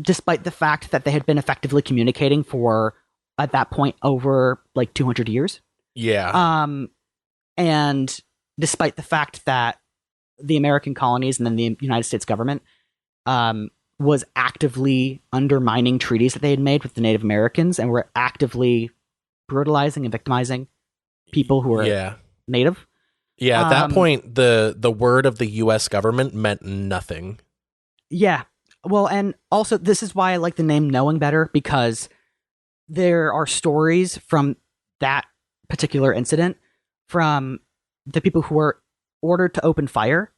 despite the fact that they had been effectively communicating for, at that point, over like 200 years. Yeah. And despite the fact that the American colonies and then the United States government was actively undermining treaties that they had made with the Native Americans and were actively brutalizing and victimizing people who were Native. Yeah, at that point, the word of the U.S. government meant nothing. Yeah. Well, and also this is why I like the name Knowing Better, because there are stories from that particular incident from the people who were ordered to open fire.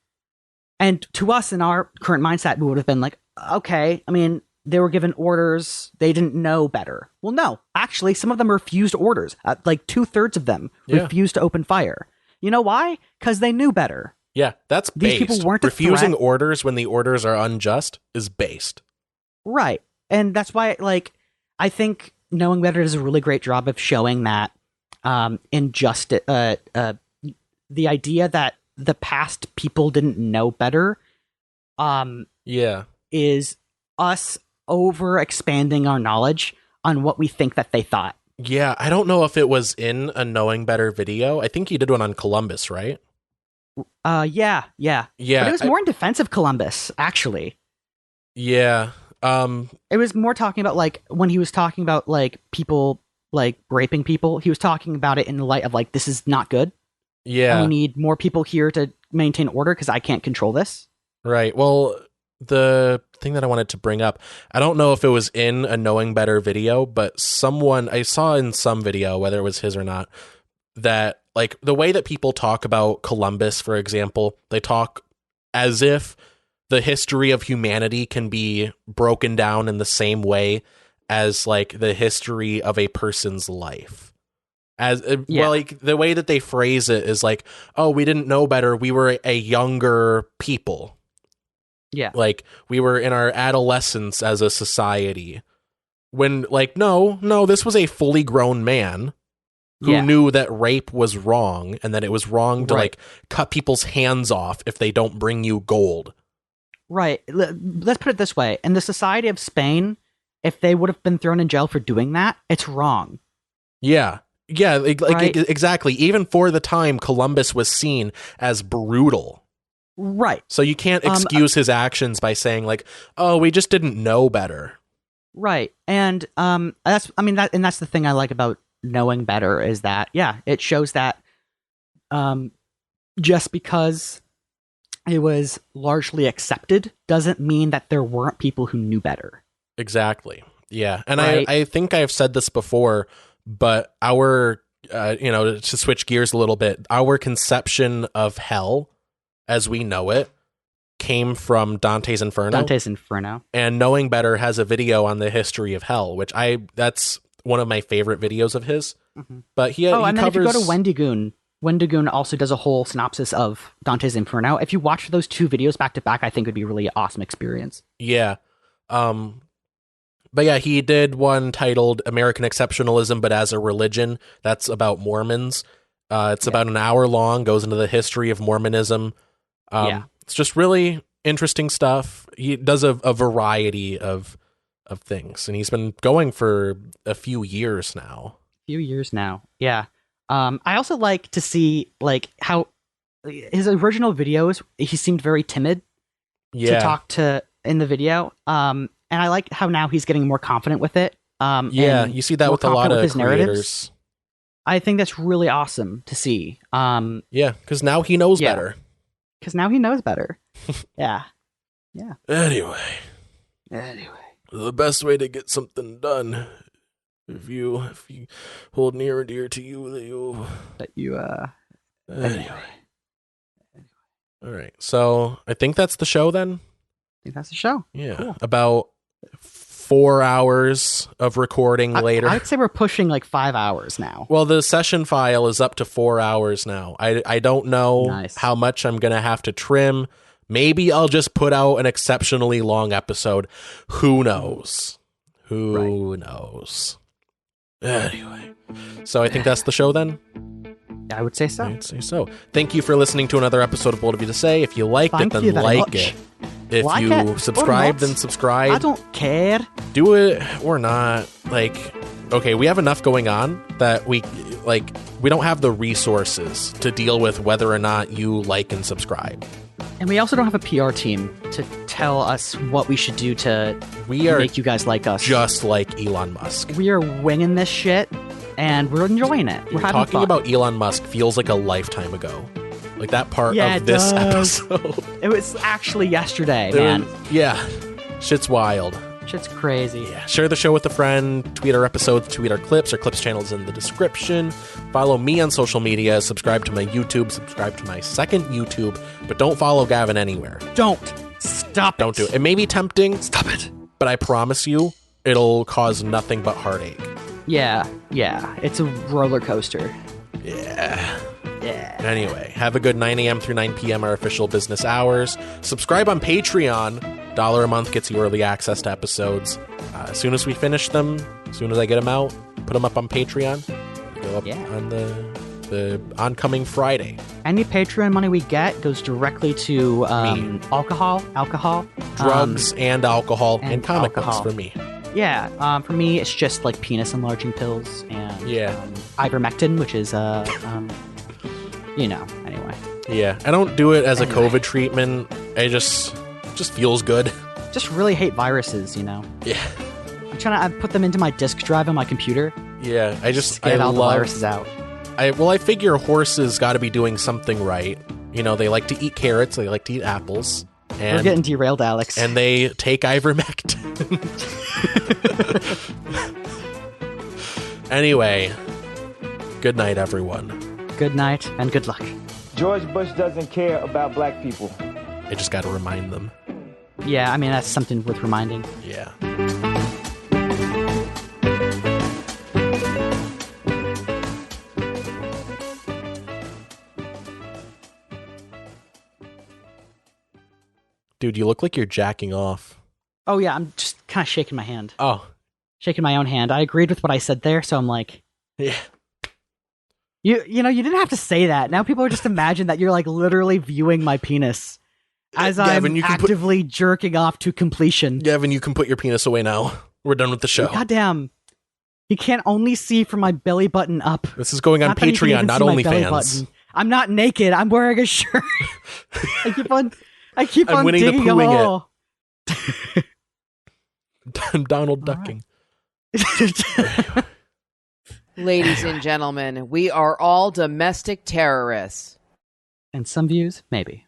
And to us, in our current mindset, we would have been like, okay, I mean, they were given orders. They didn't know better. Well, no, actually, some of them refused orders. Like 2/3 of them refused to open fire. You know why? Because they knew better. Yeah, that's These based. people weren't refusing orders when the orders are unjust is based. Right. And that's why, like, I think Knowing Better does a really great job of showing that injustice, the idea that the past people didn't know better, is us over expanding our knowledge on what we think that they thought. Yeah, I don't know if it was in a Knowing Better video. I think he did one on Columbus, right? Yeah. But it was more in defense of Columbus, actually. Yeah. It was more talking about, like, when he was talking about, like, people, like, raping people, he was talking about it in the light of, like, this is not good. Yeah. And we need more people here to maintain order because I can't control this. Right. Well, the thing that I wanted to bring up, I don't know if it was in a Knowing Better video, but I saw in some video, whether it was his or not, that, like, the way that people talk about Columbus, for example, they talk as if the history of humanity can be broken down in the same way as, like, the history of a person's life. Well, like the way that they phrase it is like, oh, we didn't know better. We were a younger people. Yeah. Like we were in our adolescence as a society. When like, no, this was a fully grown man who knew that rape was wrong and that it was wrong to like cut people's hands off if they don't bring you gold. Right. Let's put it this way. In the society of Spain, if they would have been thrown in jail for doing that, it's wrong. Yeah. Yeah, exactly. Even for the time, Columbus was seen as brutal. Right. So you can't excuse his actions by saying like, oh, we just didn't know better. Right. And that's the thing I like about knowing better is that, it shows that just because it was largely accepted doesn't mean that there weren't people who knew better. Exactly. Yeah. And I think I've said this before, but our, to switch gears a little bit, our conception of hell as we know it came from Dante's Inferno. And Knowing Better has a video on the history of hell, which that's one of my favorite videos of his. Mm-hmm. But he and then covers... if you go to Wendigoon also does a whole synopsis of Dante's Inferno. If you watch those two videos back to back, I think it would be a really awesome experience. Yeah. But yeah, he did one titled American Exceptionalism, but as a Religion. That's about Mormons. It's about an hour long, goes into the history of Mormonism. It's just really interesting stuff. He does a variety of things, and he's been going for a few years now. Yeah. I also like to see like how his original videos, he seemed very timid to talk to in the video. And I like how now he's getting more confident with it. You see that with a lot of his creators. I think that's really awesome to see. Because now he knows better. Yeah. Anyway, the best way to get something done, if you hold near and dear to you, Anyway. All right. So I think that's the show then. Yeah. Cool. About 4 hours of recording later. I'd say we're pushing like 5 hours now. Well, the session file is up to 4 hours now. I don't know how much I'm going to have to trim. Maybe I'll just put out an exceptionally long episode. Who knows? Who knows? Anyway. So I think that's the show then? I would say so. Thank you for listening to another episode of What Have You to Say. If you liked it, then like it. If you subscribe, then subscribe. I don't care. Do it or not. Okay, we have enough going on that we don't have the resources to deal with whether or not you like and subscribe. And we also don't have a PR team to tell us what we should do to make you guys like us. Just like Elon Musk. We are winging this shit, and we're enjoying it. We're having talking fun. About Elon Musk feels like a lifetime ago. Like that part of this episode. It was actually yesterday, man. Shit's wild. Shit's crazy. Yeah. Share the show with a friend. Tweet our episodes, tweet our clips. Our clips channel is in the description. Follow me on social media. Subscribe to my YouTube. Subscribe to my second YouTube. But don't follow Gavin anywhere. Don't do it. It may be tempting. Stop it. But I promise you, it'll cause nothing but heartache. Yeah. It's a roller coaster. Yeah. Anyway, have a good 9 a.m. through 9 p.m. our official business hours. Subscribe on Patreon. $1 a month gets you early access to episodes. As soon as we finish them, as soon as I get them out, put them up on Patreon. Go up on the oncoming Friday. Any Patreon money we get goes directly to alcohol, drugs, and alcohol, and comic books for me. Yeah, for me, it's just like penis enlarging pills and ivermectin, which is anyway. Yeah, I don't do it as a COVID treatment. I just feels good. Just really hate viruses, Yeah. I'm trying to put them into my disk drive on my computer. Yeah, get all the viruses out. I figure horses got to be doing something right. They like to eat carrots. They like to eat apples. And, we're getting derailed, Alex. And they take ivermectin. Anyway, good night, everyone. Good night and good luck. George Bush doesn't care about black people. I just got to remind them. Yeah, that's something worth reminding. Yeah. Dude, you look like you're jacking off. Oh yeah, I'm just kind of shaking my hand. Oh. Shaking my own hand. I agreed with what I said there, so I'm like... Yeah. You know, you didn't have to say that. Now people are just imagine that you're like literally viewing my penis as Gavin, I'm actively jerking off to completion. Gavin, you can put your penis away now. We're done with the show. Goddamn. You can't only see from my belly button up. This is going on Patreon, not OnlyFans. I'm not naked. I'm wearing a shirt. I keep on Winnie digging the a Poohing hole. I'm Donald Ducking. Right. Ladies and gentlemen, we are all domestic terrorists. And some views, maybe.